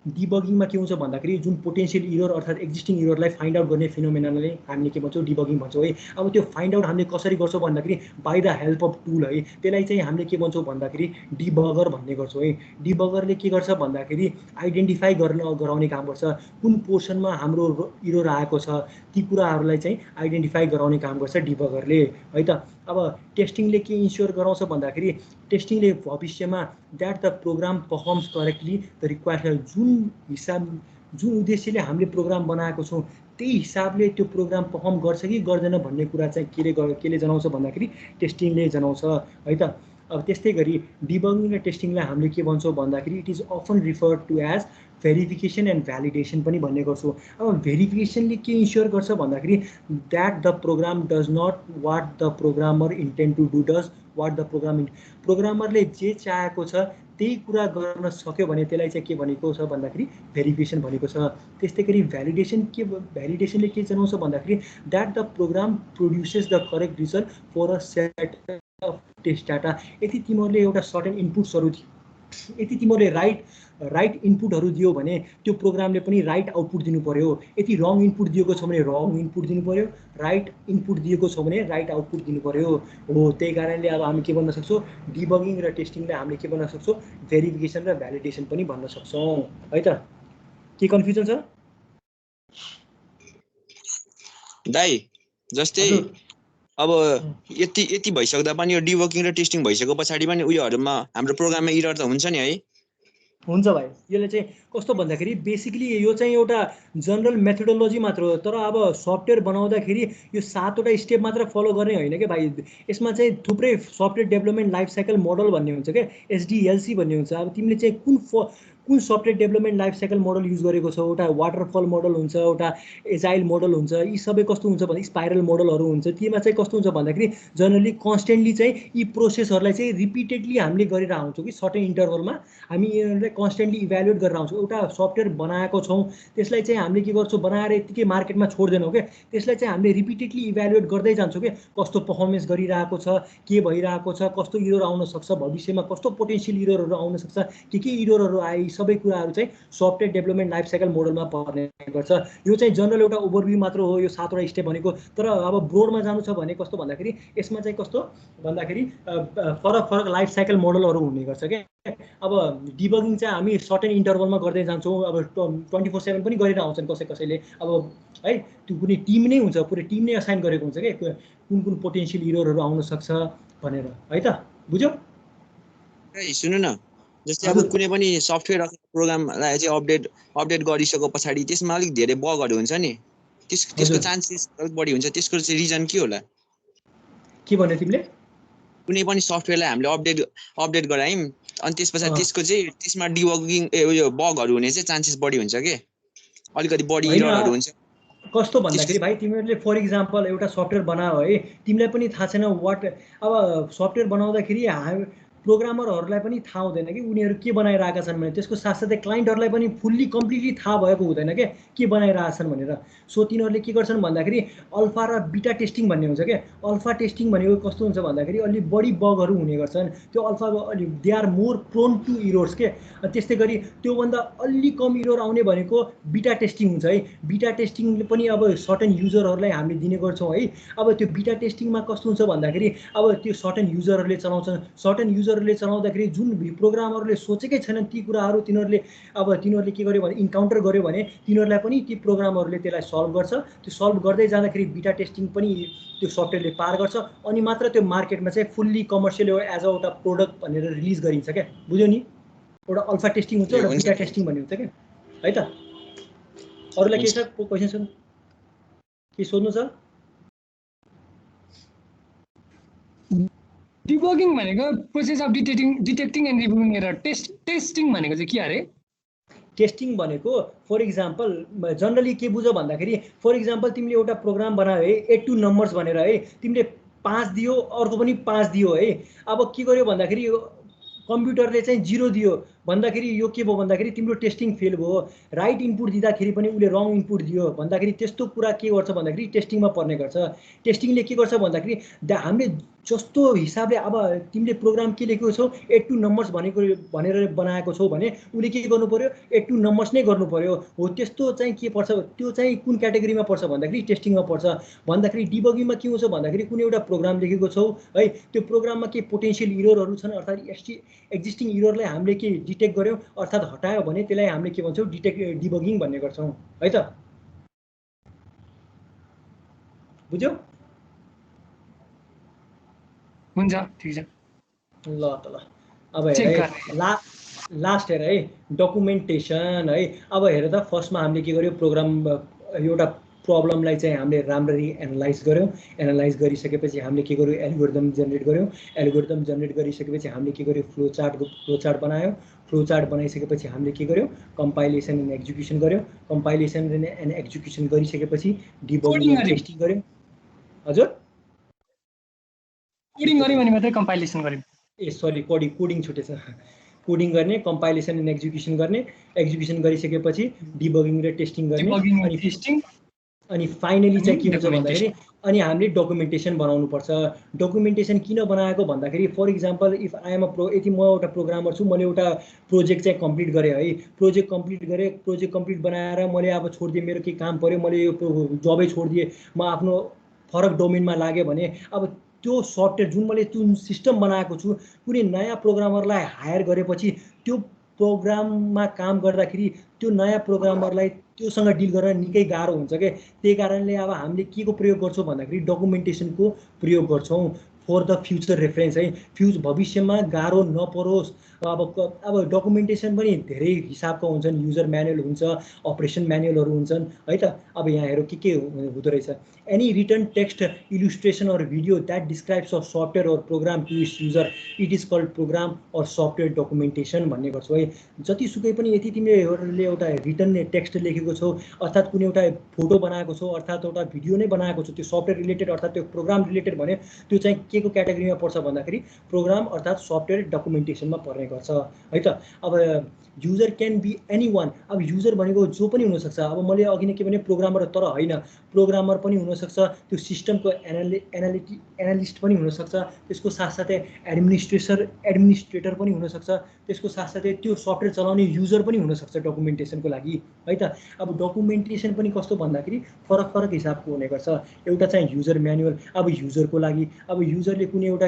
डिबगिङमा के हुन्छ भन्दाखेरि जुन पोटेन्सियल इरर अर्थात् एक्जिस्टिङ इररलाई फाइन्ड आउट गर्ने फिनोमेनालाई हामीले के भन्छौँ, डिबगिङ भन्छौँ है। अब त्यो फाइन्ड आउट हामीले कसरी गर्छौँ भन्दाखेरि by the help of tool है। त्यसलाई चाहिँ हामीले के भन्छौँ भन्दाखेरि डिबगर भन्ने गर्छौँ है। डिबगरले के गर्छ भन्दाखेरि आइडेन्टिफाई गराउने काम गर्छ। कुन पोर्सनमा हाम्रो इरर आएको छ ती कुराहरूलाई चाहिँ आइडेन्टिफाई गराउने काम गर्छ डिबगरले है त। अब टेस्टिङले के इन्स्योर गराउँछ भन्दाखेरि टेस्टिङले भविष्यमा that the program performs correctly the required, जुन उद्देश्यले हामीले प्रोग्राम बनाएको छौँ त्यही हिसाबले त्यो प्रोग्राम पर्फर्म गर्छ कि गर्दैन भन्ने कुरा चाहिँ केले जनाउँछ भन्दाखेरि टेस्टिङले जनाउँछ है त। अब त्यस्तै गरी डिबगिङ र टेस्टिङलाई हामीले के भन्छौँ भन्दाखेरि it is often referred to as verification and validation पनि भन्ने गर्छौँ। अब भेरिफिकेसनले के इन्स्योर गर्छ भन्दाखेरि that the program does not what the programmer intend to do does what the प्रोग्रामरले जे चाहेको छ त्यही कुरा गर्न सक्यो भने त्यसलाई चाहिँ के भनेको छ भन्दाखेरि भेरिफिकेसन भनेको छ। त्यस्तै गरी भ्यालिडेसनले के जनाउँछ भन्दाखेरि that the program produces the correct result for a set of test data. यदि तिमीहरूले एउटा सर्टेन इनपुट्सहरू, यदि तिमीहरूले राइट इनपुटहरू दियो भने त्यो प्रोग्रामले पनि राइट आउटपुट दिनु पर्यो। यदि रङ इनपुट दिएको छ भने रङ इनपुट दिनु पर्यो, राइट इनपुट दिएको छ भने राइट आउटपुट दिनु पर्यो हो। त्यही कारणले अब हामी के भन्न सक्छौँ, डिबगिङ र टेस्टिङलाई हामीले के भन्न सक्छौँ, भेरिफिकेसन र भ्यालिडेसन पनि भन्न सक्छौँ है त। के कन्फ्युजन छ दाइ? जस्तै अब यति भइसक्दा पनि यो डिबगिङ र टेस्टिङ भइसकेको पछाडि पनि उयोहरूमा हाम्रो प्रोग्राममा इरर त हुन्छ नि है? हुन्छ भाइ यसले चाहिँ कस्तो भन्दाखेरि बेसिकली यो चाहिँ एउटा जनरल मेथोडोलोजी मात्र हो तर अब सफ्टवेयर बनाउँदाखेरि यो 7वटा स्टेप मात्र फलो गर्ने होइन क्या भाइ यसमा चाहिँ थुप्रै software development life cycle model भन्ने हुन्छ क्या एसडिएलसी भन्ने हुन्छ अब तिमीले चाहिँ कुन software development life cycle model use गरेको छौ एउटा वाटरफल मोडल हुन्छ एउटा एजाइल मोडल हुन्छ यी सबै कस्तो हुन्छ भने स्पाइरल मोडलहरू हुन्छ तीमा चाहिँ कस्तो हुन्छ भन्दाखेरि जनरली कन्स्टेन्टली चाहिँ यी प्रोसेसहरूलाई चाहिँ रिपिटेडली हामीले गरेर आउँछौँ कि सर्टेन इन्टरभलमा हामी यिनीहरूलाई कन्स्टेन्टली इभ्यालुएट गरेर आउँछौँ एउटा सफ्टवेयर बनाएको छौँ त्यसलाई चाहिँ हामीले के गर्छौँ बनाएर यत्तिकै मार्केटमा छोड्दैनौँ क्या त्यसलाई चाहिँ हामीले रिपिटेडली इभ्यालुएट गर्दै जान्छौँ क्या कस्तो पर्फर्मेन्स गरिरहेको छ के भइरहेको छ कस्तो इरर आउन सक्छ भविष्यमा कस्तो पोटेन्सियल इररहरू आउन सक्छ के इररहरू आए सबै कुराहरू चाहिँ सफ्टवेयर डेभलपमेन्ट लाइफ साइकल मोडलमा पर्ने गर्छ यो चाहिँ जनरल एउटा ओभरभ्यू मात्र हो यो 7वटा स्टेप भनेको तर अब ब्रोडमा जानु छ भने कस्तो भन्दाखेरि यसमा चाहिँ कस्तो भन्दाखेरि फरक फरक लाइफ साइकल मोडलहरू हुने गर्छ क्या अब डिबगिङ चाहिँ हामी सर्टेन इन्टरभलमा गर्दै जान्छौँ अब 24/7 पनि गरेर आउँछन् कसैले अब है त्यो कुनै टिम नै हुन्छ पुरै टिम नै असाइन गरेको हुन्छ क्या कुन पोटेन्सियल इररहरू आउन सक्छ भनेर है त बुझ्यौ सुन्नु न जस्तै अब कुनै पनि सफ्टवेयर प्रोग्रामलाई चाहिँ अपडेट गरिसके पछाडि त्यसमा अलिक धेरै बगहरू हुन्छ नि त्यसको चान्सेस अलिक बढी हुन्छ त्यसको चाहिँ रिजन के होला के भन्यो तिमीले कुनै पनि सफ्टवेयरलाई हामीले अपडेट गरायौँ अनि त्यसपछि त्यसमा डिबगिङ उयो बगहरू हुने चाहिँ चान्सेस बढी हुन्छ के अलिकति बढी इररहरू हुन्छ कस्तो भन्दाखेरि भाइ तिमीहरूले फर इक्जाम्पल एउटा सफ्टवेयर बनायो है तिमीलाई पनि थाहा छैन अब सफ्टवेयर बनाउँदाखेरि प्रोग्रामरहरूलाई पनि थाहा हुँदैन कि उनीहरू के बनाइरहेका छन् भने त्यसको साथसाथै क्लाइन्टहरूलाई पनि फुल्ली कम्प्लिटली थाहा भएको हुँदैन क्या के बनाइरहेछन् भनेर सो तिनीहरूले के गर्छन् भन्दाखेरि अल्फा र बिटा टेस्टिङ भन्ने हुन्छ क्या अल्फा टेस्टिङ भनेको कस्तो हुन्छ भन्दाखेरि अलिक बढी बगहरू हुने गर्छन् त्यो अल्फा अलि they are more prone to errors के त्यस्तै गरी त्योभन्दा अलि कम इरर आउने भनेको बिटा टेस्टिङ हुन्छ है बिटा टेस्टिङले पनि अब सर्टेन युजरहरूलाई हामीले दिने गर्छौँ है अब त्यो बिटा टेस्टिङमा कस्तो हुन्छ भन्दाखेरि अब त्यो सर्टेन युजरहरूले चलाउँछन् सर्टेन युजरहरूले चलाउँदाखेरि जुन प्रोग्रामरले सोचेकै छैनन् ती कुराहरू तिनीहरूले के गर्यो भने इन्काउन्टर गर्यो भने तिनीहरूलाई पनि ती प्रोग्रामरहरूले त्यसलाई सल्भ गर्छ त्यो सल्भ गर्दै जाँदाखेरि बिटा टेस्टिङ पनि त्यो सफ्टवेयरले पार गर्छ अनि मात्र त्यो मार्केटमा चाहिँ फुल्ली कमर्सियल एज अ एउटा प्रोडक्ट भनेर रिलिज गरिन्छ क्या बुझ्यो नि एउटा अल्फा टेस्टिङ हुन्छ एउटा बिटा टेस्टिङ भन्ने हुन्छ क्या है त अरूलाई के छ क्वेसन के सोध्नु छ डिबगिङ भनेको process of detecting and removing error testing भनेको चाहिँ के अरे टेस्टिङ भनेको फर इक्जाम्पल जनरली के बुझ भन्दाखेरि फर इक्जाम्पल तिमीले एउटा प्रोग्राम बनायो है 8 2 नम्बर्स भनेर है तिमीले 5 दियो अर्को पनि 5 दियो है अब के गर्यो भन्दाखेरि कम्प्युटरले चाहिँ 0 दियो भन्दाखेरि यो के भयो भन्दाखेरि तिम्रो टेस्टिङ फेल भयो राइट इनपुट दिँदाखेरि पनि उसले रङ इनपुट दियो भन्दाखेरि त्यस्तो कुरा के गर्छ भन्दाखेरि टेस्टिङमा पर्ने गर्छ टेस्टिङले के गर्छ भन्दाखेरि हामीले जस्तो हिसाबले अब तिमीले प्रोग्राम के लेखेको छौ 8 2 नम्बर्स भनेर बनाएको छौ भने उसले के गर्नु पर्यो 8 2 नम्बर्स नै गर्नु पर्यो हो त्यस्तो चाहिँ के पर्छ त्यो चाहिँ कुन क्याटेगोरीमा पर्छ भन्दाखेरि टेस्टिङमा पर्छ भन्दाखेरि डिबगिङमा के हुन्छ भन्दाखेरि कुनै एउटा प्रोग्राम लेखेको छौ है त्यो प्रोग्राममा के पोटेन्शियल इररहरू छन् अर्थात् एक्जिस्टिङ इररलाई हामीले के डिटेक्ट गर्यौं अर्थात् हटायो भने त्यसलाई हामीले के भन्छौं डिबगिङ भन्ने गर्छौं है त बुझ्यौ हुन्छ ठीक छ ल त ल अब हेर लास्ट हेर है डकुमेन्टेसन है अब हेर त फर्स्टमा हामीले के गर्यो प्रोग्राम एउटा प्रब्लमलाई चाहिँ हामीले राम्ररी एनालाइज गर्यौं एनालाइज गरिसकेपछि हामीले के गर्यो एल्गोरिदम जेनेरेट गर्यौं एल्गोरिदम जेनेरेट गरिसकेपछि हामीले के गर्यो फ्लो चार्ट बनायौं फ्लो चार्ट बनाइसकेपछि हामीले के गर्यौं कम्पाइलेसन एन्ड एक्जिक्युसन गर्यौं कम्पाइलेसन एन्ड एक्जिक्युसन गरिसकेपछि डिबगिङ एन्ड टेस्टिङ गर्यौं हजुर कोडिङ गर्यो भने मात्रै कम्पाइलेसन गर्यौं ए सरी कोडिङ छुटेछ कोडिङ गर्ने कम्पाइलेसन एन्ड एक्जिक्युसन गर्ने एक्जिक्युसन गरिसकेपछि डिबगिङ र टेस्टिङ गर्ने अनि फाइनली चाहिँ के हुन्छ भन्दाखेरि अनि हामीले डकुमेन्टेसन बनाउनु पर्छ डकुमेन्टेसन किन बनाएको भन्दाखेरि for example if I am यदि म एउटा प्रोग्रामर छु मैले एउटा प्रोजेक्ट चाहिँ कम्प्लिट गरेँ है प्रोजेक्ट कम्प्लिट बनाएर मैले अब छोडिदिएँ मेरो केही काम पर्यो मैले यो जबै छोडिदिएँ म आफ्नो फरक डोमेनमा लागेँ भने अब त्यो सफ्टवेयर जुन मैले जुन सिस्टम बनाएको छु कुनै नयाँ प्रोग्रामरलाई हायर गरेपछि त्यो प्रोग्राममा काम गर्दाखेरि त्यो नयाँ प्रोग्रामरलाई त्योसँग डिल गर्न निकै गाह्रो हुन्छ के त्यही कारणले अब हामीले के को प्रयोग गर्छौं भन्दाखेरि डकुमेन्टेसनको प्रयोग गर्छौं फर द फ्युचर रेफरेन्स है, भविष्यमा गाह्रो नपरोस्। अब डकुमेन्टेसन पनि धेरै हिसाबको हुन्छन्, युजर म्यानुअल हुन्छ, अपरेसन म्यानुअलहरू हुन्छन् है त। अब यहाँ हेरौँ के हुँदो रहेछ। Any written text illustration or video that describes a software or program to its user it is called program or software documentation भन्ने गर्छौ है। जतिसुकै पनि यदि तिमीले एउटा रिटर्न टेक्स्ट लेखेको छौ, अर्थात् कुनै एउटा फोटो बनाएको छौ, अर्थात् एउटा भिडियो नै बनाएको छौ, त्यो सफ्टवेयर रिलेटेड अर्थात् त्यो प्रोग्राम रिलेटेड भने त्यो चाहिँ के को क्याटेगोरीमा पर्छ भन्दाखेरि प्रोग्राम अर्थात् सफ्टवेयर डकुमेन्टेसनमा पर्ने गर्छ है त। अब user can be anyone. अब युजर भनेको जो पनि हुनसक्छ। अब मैले अघि नै के भने प्रोग्रामर, तर होइन, प्रोग्रामर पनि हुनसक्छ, त्यो सिस्टमको एनालिस्ट पनि हुनसक्छ, त्यसको साथसाथै एडमिनिस्ट्रेटर पनि हुनसक्छ, त्यसको साथसाथै त्यो सफ्टवेयर चलाउने युजर पनि हुनसक्छ डकुमेन्टेसनको लागि है त। अब डकुमेन्टेसन पनि कस्तो भन्दाखेरि फरक फरक हिसाबको हुने गर्छ। एउटा चाहिँ युजर म्यानुअल, अब युजरको लागि, अब युजरले कुनै एउटा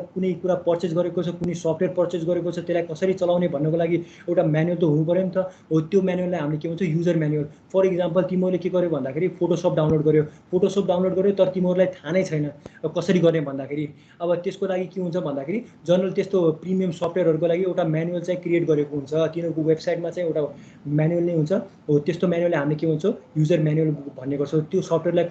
कुनै कुरा पर्चेज गरेको छ, कुनै सफ्टवेयर पर्चेज गरेको छ, त्यसलाई कसरी चलाउने भन्नको लागि एउटा म्यानुअल त हुनु पऱ्यो नि त। हो, त्यो म्यानुअललाई हामीले के भन्छ, युजर म्यानुअल। फर इक्जाम्पल तिमीले के गर्यो भन्दाखेरि फोटोसप डाउनलोड गर्यो, तर तिमीहरूलाई थाहा नै छैन कसरी गर्ने भन्दाखेरि अब त्यसको लागि के हुन्छ भन्दाखेरि जनरल त्यस्तो प्रिमियम सफ्टवेयरहरूको लागि एउटा म्यानुअल चाहिँ क्रिएट गरेको हुन्छ, तिनीहरूको वेबसाइटमा चाहिँ एउटा म्यानुअल नै हुन्छ। हो, त्यस्तो म्यानुअललाई हामीले के भन्छौँ, युजर म्यानुअल भन्ने गर्छौँ। त्यो सफ्टवेयरलाई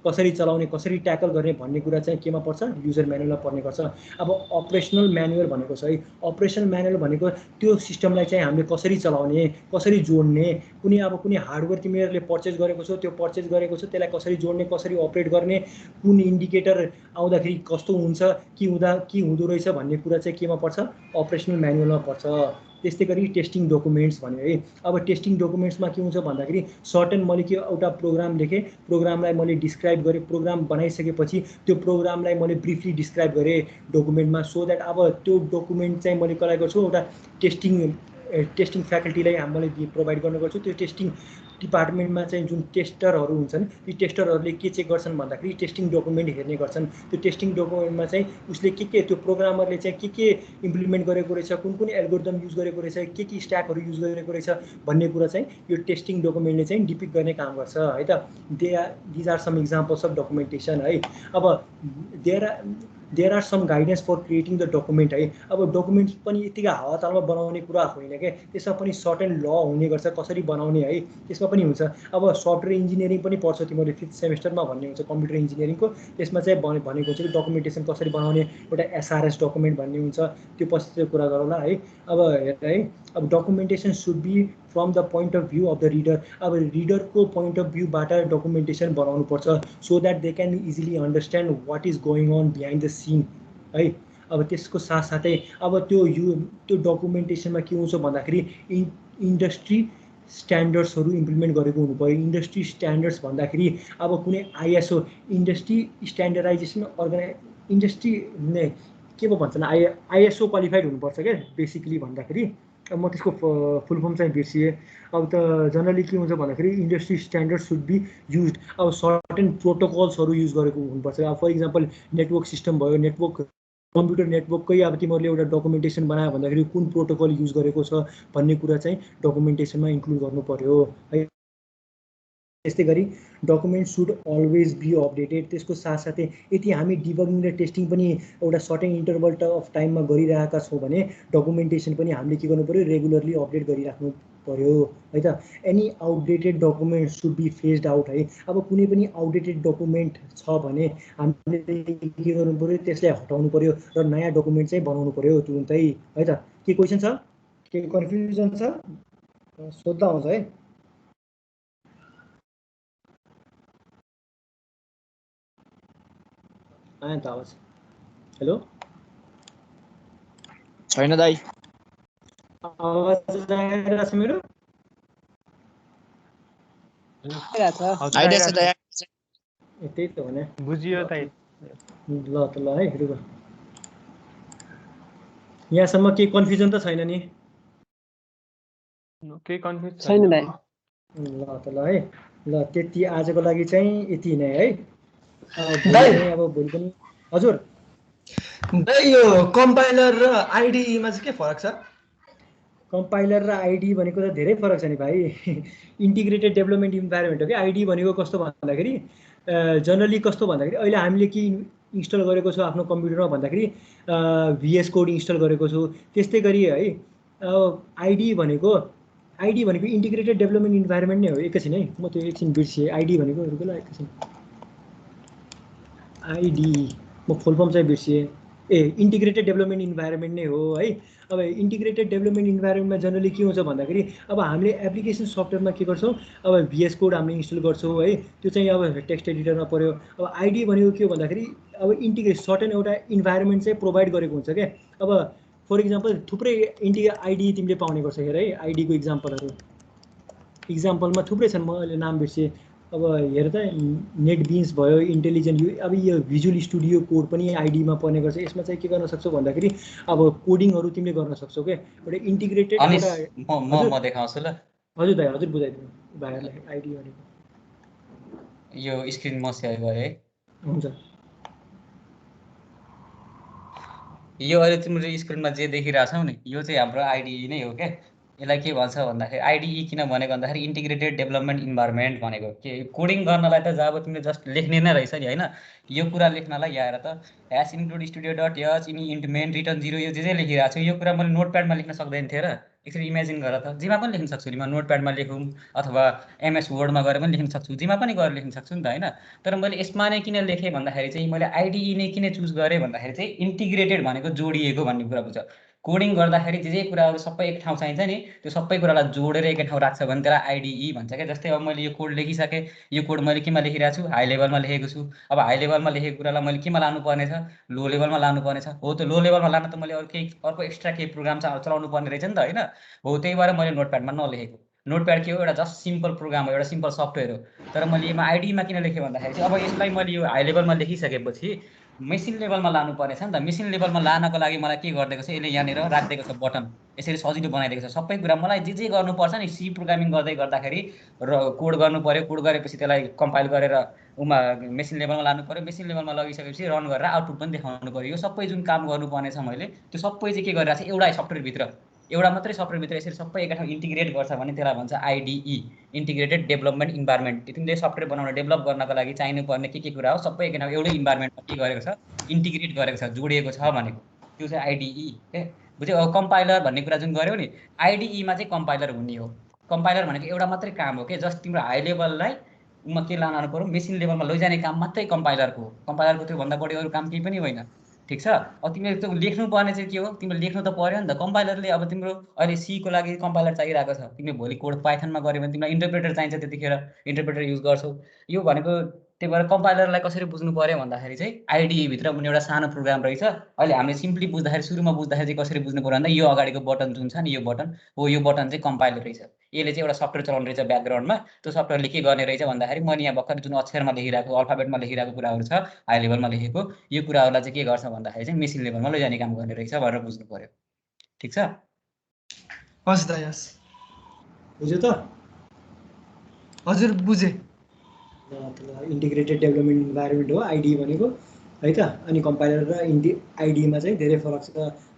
कसरी चलाउने, कसरी ट्याकल गर्ने भन्ने कुरा चाहिँ केमा पर्छ, युजर म्यानुअलमा पर्ने गर्छ। अब अपरेसनल म्यानुअल भनेको छ है। अपरेसनल म्यानुअल भनेको त्यो सिस्टमलाई चाहिँ हामीले कसरी चलाउने, कसरी जोड्ने, कुनै हार्डवेयर तिमीहरूले पर्चेज गरेको छ, त्यसलाई कसरी जोड्ने, कसरी अपरेट गर्ने, कुन इन्डिकेटर आउँदाखेरि कस्तो हुन्छ, के हुँदो रहेछ भन्ने कुरा चाहिँ केमा पर्छ, अपरेसनल म्यानुअलमा पर्छ। त्यस्तै गरी टेस्टिङ डकुमेन्ट्स भन्यो है। अब टेस्टिङ डकुमेन्ट्समा के हुन्छ भन्दाखेरि सर्टेन मैले एउटा प्रोग्राम लेखेँ, प्रोग्रामलाई मैले डिस्क्राइब गरेँ, प्रोग्राम बनाइसकेपछि त्यो प्रोग्रामलाई मैले ब्रिफली डिस्क्राइब गरेँ डकुमेन्टमा, सो द्याट अब त्यो डकुमेन्ट चाहिँ मैले कसलाई गर्छु, एउटा टेस्टिङ फ्याकल्टीलाई मैले प्रोभाइड गर्ने गर्छु। त्यो टेस्टिङ डिपार्टमेन्टमा चाहिँ जुन टेस्टरहरू हुन्छन्, ती टेस्टरहरूले के चेक गर्छन् भन्दाखेरि टेस्टिङ डकुमेन्ट हेर्ने गर्छन्। त्यो टेस्टिङ डकुमेन्टमा चाहिँ उसले त्यो प्रोग्रामरले चाहिँ के इम्प्लिमेन्ट गरेको रहेछ, कुन एल्गोरिदम युज गरेको रहेछ, के स्ट्याकहरू युज गरेको रहेछ भन्ने कुरा चाहिँ यो टेस्टिङ डकुमेन्टले चाहिँ डिपिक्ट गर्ने काम गर्छ है त। These are some examples of documentation है। अब there are some guidance for creating the document है। अब डकुमेन्ट पनि यतिकै हावातालमा बनाउने कुरा होइन क्या, त्यसमा पनि सर्टेन ल हुने गर्छ कसरी बनाउने है, त्यसमा पनि हुन्छ। अब सफ्टवेयर इन्जिनियरिङ पनि पढ्छ तिमीले 5th सेमेस्टरमा भन्ने हुन्छ कम्प्युटर इन्जिनियरिङको, त्यसमा चाहिँ भनेको हुन्छ कि डकुमेन्टेसन कसरी बनाउने, एउटा एसआरएस डकुमेन्ट भन्ने हुन्छ, त्यो पछि चाहिँ कुरा गरौँला है। अब हेर है, अब documentation should be from the point of view of the reader. अब रिडरको पोइन्ट अफ भ्यूबाट डकुमेन्टेसन बनाउनु पर्छ, so that they can easily understand what is going on behind the scene है। अब त्यसको साथसाथै अब त्यो डकुमेन्टेसनमा के हुन्छ भन्दाखेरि इन्डस्ट्री स्ट्यान्डर्ड्सहरू इम्प्लिमेन्ट गरेको हुनु पऱ्यो। इन्डस्ट्री स्ट्यान्डर्ड्स भन्दाखेरि अब कुनै आइएसओ, इन्डस्ट्री स्ट्यान्डर्डाइजेसन इन्डस्ट्री के पो भन्छन्, आइएसओ क्वालिफाइड हुनुपर्छ क्या बेसिकली भन्दाखेरि। अब म त्यसको फुल फर्म चाहिँ बिर्सिएँ। अब त जनरली के हुन्छ भन्दाखेरि industry standard should be use. अब सर्टेन प्रोटोकल्सहरू युज गरेको हुनुपर्छ। अब फर इक्जाम्पल नेटवर्क सिस्टम भयो, कम्प्युटर नेटवर्ककै अब तिमीहरूले एउटा डकुमेन्टेसन बनायो भन्दाखेरि कुन प्रोटोकल युज गरेको छ भन्ने कुरा चाहिँ डकुमेन्टेसनमा इन्क्लुड गर्नु पर्यो है। त्यस्तै गरी document should always be updated. त्यसको साथसाथै यदि हामी डिबगिङ र टेस्टिङ पनि एउटा सर्टेन इन्टरभल अफ टाइममा गरिरहेका छौँ भने डकुमेन्टेसन पनि हामीले के गर्नु पऱ्यो, रेगुलरली अपडेट गरिराख्नु पर्यो है त। Any outdated document should be phased out है। अब कुनै पनि आउटडेटेड डकुमेन्ट छ भने हामीले के गर्नु पऱ्यो, त्यसलाई हटाउनु पऱ्यो र नयाँ डकुमेन्ट चाहिँ बनाउनु पऱ्यो तुरुन्तै है त। के क्वेसन छ, के कन्फ्युजन छ सोध्दा आउँछ है। आयो त आवाज? हेलो, छैन दाइ, आवाज आइरहेको छ मेरो? आइडिया छ दाइ। त्यही त भने बुझियो दाइ। ल त ल है, रुक। यहाँसम्म केही कन्फ्युजन त छैन नि? केही कन्फ्युज छैन दाइ। ल त ल है, ल त्यति आजको लागि चाहिँ यति नै है। अब भोलि पनि हजुर दाइ यो कम्पाइलर र आइडिईमा चाहिँ के फरक छ? कम्पाइलर र आइडी भनेको त धेरै फरक छ नि भाइ। इन्टिग्रेटेड डेभलपमेन्ट इन्भाइरोमेन्ट हो कि आइडी भनेको। कस्तो भन्दाखेरि जनरली कस्तो भन्दाखेरि अहिले हामीले इन्स्टल गरेको छु आफ्नो कम्प्युटरमा भन्दाखेरि VS कोड इन्स्टल गरेको छु। त्यस्तै गरी है आइडी भनेको इन्टिग्रेटेड डेभलपमेन्ट इन्भाइरोमेन्ट नै हो। एकैछिन है म त्यो एकछिन बिर्सिएँ आइडी भनेको ल एकैछिन आइडी म फुल फर्म चाहिँ बिर्सिएँ। इन्टिग्रेटेड डेभलपमेन्ट इन्भाइरोमेन्ट नै हो है। अब इन्टिग्रेटेड डेभलपमेन्ट इन्भाइरोमेन्टमा जनरली के हुन्छ भन्दाखेरि अब हामीले एप्लिकेसन सफ्टवेयरमा के गर्छौँ अब VS कोड हामीले इन्स्टल गर्छौँ है, त्यो चाहिँ अब टेक्स्ट एडिटरमा पऱ्यो। अब आइडी भनेको के हो भन्दाखेरि अब इन्टिग्रेट सर्टेन एउटा इन्भाइरोमेन्ट चाहिँ प्रोभाइड गरेको हुन्छ क्या। अब फर इक्जाम्पल थुप्रै आइडी तिमीले पाउने गर्छ हेर है, आइडीको इक्जाम्पलमा थुप्रै छन्, म अहिले नाम बिर्सेँ। अब हेर त नेटबिन्स भयो, इन्टेलिजेन्ट, अब यो भिजुअल स्टुडियो कोड पनि आइडीमा पर्ने गर्छ। यसमा चाहिँ के गर्न सक्छौ भन्दाखेरि अब कोडिङहरू तिमीले गर्न सक्छौ क्या। एउटा इन्टिग्रेटेड म देखाउँछु ल। हजुर दाइ, हजुर बुझाइदिनु भाइहरूलाई आइडी भनेको। यो स्क्रिन म सेयर गरेँ। हुन्छ। यो अहिले तिम्रो स्क्रिनमा जे देखिरहेछौ नि यो चाहिँ हाम्रो आइडिई नै हो क्या। यसलाई के भन्छ भन्दाखेरि आइडिई किन भनेको भन्दाखेरि इन्टिग्रेटेड डेभलपमेन्ट इन्भाइरोमेन्ट भनेको के कोडिङ गर्नलाई त जब तिमीले जस्ट लेख्ने नै रहेछ नि होइन। यो कुरा लेख्नलाई आएर त S include studio dot H in int main return 0 यो जे लेखिरहेको छु यो कुरा मैले नोटप्याडमा लेख्न सक्दैन थिएँ र। यसरी इमेजिन गर त जेमा पनि लेख्न सक्छु नि म, नोटप्याडमा लेखौँ अथवा MS वर्डमा गएर पनि लेख्न सक्छु, जेमा पनि गएर लेख्न सक्छु नि त होइन। तर मैले यसमा नै किन लेखेँ भन्दाखेरि चाहिँ मैले आइडिई नै किन चुज गरेँ भन्दाखेरि चाहिँ इन्टिग्रेटेड भनेको जोडिएको भन्ने कुरा बुझ्छ। कोडिङ गर्दाखेरि जे कुराहरू सबै एक ठाउँ चाहिन्छ नि त्यो सबै कुरालाई जोडेर एकै ठाउँ राख्छ भने त्यसलाई आइडिई भन्छ क्या। जस्तै अब मैले यो कोड लेखिसकेँ, यो कोड मैले केमा लेखिरहेको छु हाई लेभलमा लेखेको छु। अब हाई लेभलमा लेखेको कुरालाई मैले केमा लानुपर्ने छ लो लेभलमा लानुपर्ने छ। हो त्यो लो लेभलमा लान त मैले अर्को एक्स्ट्रा केही प्रोग्राम चलाउनु पर्ने रहेछ नि त होइन। हो त्यही भएर मैले नोटप्याडमा नलेखेको। नोटप्याड के हो एउटा जस्ट सिम्पल प्रोग्राम हो, एउटा सिम्पल सफ्टवेयर हो। तर मैले यसमा आइडिईमा किन लेखेँ भन्दाखेरि चाहिँ अब यसलाई मैले यो हाई लेभलमा लेखिसकेपछि मेसिन लेभलमा लानु पर्नेछ नि त। मेसिन लेभलमा लानको लागि मलाई के गरिदिएको छ यसले यहाँनिर राखिदिएको छ बटन, यसरी सजिलो बनाइदिएको छ सबै कुरा। मलाई जे गर्नुपर्छ नि सी प्रोग्रामिङ गर्दाखेरि र कोड गर्नु पऱ्यो, कोड गरेपछि त्यसलाई कम्पाइल गरेर मेसिन लेभलमा लानु पऱ्यो, मेसिन लेभलमा लगिसकेपछि रन गरेर आउटपुट पनि देखाउनु पऱ्यो। यो सबै जुन काम गर्नुपर्ने छ मैले त्यो सबै चाहिँ के गरिरहेको छ एउटा सफ्टवेयरभित्र, एउटा मात्रै सफ्टवेयरभित्र यसरी सबै एका ठाउँ इन्टिग्रेट गर्छ भने त्यसलाई भन्छ आइडिई इन्टिग्रेटेड डेभलपमेन्ट इन्भाइरोमेन्ट। तिमीले सफ्टवेयर बनाउन डेभलप गर्नको लागि चाहिनुपर्ने के कुरा हो सबै एकै ठाउँ एउटै इन्भाइरोमेन्टमा के गरेको छ इन्टिग्रेट गरेको छ, जोडिएको छ भनेको त्यो चाहिँ आइडिई के बुझ्यौ। अब कम्पाइलर भन्ने कुरा जुन गऱ्यौ नि आइडिईमा चाहिँ कम्पाइलर हुने हो। कम्पाइलर भनेको एउटा मात्रै काम हो कि जस्ट तिम्रो हाई लेभललाई के लानु पर्यो मेसिन लेभलमा लैजाने काम मात्रै कम्पाइलरको हो। कम्पाइलरको त्योभन्दा बढी अरू काम केही पनि होइन, ठिक छ। अब तिमीले त्यो लेख्नुपर्ने चाहिँ के हो तिमीले लेख्नु त पर्यो नि त। कम्पाइलरले अब तिम्रो अहिले सीको लागि कम्पाइलर चाहिरहेको छ, तिमीले भोलि कोड पाइथनमा गऱ्यो भने तिमीलाई इन्टरप्रेटर चाहिन्छ, त्यतिखेर इन्टरप्रेटर युज गर्छौ। यो भनेको त्यही भएर कम्पाइलरलाई कसरी बुझ्नु पर्यो भन्दाखेरि चाहिँ आइडिई भित्र पनि एउटा सानो प्रोग्राम रहेछ। अहिले हामीले सिम्पली बुझ्दाखेरि सुरुमा बुझ्दाखेरि चाहिँ कसरी बुझ्नु पर्यो भन्दा यो अगाडिको बटन जुन छ नि यो बटन हो, यो बटन चाहिँ कम्पाइलर रहेछ। यसले चाहिँ एउटा सफ्टवेयर चलाउने रहेछ ब्याकग्राउन्डमा। त्यो सफ्टवेयरले के गर्ने रहेछ भन्दाखेरि मैले यहाँ भर्खर जुन अक्षरमा लेखिरहेको अल्फाबेटमा लेखिरहेको कुराहरू छ हाई लेभलमा लेखेको यो कुराहरूलाई चाहिँ के गर्छ भन्दाखेरि चाहिँ मेसिन लेभलमा लैजाने काम गर्ने रहेछ भनेर बुझ्नु पर्यो, ठिक छ। हस् दाइ हस्, बुझ्यो त? हजुर बुझेँ। इन्टिग्रेटेड डेभलपमेन्ट इन्भाइरोमेन्ट हो आइडिई भनेको है त। अनि कम्पाइलर र आइडिईमा चाहिँ धेरै फरक छ।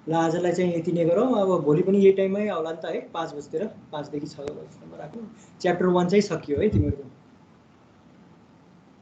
ल आजलाई चाहिँ यति नै गरौँ। अब भोलि पनि यही टाइममै आउला नि त है, 5 बजीतिर, 5 देखि 6 बजीसम्म राखौँ। च्याप्टर 1 चाहिँ सकियो है तिमीहरूको।